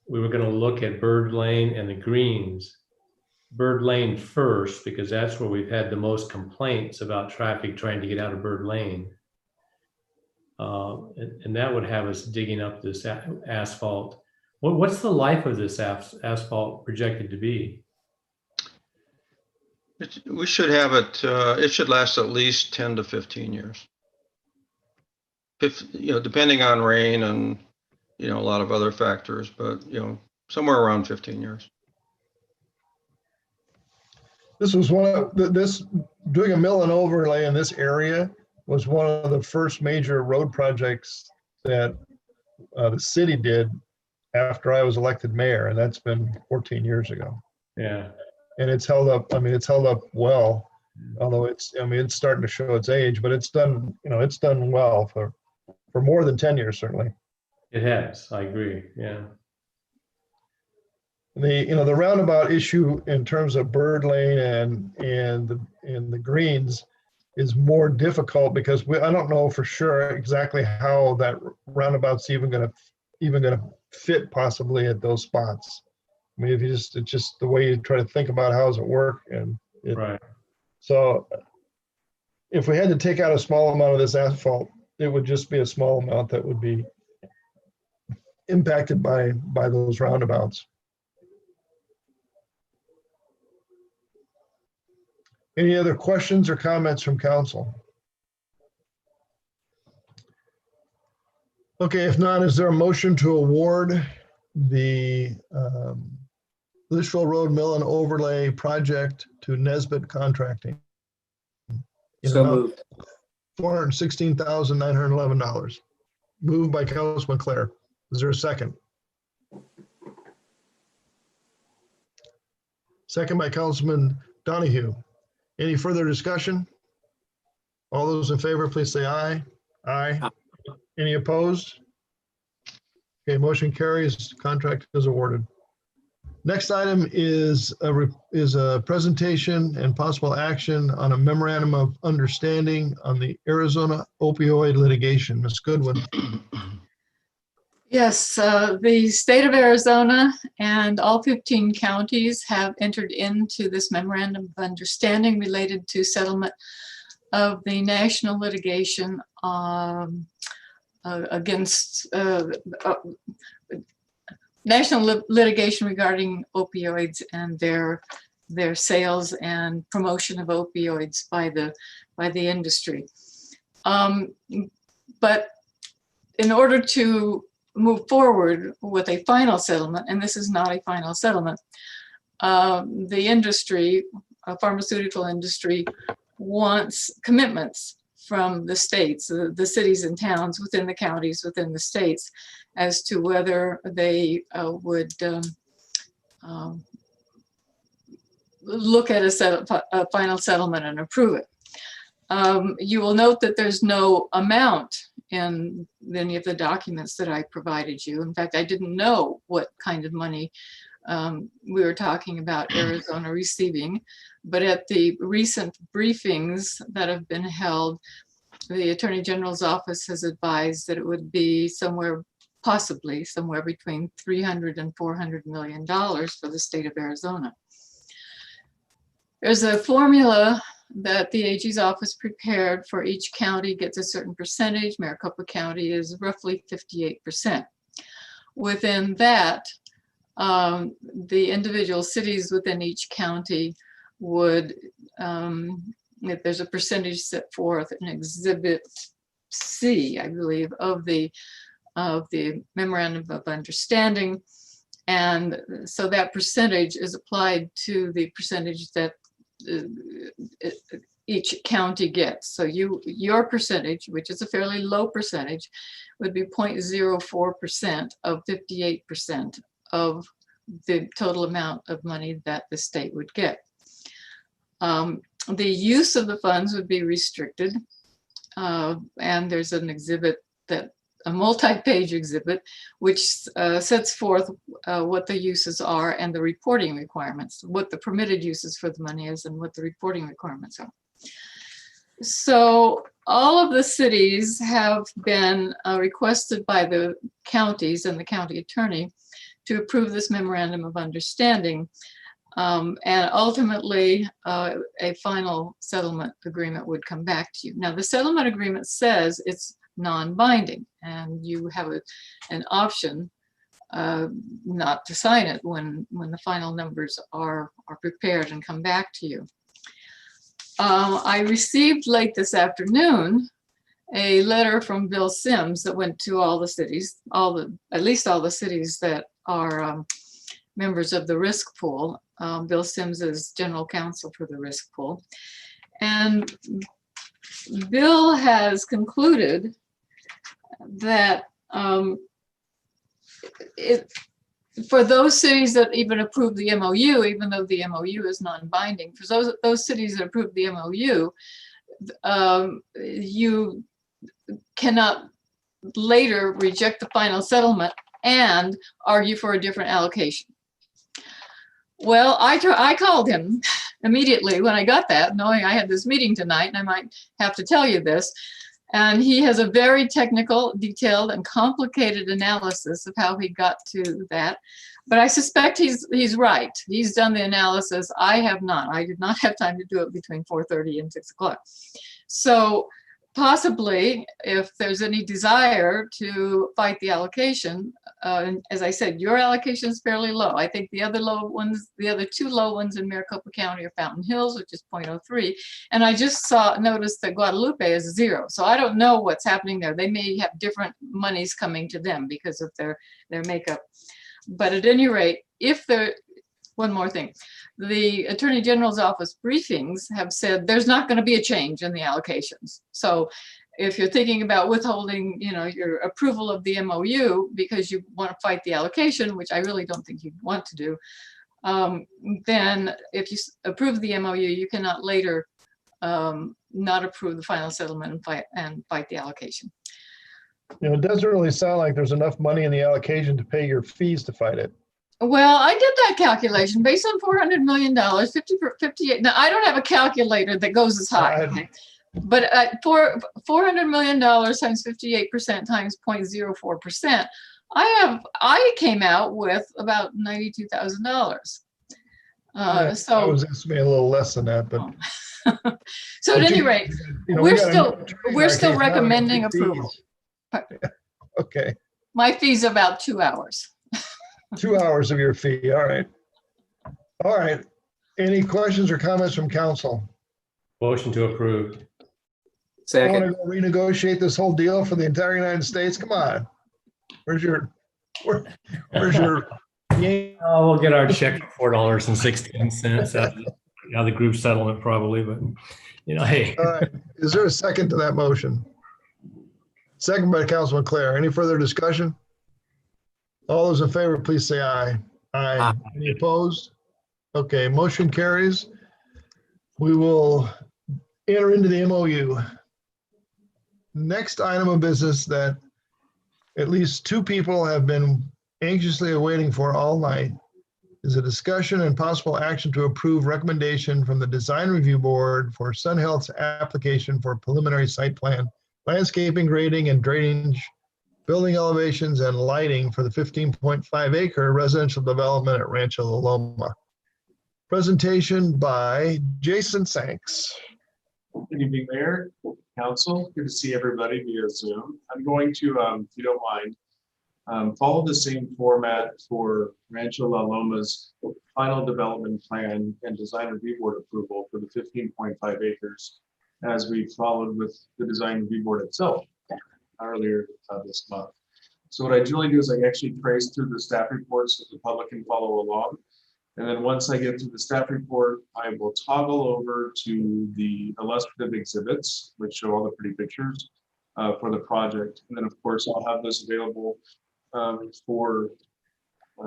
we were going to look at Bird Lane and the greens. Bird Lane first, because that's where we've had the most complaints about traffic trying to get out of Bird Lane. And that would have us digging up this asphalt. What's the life of this asphalt projected to be? We should have it, it should last at least 10 to 15 years. Depending on rain and, a lot of other factors, but, somewhere around 15 years. This was doing a mill and overlay in this area was one of the first major road projects that the city did after I was elected mayor, and that's been 14 years ago. Yeah. And it's held up, it's held up well, although it's starting to show its age, but it's done, it's done well for more than 10 years, certainly. It has, I agree, yeah. The roundabout issue in terms of Bird Lane and the greens is more difficult because I don't know for sure exactly how that roundabout's even gonna fit possibly at those spots. I mean, it's just the way you try to think about how does it work, right. So if we had to take out a small amount of this asphalt, it would just be a small amount that would be impacted by those roundabouts. Any other questions or comments from council? Okay, if not, is there a motion to award the Litchfield Road Mill and Overlay project to Nesbitt Contracting? So moved. $416,911. Moved by Councilman Clare. Is there a second? Second by Councilman Donahue. Any further discussion? All those in favor, please say aye. Aye. Any opposed? Okay, motion carries. Contract is awarded. Next item is a presentation and possible action on a memorandum of understanding on the Arizona opioid litigation. Ms. Goodwin. Yes, the state of Arizona and all 15 counties have entered into this memorandum of understanding related to settlement of the national litigation against national litigation regarding opioids and their sales and promotion of opioids by the industry. But in order to move forward with a final settlement, and this is not a final settlement, the industry, pharmaceutical industry, wants commitments from the states, the cities and towns within the counties, within the states, as to whether they would look at a final settlement and approve it. You will note that there's no amount in any of the documents that I provided you. In fact, I didn't know what kind of money we were talking about Arizona receiving, but at the recent briefings that have been held, the Attorney General's office has advised that it would be possibly somewhere between $300 and $400 million for the state of Arizona. There's a formula that the AG's office prepared for each county gets a certain percentage. Maricopa County is roughly 58%. Within that, the individual cities within each county would, if there's a percentage set forth in Exhibit C, I believe, of the Memorandum of Understanding. And so that percentage is applied to the percentage that each county gets. So your percentage, which is a fairly low percentage, would be 0.04% of 58% of the total amount of money that the state would get. The use of the funds would be restricted, and there's an exhibit, a multi-page exhibit, which sets forth what the uses are and the reporting requirements, what the permitted uses for the money is and what the reporting requirements are. So all of the cities have been requested by the counties and the county attorney to approve this memorandum of understanding. And ultimately, a final settlement agreement would come back to you. Now, the settlement agreement says it's non-binding, and you have an option not to sign it when the final numbers are prepared and come back to you. I received late this afternoon a letter from Bill Sims that went to all the cities, at least all the cities that are members of the risk pool. Bill Sims is general counsel for the risk pool. And Bill has concluded that for those cities that even approved the MOU, even though the MOU is non-binding, for those cities that approved the MOU, you cannot later reject the final settlement and argue for a different allocation. Well, I called him immediately when I got that, knowing I had this meeting tonight and I might have to tell you this. And he has a very technical, detailed, and complicated analysis of how he got to that. But I suspect he's right. He's done the analysis. I have not. I did not have time to do it between 4:30 and 6 o'clock. So possibly, if there's any desire to fight the allocation, and as I said, your allocation is fairly low. I think the other low ones, the other two low ones in Maricopa County are Fountain Hills, which is 0.03. And I just noticed that Guadalupe is 0. So I don't know what's happening there. They may have different monies coming to them because of their makeup. But at any rate, one more thing, the Attorney General's office briefings have said there's not going to be a change in the allocations. So if you're thinking about withholding, your approval of the MOU because you want to fight the allocation, which I really don't think you want to do, then if you approve the MOU, you cannot later not approve the final settlement and fight the allocation. It doesn't really sound like there's enough money in the allocation to pay your fees to fight it. Well, I did that calculation based on $400 million, 58. Now, I don't have a calculator that goes as high. Okay? But for $400 million times 58% times 0.04%, I came out with about $92,000. So I was estimating a little less than that, but so at any rate, we're still recommending approval. Okay. My fee's about 2 hours. 2 hours of your fee. All right. All right. Any questions or comments from council? Motion to approve. I want to go renegotiate this whole deal for the entire United States. Come on. Where's your we'll get our check for $4.16 out of the group settlement probably, but hey. All right. Is there a second to that motion? Second by Councilman Clare. Any further discussion? All those in favor, please say aye. Aye. Any opposed? Okay, motion carries. We will enter into the MOU. Next item of business that at least two people have been anxiously awaiting for all night is a discussion and possible action to approve recommendation from the Design Review Board for Sun Health's application for preliminary site plan, landscaping, grading, and drainage, building elevations, and lighting for the 15.5 acre residential development at Rancho La Loma. Presentation by Jason Sanks. Good evening, Mayor, Council. Good to see everybody via Zoom. I'm going to, if you don't mind, follow the same format for Rancho La Loma's final development plan and design review board approval for the 15.5 acres as we followed with the design review board itself earlier this month. So what I generally do is I actually trace through the staff reports so the public can follow along. And then once I get to the staff report, I will toggle over to the illustrative exhibits, which show all the pretty pictures for the project. And then of course, I'll have this available for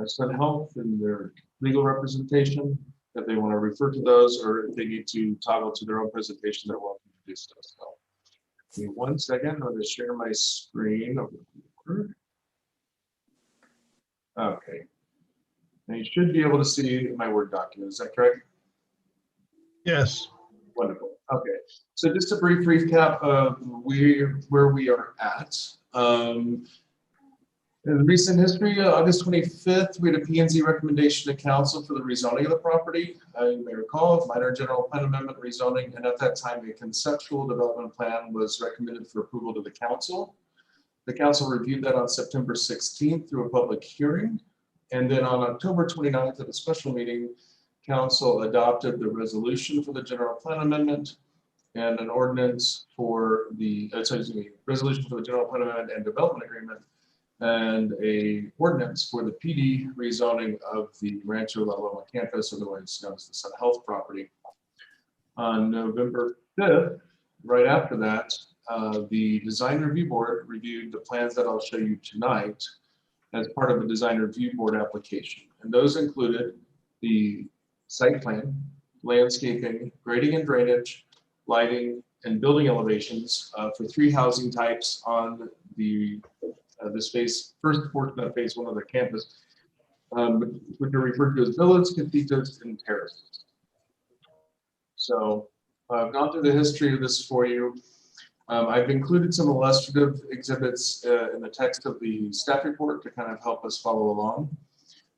Sun Health and their legal representation if they want to refer to those, or if they need to toggle to their own presentation, they're welcome to do so. So give me 1 second, I'm going to share my screen over. Okay. Now you should be able to see my Word document. Is that correct? Yes. Wonderful. Okay, so just a brief recap of where we are at. In recent history, August 25th, we had a P&Z recommendation to council for the rezoning of the property. You may recall, minor general plan amendment rezoning, and at that time, a conceptual development plan was recommended for approval to the council. The council reviewed that on September 16th through a public hearing. And then on October 29th at a special meeting, council adopted the resolution for the general plan amendment and an ordinance for the, resolution for the general plan amendment and development agreement, and a ordinance for the PD rezoning of the Rancho La Loma campus, otherwise known as the Sun Health property. On November 5th, right after that, the design review board reviewed the plans that I'll show you tonight as part of a design review board application. And those included the site plan, landscaping, grading and drainage, lighting, and building elevations for 3 housing types on the space, first portion of phase 1 of the campus, which are referred to as villas, casitas, and terraces. So I've gone through the history of this for you. I've included some illustrative exhibits in the text of the staff report to kind of help us follow along.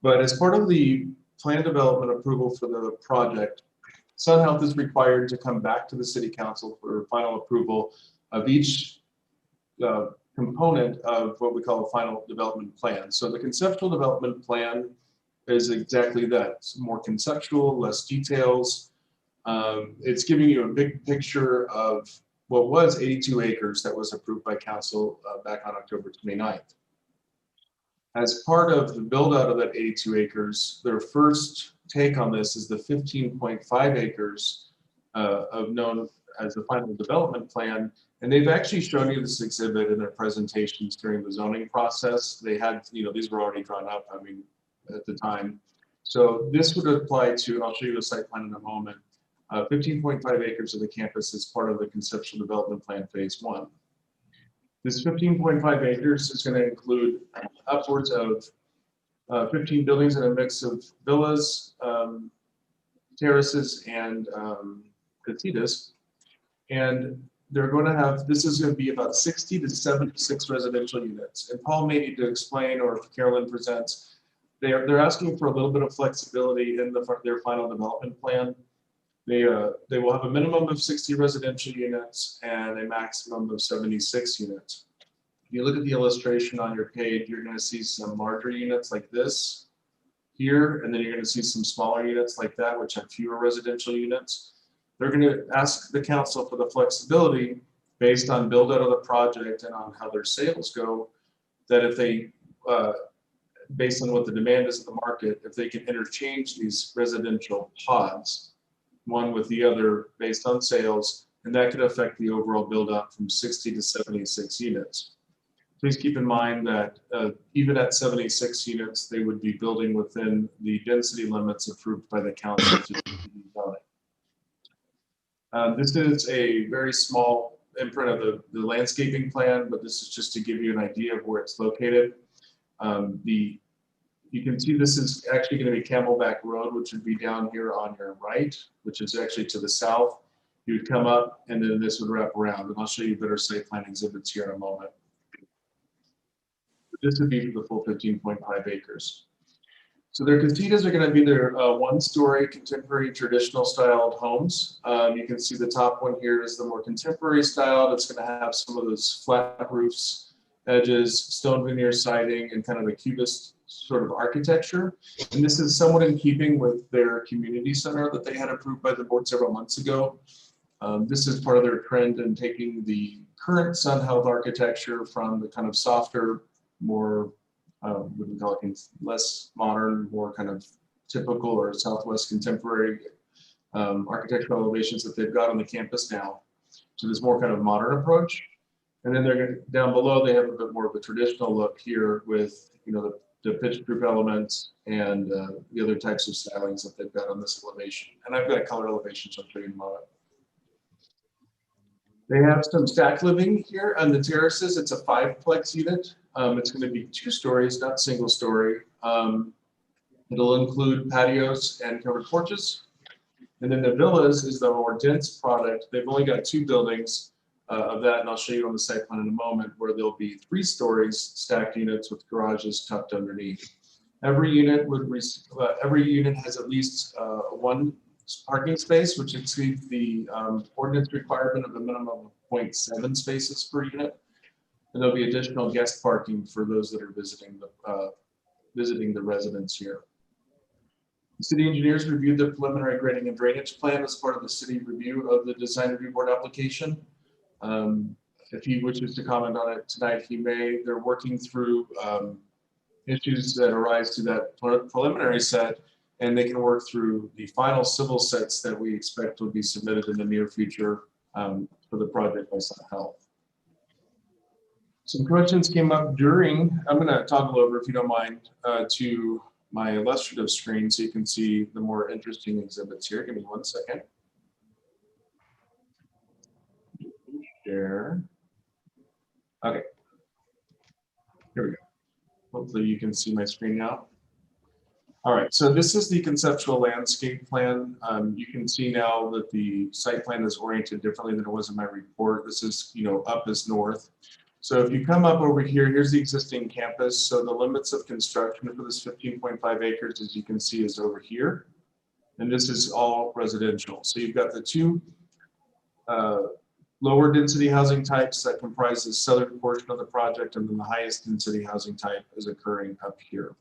But as part of the plan development approval for the project, Sun Health is required to come back to the city council for final approval of each component of what we call a final development plan. So the conceptual development plan is exactly that. It's more conceptual, less details. It's giving you a big picture of what was 82 acres that was approved by council back on October 29th. As part of the build out of that 82 acres, their first take on this is the 15.5 acres of known as the final development plan. And they've actually shown you this exhibit in their presentations during the zoning process. They had, these were already drawn up, at the time. So this would apply to, I'll show you the site plan in a moment, 15.5 acres of the campus as part of the conceptual development plan phase 1. This 15.5 acres is going to include upwards of 15 buildings in a mix of villas, terraces, and casitas. And they're going to have, this is going to be about 60 to 76 residential units. And Paul may need to explain, or if Carolyn presents, they're asking for a little bit of flexibility in their final development plan. They will have a minimum of 60 residential units and a maximum of 76 units. If you look at the illustration on your page, you're going to see some larger units like this here, and then you're going to see some smaller units like that, which have fewer residential units. They're going to ask the council for the flexibility based on build out of the project and on how their sales go, that if they, based on what the demand is of the market, if they can interchange these residential pods, one with the other based on sales, and that could affect the overall build out from 60 to 76 units. Please keep in mind that even at 76 units, they would be building within the density limits approved by the council. This is a very small imprint of the landscaping plan, but this is just to give you an idea of where it's located. You can see this is actually going to be Camelback Road, which would be down here on your right, which is actually to the south. You would come up and then this would wrap around, and I'll show you better site plan exhibits here in a moment. This would be for the full 15.5 acres. So their casitas are going to be their one-story contemporary traditional styled homes. You can see the top one here is the more contemporary style. It's going to have some of those flat roofs, edges, stone veneer siding, and kind of a cubist sort of architecture. And this is somewhat in keeping with their community center that they had approved by the board several months ago. This is part of their trend in taking the current Sun Health architecture from the kind of softer, more what we call it, less modern, more kind of typical or Southwest contemporary architectural elevations that they've got on the campus now. So this more kind of modern approach. And then they're going to, down below, they have a bit more of a traditional look here with, the pitch group elements and the other types of stylings that they've got on this elevation. And I've got a color elevation, so I'll show you in a moment. They have some stacked living here on the terraces. It's a 5-plex unit. It's going to be 2 stories, not single story. It'll include patios and covered porches. And then the villas is the more dense product. They've only got 2 buildings of that, and I'll show you on the site plan in a moment, where there'll be 3 stories, stacked units with garages tucked underneath. Every unit has at least 1 parking space, which exceeds the ordinance requirement of a minimum of 0.7 spaces per unit. And there'll be additional guest parking for those that are visiting the residents here. The city engineers reviewed the preliminary grading and drainage plan as part of the city review of the design review board application. If he wishes to comment on it tonight, he may. They're working through issues that arise to that preliminary set, and they can work through the final civil sets that we expect will be submitted in the near future for the project by Sun Health. Some questions came up during, I'm going to toggle over, if you don't mind, to my illustrative screen so you can see the more interesting exhibits here. Give me 1 second. Share. Okay. Here we go. Hopefully you can see my screen now. All right, so this is the conceptual landscape plan. You can see now that the site plan is oriented differently than it was in my report. This is, up is north. So if you come up over here, here's the existing campus. So the limits of construction for this 15.5 acres, as you can see, is over here. And this is all residential. So you've got the 2 lower density housing types that comprise the southern portion of the project, and then the highest density housing type is occurring up here.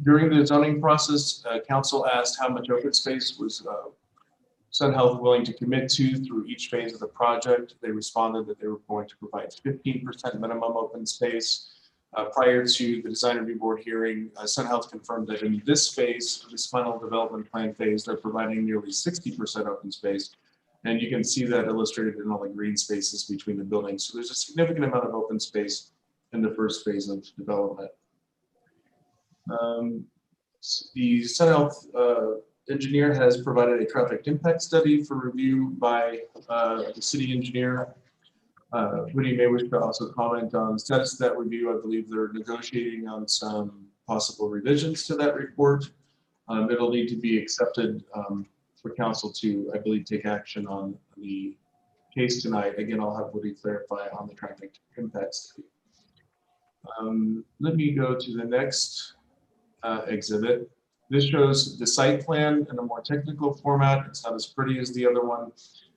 During the zoning process, council asked how much open space was Sun Health willing to commit to through each phase of the project. They responded that they were going to provide 15% minimum open space. Prior to the design review board hearing, Sun Health confirmed that in this phase, this final development plan phase, they're providing nearly 60% open space. And you can see that illustrated in all the green spaces between the buildings. So there's a significant amount of open space in the first phase of development. The Sun Health engineer has provided a traffic impact study for review by the city engineer. Woody may wish to also comment on the status of that review. I believe they're negotiating on some possible revisions to that report. It'll need to be accepted for council to, I believe, take action on the case tonight. Again, I'll have Woody clarify on the traffic impact study. Let me go to the next exhibit. This shows the site plan in a more technical format. It's not as pretty as the other one.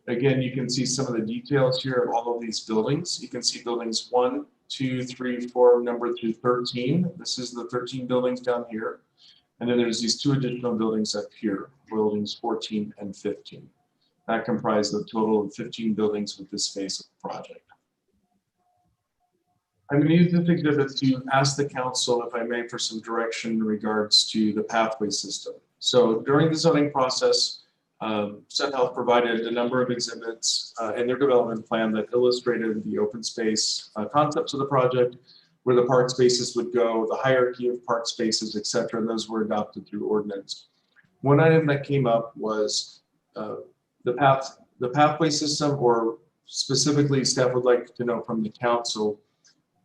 Again, you can see some of the details here of all of these buildings. You can see buildings 1, 2, 3, 4, numbered through 13. This is the 13 buildings down here. And then there's these 2 additional buildings up here, buildings 14 and 15. That comprise a total of 15 buildings with this phase of the project. I'm going to use this exhibit to ask the council, if I may, for some direction in regards to the pathway system. So during the zoning process, Sun Health provided a number of exhibits in their development plan that illustrated the open space concepts of the project, where the park spaces would go, the hierarchy of park spaces, et cetera, and those were adopted through ordinance. One item that came up was the pathway system, or specifically staff would like to know from the council,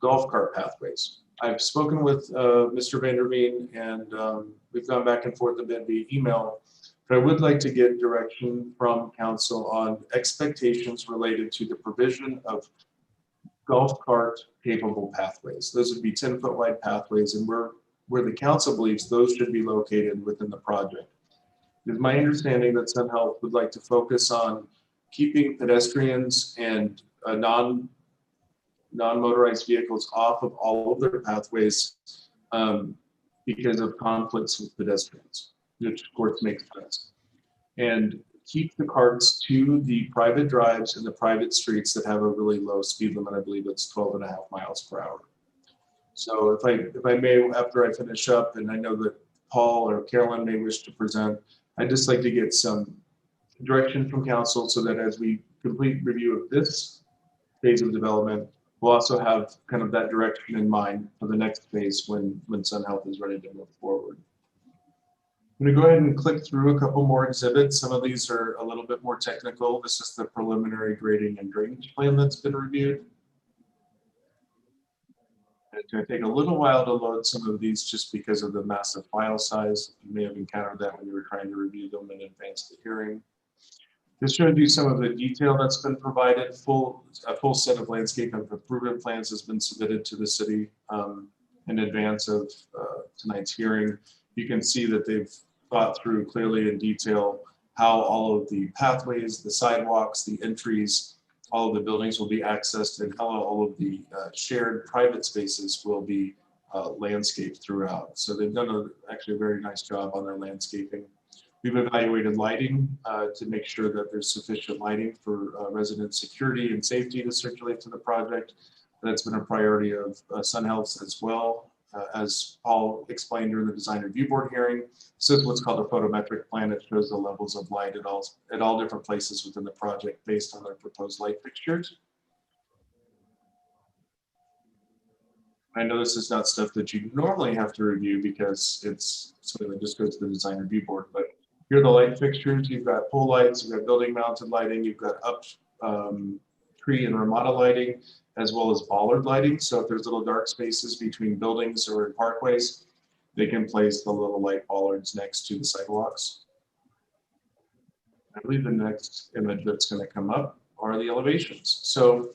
golf cart pathways. I've spoken with Mr. Vanderveen, and we've gone back and forth a bit via email, but I would like to get direction from council on expectations related to the provision of golf cart capable pathways. Those would be 10-foot wide pathways, and where the council believes those should be located within the project. It is my understanding that Sun Health would like to focus on keeping pedestrians and non-motorized vehicles off of all of their pathways because of conflicts with pedestrians, which of course makes sense. And keep the carts to the private drives and the private streets that have a really low speed limit. I believe it's 12.5 miles per hour. So if I may, after I finish up, and I know that Paul or Carolyn may wish to present, I'd just like to get some direction from council so that as we complete review of this phase of development, we'll also have kind of that direction in mind for the next phase when Sun Health is ready to move forward. I'm going to go ahead and click through a couple more exhibits. Some of these are a little bit more technical. This is the preliminary grading and drainage plan that's been reviewed. It's going to take a little while to load some of these just because of the massive file size. You may have encountered that when you were trying to review them in advance of the hearing. This shows you some of the detail that's been provided. A full set of landscape improvement plans has been submitted to the city in advance of tonight's hearing. You can see that they've thought through clearly in detail how all of the pathways, the sidewalks, the entries, all of the buildings will be accessed, and how all of the shared private spaces will be landscaped throughout. So they've done actually a very nice job on their landscaping. We've evaluated lighting to make sure that there's sufficient lighting for resident security and safety to circulate to the project. That's been a priority of Sun Health as well. As Paul explained during the design review board hearing, this is what's called a photometric plan. It shows the levels of light at all different places within the project based on their proposed light fixtures. I know this is not stuff that you normally have to review because it's something that just goes to the design review board, but here are the light fixtures. You've got pole lights, you've got building mounted lighting, you've got up tree and Ramada lighting, as well as bollard lighting. So if there's little dark spaces between buildings or in parkways, they can place the little light bollards next to the sidewalks. I believe the next image that's going to come up are the elevations. So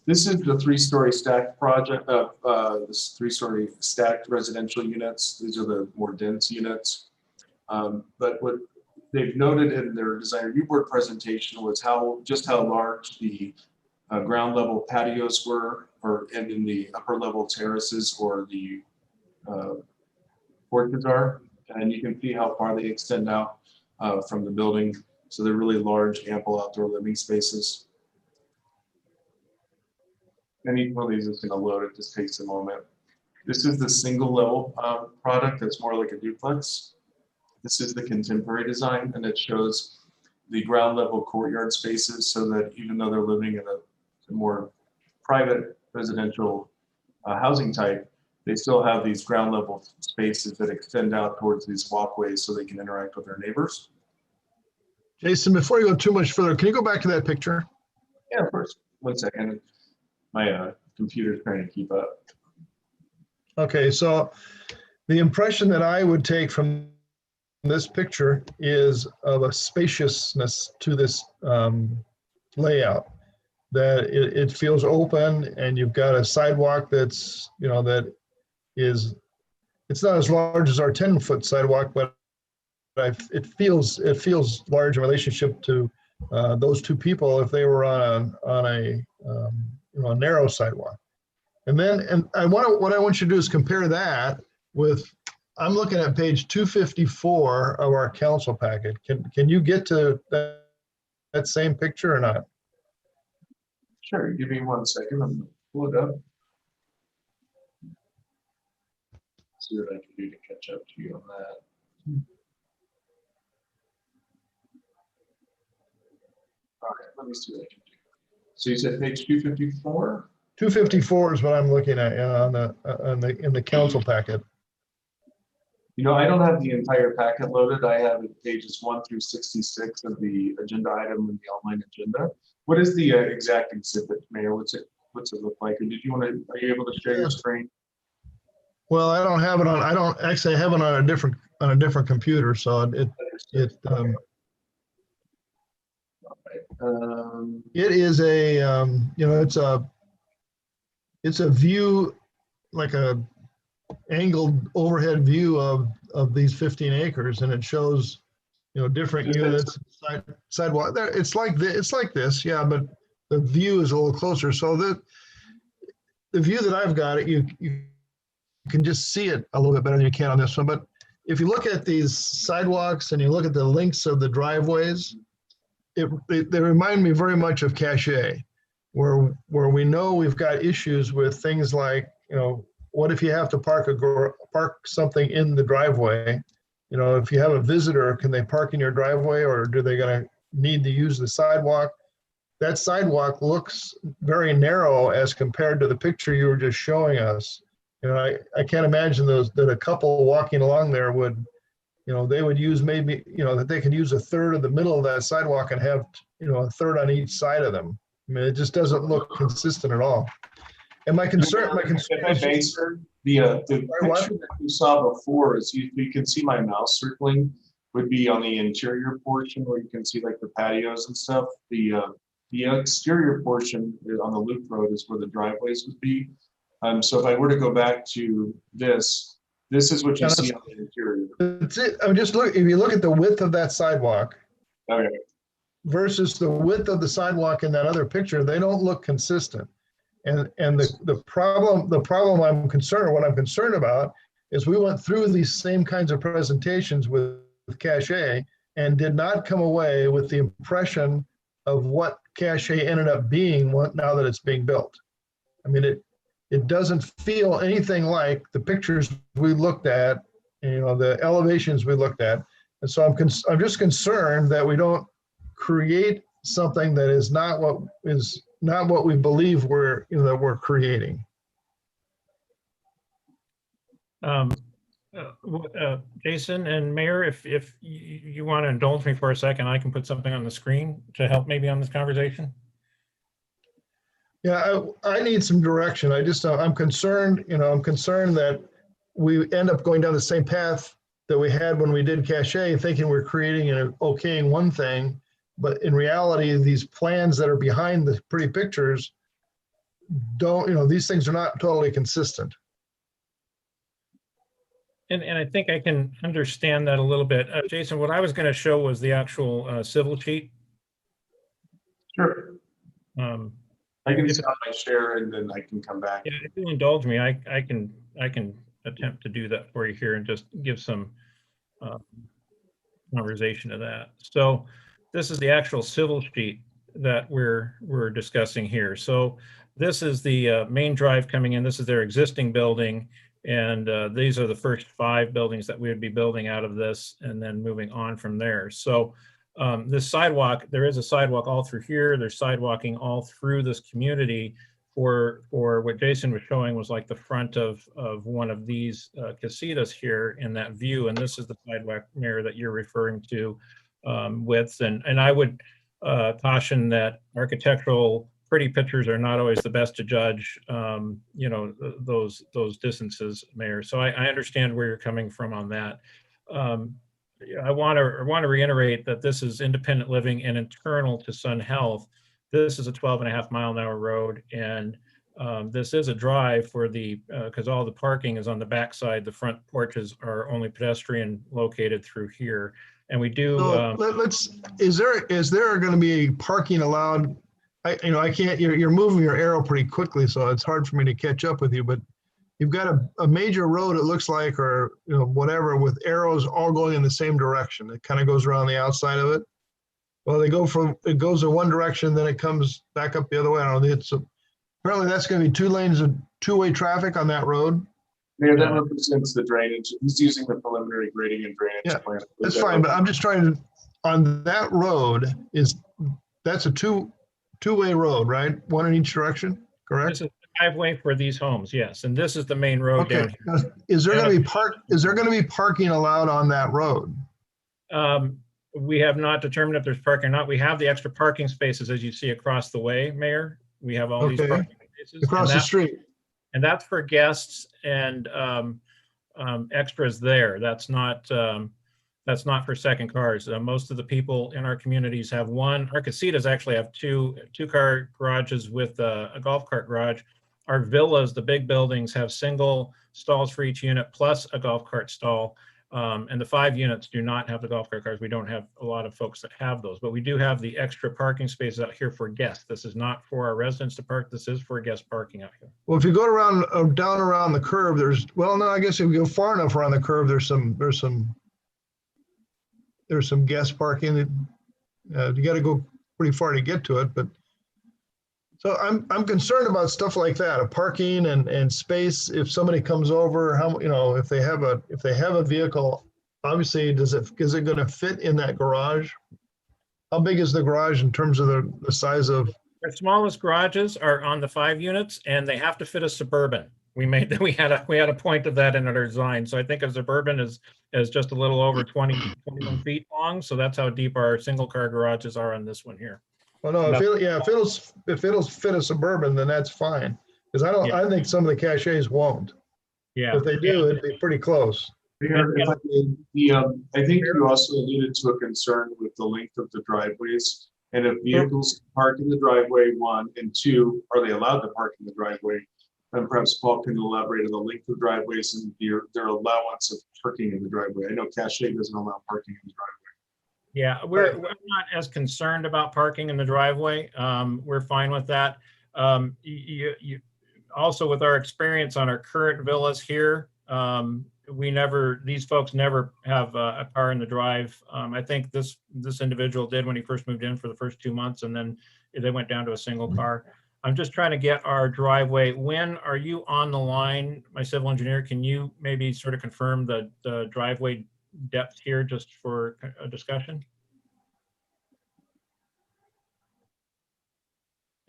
this is the three-story stacked project, this three-story stacked residential units. These are the more dense units. But what they've noted in their design review board presentation was just how large the ground level patios were, and in the upper level terraces or the porches are. And you can see how far they extend out from the building. So they're really large, ample outdoor living spaces. And each one of these is going to load. It just takes a moment. This is the single level product that's more like a duplex. This is the contemporary design, and it shows the ground level courtyard spaces so that even though they're living in a more private residential housing type, they still have these ground level spaces that extend out towards these walkways so they can interact with their neighbors. Jason, before you go too much further, can you go back to that picture? Yeah, of course. 1 second. My computer's trying to keep up. Okay, so the impression that I would take from this picture is of a spaciousness to this layout, that it feels open, and you've got a sidewalk that's, that is, it's not as large as our 10-foot sidewalk, but it feels large in relationship to those two people if they were on a narrow sidewalk. And what I want you to do is compare that with, I'm looking at page 254 of our council packet. Can you get to that same picture or not? Sure, give me 1 second. I'm gonna pull it up. See what I can do to catch up to you on that. All right, let me see what I can do. So you said page 254? 254 is what I'm looking at in the council packet. I don't have the entire packet loaded. I have pages 1 through 66 of the agenda item in the online agenda. What is the exact exhibit, Mayor? What's it look like? And are you able to share your screen? Well, I don't have it on. I have it on a different computer. So it is a it's a view, like a angled overhead view of these 15 acres, and it shows different units, sidewalk. It's like this, yeah, but the view is a little closer. So the view that I've got, you can just see it a little bit better than you can on this one. But if you look at these sidewalks and you look at the lengths of the driveways, they remind me very much of Cache, where we know we've got issues with things like, what if you have to park something in the driveway? If you have a visitor, can they park in your driveway, or do they gonna need to use the sidewalk? That sidewalk looks very narrow as compared to the picture you were just showing us. I can't imagine that a couple walking along there would, they would use maybe, that they could use a third of the middle of that sidewalk and have, a third on each side of them. I mean, it just doesn't look consistent at all. And my concern, If I may, sir, the what? picture that you saw before is you can see my mouse circling would be on the interior portion where you can see like the patios and stuff. The exterior portion on the loop road is where the driveways would be. So if I were to go back to this is what you see on the interior. That's it. I'm just look, if you look at the width of that sidewalk Okay. versus the width of the sidewalk in that other picture, they don't look consistent. And the problem what I'm concerned about is we went through these same kinds of presentations with Cache and did not come away with the impression of what Cache ended up being now that it's being built. I mean, it doesn't feel anything like the pictures we looked at, the elevations we looked at. And so I'm just concerned that we don't create something that is not what we believe that we're creating. Jason and Mayor, if you want to indulge me for a second, I can put something on the screen to help maybe on this conversation. Yeah, I need some direction. I'm concerned, I'm concerned that we end up going down the same path that we had when we did Cache, thinking we're creating and okaying one thing, but in reality, these plans that are behind the pretty pictures these things are not totally consistent. And I think I can understand that a little bit. Jason, what I was going to show was the actual civil sheet. Sure. I can stop my share and then I can come back. Yeah, if you indulge me, I can attempt to do that for you here and just give some conversation of that. So this is the actual civil sheet that we're discussing here. So this is the main drive coming in. This is their existing building. And these are the first 5 buildings that we would be building out of this and then moving on from there. So this sidewalk, there is a sidewalk all through here. There's sidewalking all through this community for what Jason was showing was like the front of one of these casitas here in that view. And this is the sidewalk, Mayor, that you're referring to widths. And I would caution that architectural pretty pictures are not always the best to judge, those distances, Mayor. So I understand where you're coming from on that. I want to reiterate that this is independent living and internal to Sun Health. This is a 12.5 mile an hour road, and this is a drive for because all the parking is on the backside. The front porches are only pedestrian located through here, and we do. Is there going to be parking allowed? I can't. You're moving your arrow pretty quickly, so it's hard for me to catch up with you. But you've got a major road, it looks like, or whatever, with arrows all going in the same direction. It kind of goes around the outside of it. Well, it goes in one direction, then it comes back up the other way. I don't know. Apparently that's going to be 2 lanes of two-way traffic on that road. Yeah, that represents the drainage. He's using the preliminary grading and drainage plan. That's fine, but I'm just trying to, on that road, that's a two-way road, right? One in each direction, correct? This is the driveway for these homes, yes. And this is the main road down here. Now, is there going to be parking allowed on that road? We have not determined if there's parking or not. We have the extra parking spaces as you see across the way, Mayor. We have all these parking spaces across the street. And that's for guests and extras there. That's not for second cars. Most of the people in our communities have one. Our casitas actually have two-car garages with a golf cart garage. Our villas, the big buildings, have single stalls for each unit plus a golf cart stall. And the 5 units do not have the golf cart cars. We don't have a lot of folks that have those, but we do have the extra parking spaces out here for guests. This is not for our residents to park. This is for guest parking out here. Well, if you go around down around the curve, I guess if you go far enough around the curve, there's some guest parking. You got to go pretty far to get to it, but so I'm concerned about stuff like that, a parking and space. If somebody comes over, if they have a vehicle, obviously, is it going to fit in that garage? How big is the garage in terms of the size of? Our smallest garages are on the 5 units, and they have to fit a Suburban. We had a point of that in our design. So I think a Suburban is just a little over 21 feet long. So that's how deep our single car garages are on this one here. Well, no, if it'll fit a Suburban, then that's fine. Because I think some of the cachets won't. Yeah. If they do, it'd be pretty close. Mayor, if I may, I think you also alluded to a concern with the length of the driveways. And if vehicles park in the driveway, one, and two, are they allowed to park in the driveway? And perhaps Paul can elaborate on the length of driveways and their allowance of parking in the driveway. I know Cache doesn't allow parking in the driveway. Yeah, we're not as concerned about parking in the driveway. We're fine with that. Also with our experience on our current villas here, these folks never have a car in the drive. I think this individual did when he first moved in for the first 2 months, and then they went down to a single car. I'm just trying to get our driveway. When are you on the line, my civil engineer? Can you maybe sort of confirm the driveway depth here just for a discussion?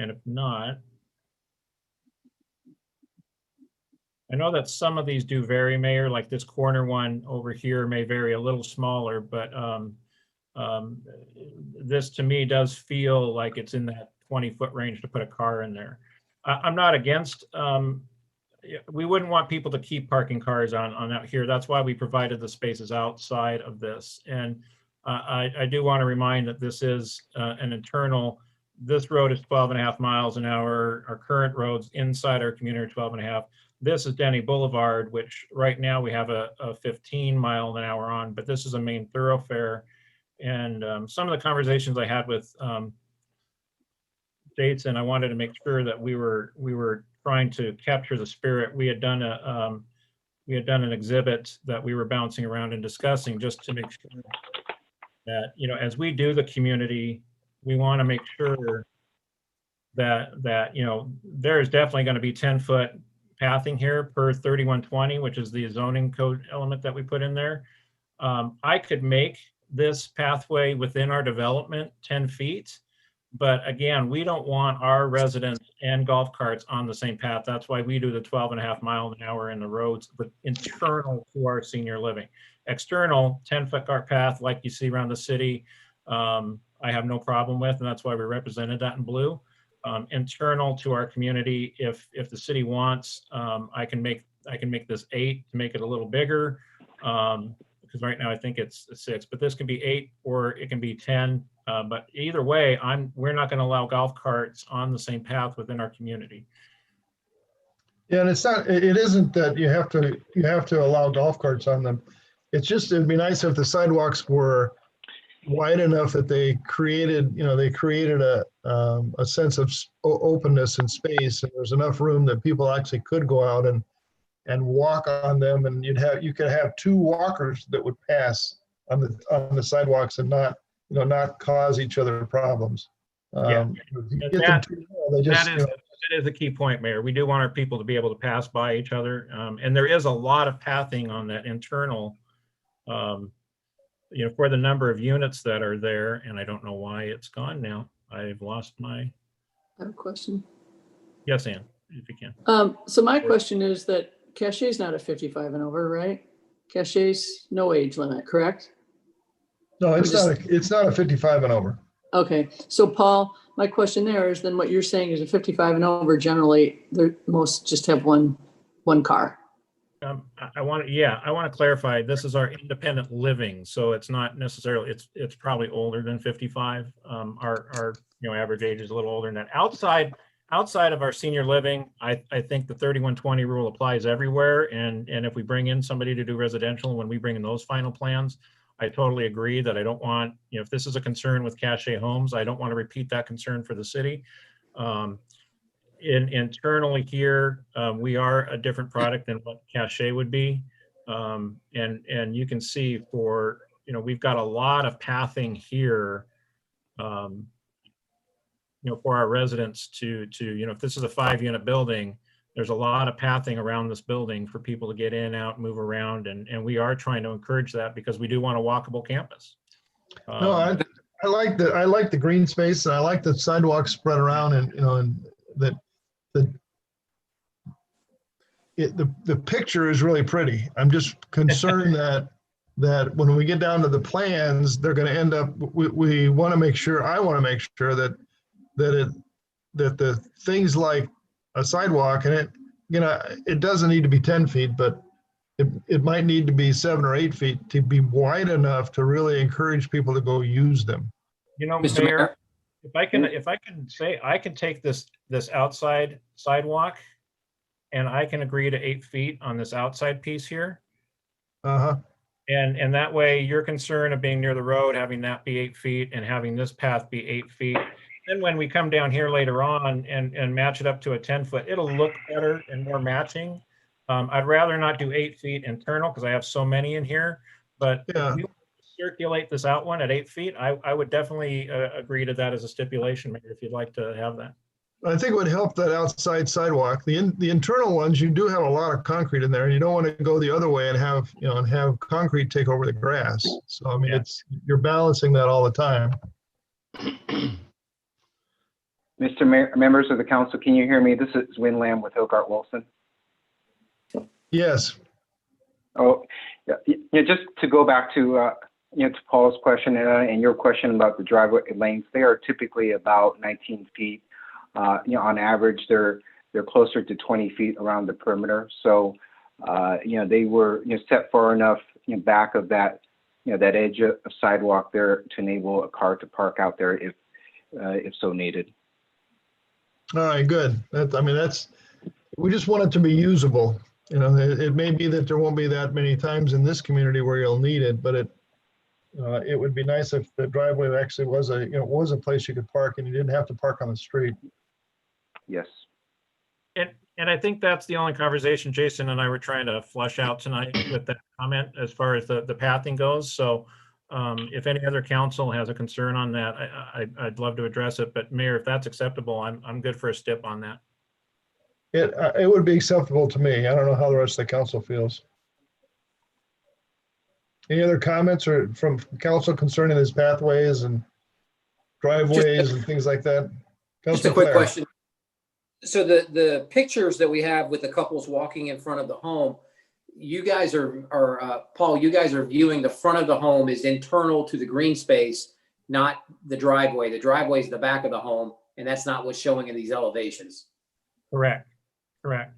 And if not, I know that some of these do vary, Mayor, like this corner one over here may vary a little smaller, but this to me does feel like it's in that 20-foot range to put a car in there. I'm not against, we wouldn't want people to keep parking cars on out here. That's why we provided the spaces outside of this. And I do want to remind that this is an internal, this road is 12.5 miles an hour. Our current roads inside our community are 12.5. This is Denny Boulevard, which right now we have a 15 mile an hour on, but this is a main thoroughfare. And some of the conversations I had with Jason, I wanted to make sure that we were trying to capture the spirit. We had done an exhibit that we were bouncing around and discussing just to make sure that, you know, as we do the community, we want to make sure that you know, there's definitely going to be 10-foot pathing here per 3120, which is the zoning code element that we put in there. I could make this pathway within our development 10 feet, but again, we don't want our residents and golf carts on the same path. That's why we do the 12.5 mile an hour in the roads, but internal to our senior living. External 10-foot cart path like you see around the city, I have no problem with, and that's why we represented that in blue. Internal to our community, if the city wants, I can make this 8 to make it a little bigger, because right now I think it's 6, but this can be 8 or it can be 10. But either way, we're not going to allow golf carts on the same path within our community. Yeah, and it isn't that you have to allow golf carts on them. It's just, it'd be nice if the sidewalks were wide enough that they created a sense of openness and space, and there's enough room that people actually could go out and walk on them, and you could have 2 walkers that would pass on the sidewalks and not cause each other problems. That is a key point, Mayor. We do want our people to be able to pass by each other, and there is a lot of pathing on that internal, for the number of units that are there, and I don't know why it's gone now. I've lost my. I have a question. Yes, Ann, if you can. So my question is that Cache is not a 55 and over, right? Cache's no age limit, correct? No, it's not a 55 and over. Okay, so Paul, my question there is then what you're saying is a 55 and over, generally, most just have one car. I want to clarify, this is our independent living, so it's not necessarily, it's probably older than 55. Our average age is a little older than that. Outside of our senior living, I think the 3120 rule applies everywhere. And if we bring in somebody to do residential, when we bring in those final plans, I totally agree that I don't want, if this is a concern with Cache Homes, I don't want to repeat that concern for the city. Internally here, we are a different product than what Cache would be. And you can see we've got a lot of pathing here, for our residents to if this is a 5-unit building, there's a lot of pathing around this building for people to get in, out, move around. And we are trying to encourage that because we do want a walkable campus. No, I like the green space, and I like the sidewalks spread around, and the picture is really pretty. I'm just concerned that when we get down to the plans, they're going to end up. I want to make sure that the things like a sidewalk, and it, you know, it doesn't need to be 10 feet, but it might need to be 7 or 8 feet to be wide enough to really encourage people to go use them. You know, Mr. Mayor, Mayor? if I can say, I can take this outside sidewalk and I can agree to 8 feet on this outside piece here. Uh-huh. And that way your concern of being near the road, having that be 8 feet and having this path be 8 feet. Then when we come down here later on and match it up to a 10-foot, it'll look better and more matching. I'd rather not do 8 feet internal because I have so many in here, but Yeah. if we circulate this out one at 8 feet, I would definitely agree to that as a stipulation, Mayor, if you'd like to have that. I think it would help that outside sidewalk. The internal ones, you do have a lot of concrete in there, and you don't want to go the other way and have, you know, and have concrete take over the grass. So, I mean, you're balancing that all the time. Mr. Mayor, members of the council, can you hear me? This is Win Lamb with Hillgart Wilson. Yes. Oh, yeah, just to go back to, to Paul's question and your question about the driveway lanes, they are typically about 19 feet. On average, they're closer to 20 feet around the perimeter. So, they were, set far enough back of that, that edge of sidewalk there to enable a car to park out there if so needed. All right, good. We just want it to be usable. It may be that there won't be that many times in this community where you'll need it, but it would be nice if the driveway actually was a place you could park and you didn't have to park on the street. Yes. And I think that's the only conversation Jason and I were trying to flush out tonight with that comment as far as the pathing goes. So if any other council has a concern on that, I'd love to address it. But Mayor, if that's acceptable, I'm good for a stip on that. It would be acceptable to me. I don't know how the rest of the council feels. Any other comments or from council concerning his pathways and driveways and things like that? Just a quick question. So the pictures that we have with the couples walking in front of the home, you guys are Paul, you guys are viewing the front of the home is internal to the green space, not the driveway. The driveway is the back of the home, and that's not what's showing in these elevations. Correct. The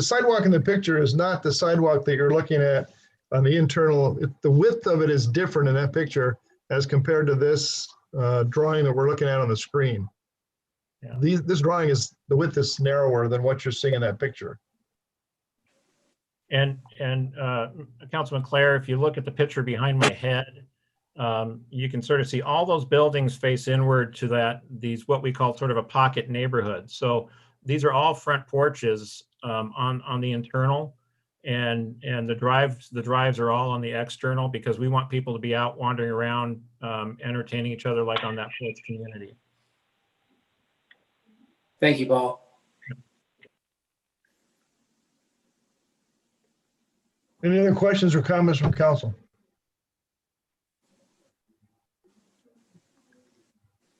sidewalk in the picture is not the sidewalk that you're looking at on the internal. The width of it is different in that picture as compared to this drawing that we're looking at on the screen. Yeah. This drawing is, the width is narrower than what you're seeing in that picture. And Councilman Clare, if you look at the picture behind my head, you can sort of see all those buildings face inward to these what we call sort of a pocket neighborhood. So these are all front porches on the internal, and the drives are all on the external because we want people to be out wandering around, entertaining each other like on that porch community. Thank you, Paul. Any other questions or comments from council?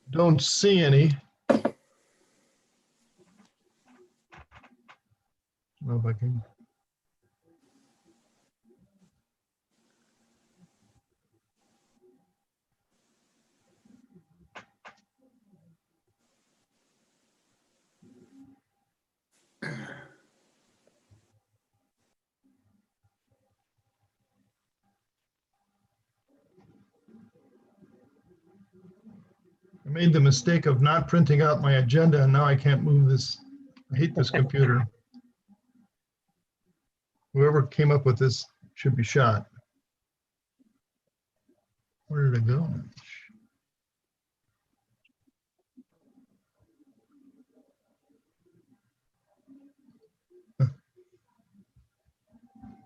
Don't see any. I don't know if I can. I made the mistake of not printing out my agenda, and now I can't move this. I hate this computer. Whoever came up with this should be shot. Where did it go?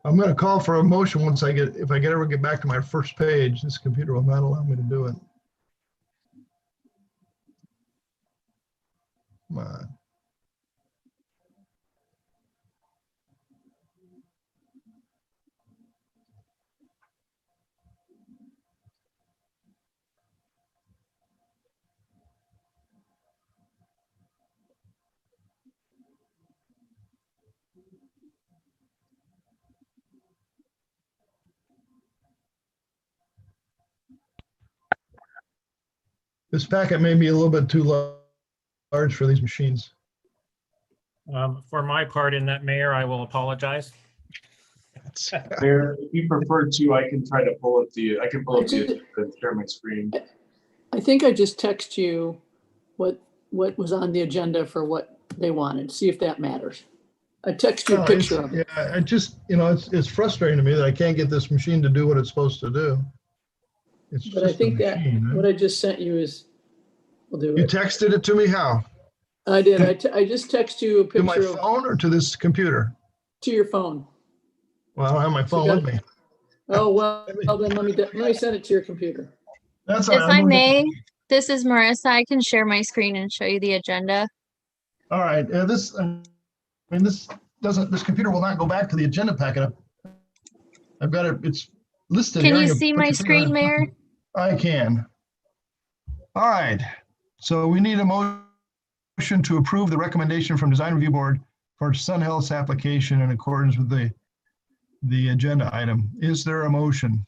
I'm going to call for a motion once if I ever get back to my first page. This computer will not allow me to do it. Come on. This packet may be a little bit too large for these machines. For my part in that, Mayor, I will apologize. Mayor, if you prefer to, I can try to pull up the agenda and share my screen. I think I just text you what was on the agenda for what they wanted. See if that matters. I text you a picture of it. Yeah, I just, it's frustrating to me that I can't get this machine to do what it's supposed to do. It's But I just a think that machine, huh? what I just sent you will do You it. texted it to me, how? I did. I just text you a To my picture of, phone or to this computer? to your phone. Well, I don't have my phone with me. Oh, well, then let me send it to your computer. That's all If right. I may, this is Marissa. I can share my screen and show you the agenda. All right, this computer will not go back to the agenda packet. I've got it, it's listed Can here. you You see put my your finger on screen, it. Mayor? I can. All right, so we need a motion to approve the recommendation from Design Review Board for Sun Health's application in accordance with the agenda item. Is there a motion?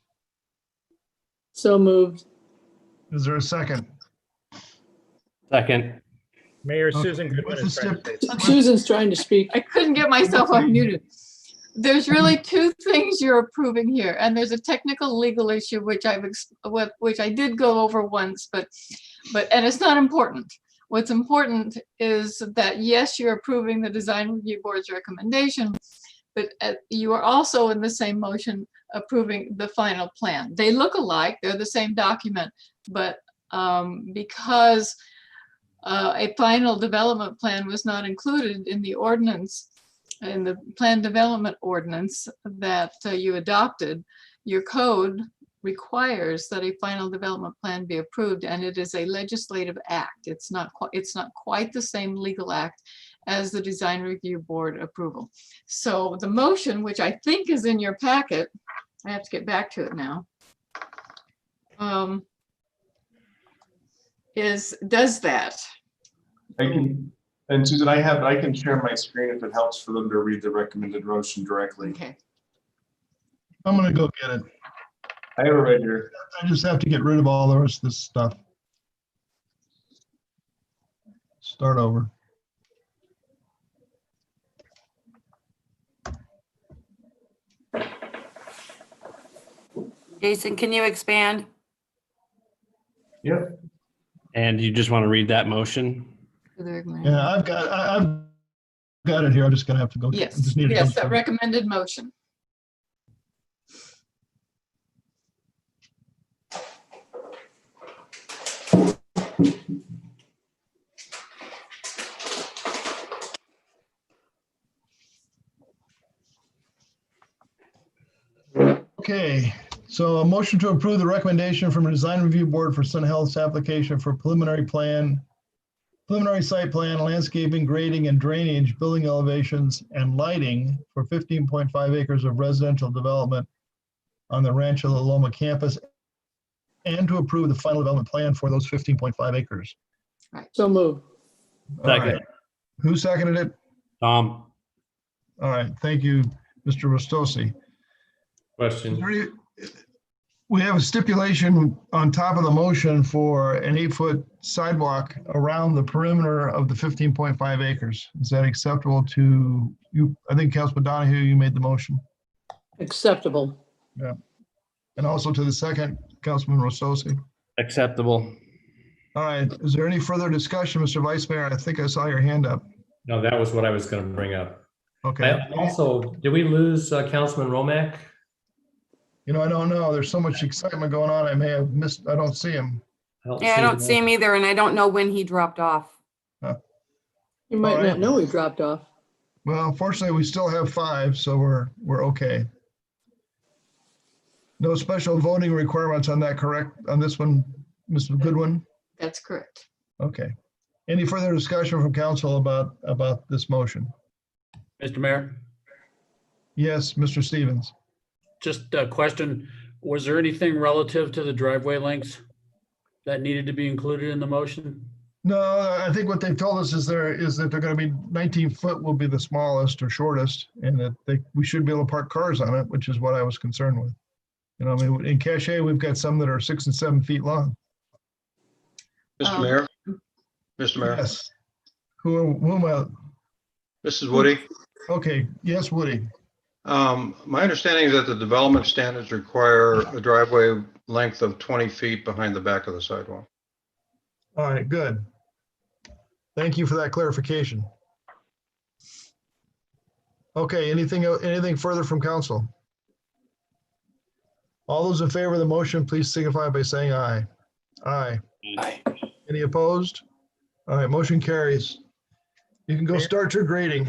So moved. Is there a second? Second. Mayor Okay, Susan Goodwin what's the is trying to say something. Susan's trying to speak. I couldn't get myself unmuted. There's really two things you're approving here, and there's a technical legal issue which which I did go over once, but it's not important. What's important is that yes, you're approving the Design Review Board's recommendation, but you are also in the same motion approving the final plan. They look alike, they're the same document, but because a final development plan was not included in the ordinance, in the plan development ordinance that you adopted, your code requires that a final development plan be approved, and it is a legislative act. It's not quite the same legal act as the Design Review Board approval. So the motion, which I think is in your packet, I have to get back to it now, does that. I can, and Susan, I can share my screen if it helps for them to read the recommended motion directly. Okay. I'm gonna go get it. I have it right here. I just have to get rid of all the rest of this stuff. Start over. Jason, can you expand? Yep. And you just want to read that motion? Yeah, I've got it here. I'm just gonna have to go. Yes, just need to yes, go that through. recommended motion. Okay, so a motion to approve the recommendation from the Design Review Board for Sun Health's application for preliminary site plan, landscaping, grading and drainage, building elevations and lighting for 15.5 acres of residential development on the Rancho La Loma campus, and to approve the final development plan for those 15.5 acres. Right. So moved. All right. Who seconded it? Tom. All right, thank you, Mr. Rostosi. Question. We have a stipulation on top of the motion for an 8-foot sidewalk around the perimeter of the 15.5 acres. Is that acceptable to you? I think Councilman Donahue, you made the motion. Acceptable. Yeah. And also to the second, Councilman Rostosi. Acceptable. All right, is there any further discussion, Mr. Vice Mayor? I think I saw your hand up. No, that was what I was going to bring up. Okay. Also, did we lose Councilman Romack? I don't know. There's so much excitement going on. I may have missed, I don't see him. Yeah, I don't see him either, and I don't know when he dropped off. You might All right. not know he dropped off. Well, fortunately, we still have 5, so we're okay. No special voting requirements on that, correct? On this one, Mr. Goodwin? That's correct. Okay. Any further discussion from council about this motion? Mr. Mayor, Yes, Mr. Stevens. just a question. Was there anything relative to the driveway lengths that needed to be included in the motion? No, I think what they've told us is that they're going to be 19 foot will be the smallest or shortest, and that we should be able to park cars on it, which is what I was concerned with. In Cache, we've got some that are 6 and 7 feet long. Mr. Mayor? Mr. Mayor? Yes. Who am I? This is Woody. Okay, yes, Woody. My understanding is that the development standards require a driveway length of 20 feet behind the back of the sidewalk. All right, good. Thank you for that clarification. Okay, anything further from council? All those in favor of the motion, please signify by saying aye. Aye. Aye. Any opposed? All right, motion carries. You can go start your grading.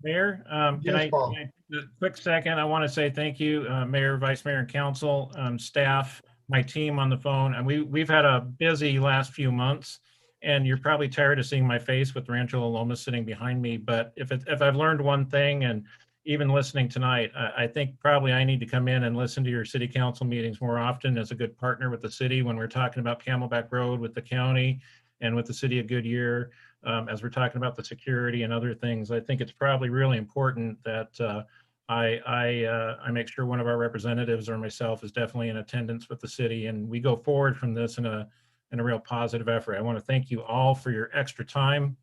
Mayor, can Yes, I, Paul. a quick second, I want to say thank you, Mayor, Vice Mayor, and council, staff, my team on the phone. And we've had a busy last few months, and you're probably tired of seeing my face with Rancho La Loma sitting behind me. But if I've learned one thing, and even listening tonight, I think probably I need to come in and listen to your city council meetings more often as a good partner with the city when we're talking about Camelback Road with the county and with the city of Goodyear. As we're talking about the security and other things, I think it's probably really important that I make sure one of our representatives or myself is definitely in attendance with the city, and we go forward from this in a real positive effort. I want to thank you all for your extra time.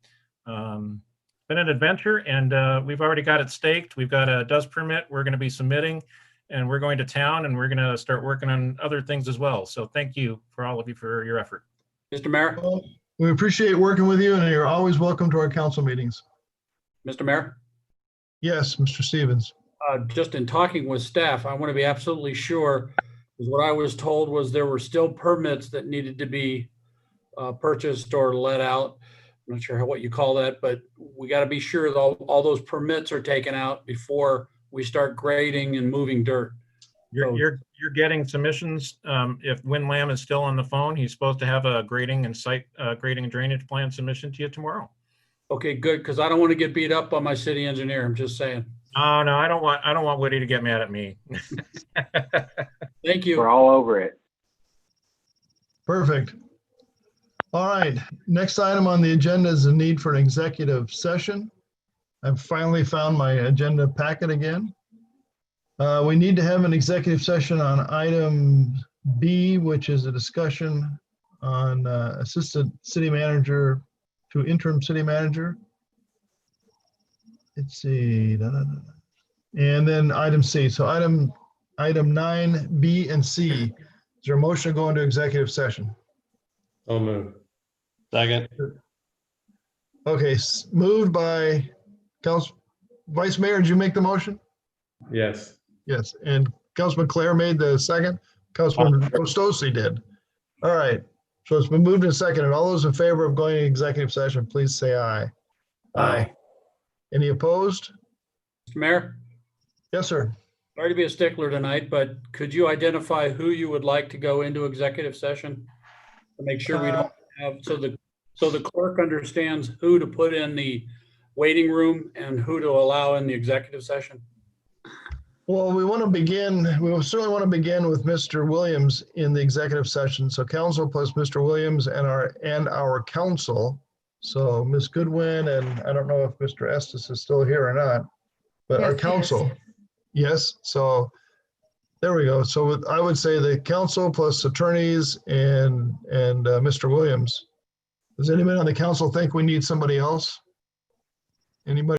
It's been an adventure, and we've already got it staked. We've got a DUS permit we're going to be submitting, and we're going to town, and we're going to start working on other things as well. So thank you for all of you for your effort. Mr. Mayor? We appreciate working with you, and you're always welcome to our council meetings. Mr. Mayor? Yes, Mr. Stevens. Just in talking with staff, I want to be absolutely sure, because what I was told was there were still permits that needed to be purchased or let out. I'm not sure what you call that, but we got to be sure that all those permits are taken out before we start grading and moving dirt. You're getting submissions. If Win Lam is still on the phone, he's supposed to have a grading and site grading and drainage plan submission to you tomorrow. Okay, good, because I don't want to get beat up by my city engineer. I'm just saying. Oh, no, I don't want Woody to get mad at me. Thank you. We're all over it. Perfect. All right, next item on the agenda is the need for an executive session. I've finally found my agenda packet again. We need to have an executive session on item B, which is a discussion on assistant city manager to interim city manager. Let's see. And then item C. So item 9, B, and C. Is there a motion to go into executive session? So moved. Second. Okay, moved by Vice Mayor. Did you make the motion? Yes. Yes, and Councilman Clare made the second. Councilman Ostosi did. All right, so it's been moved and seconded. All those in favor of going to executive session, please say aye. Aye. Any opposed? Mr. Mayor? Yes, sir. Sorry to be a stickler tonight, but could you identify who you would like to go into executive session? To make sure we don't have, so the clerk understands who to put in the waiting room and who to allow in the executive session? Well, we certainly want to begin with Mr. Williams in the executive session. So council plus Mr. Williams and our council. So Ms. Goodwin, and I don't know if Mr. Estes is still here or not, but our council. Yes, so there we go. So I would say the council plus attorneys and Mr. Williams. Does anybody on the council think we need somebody else? Anybody?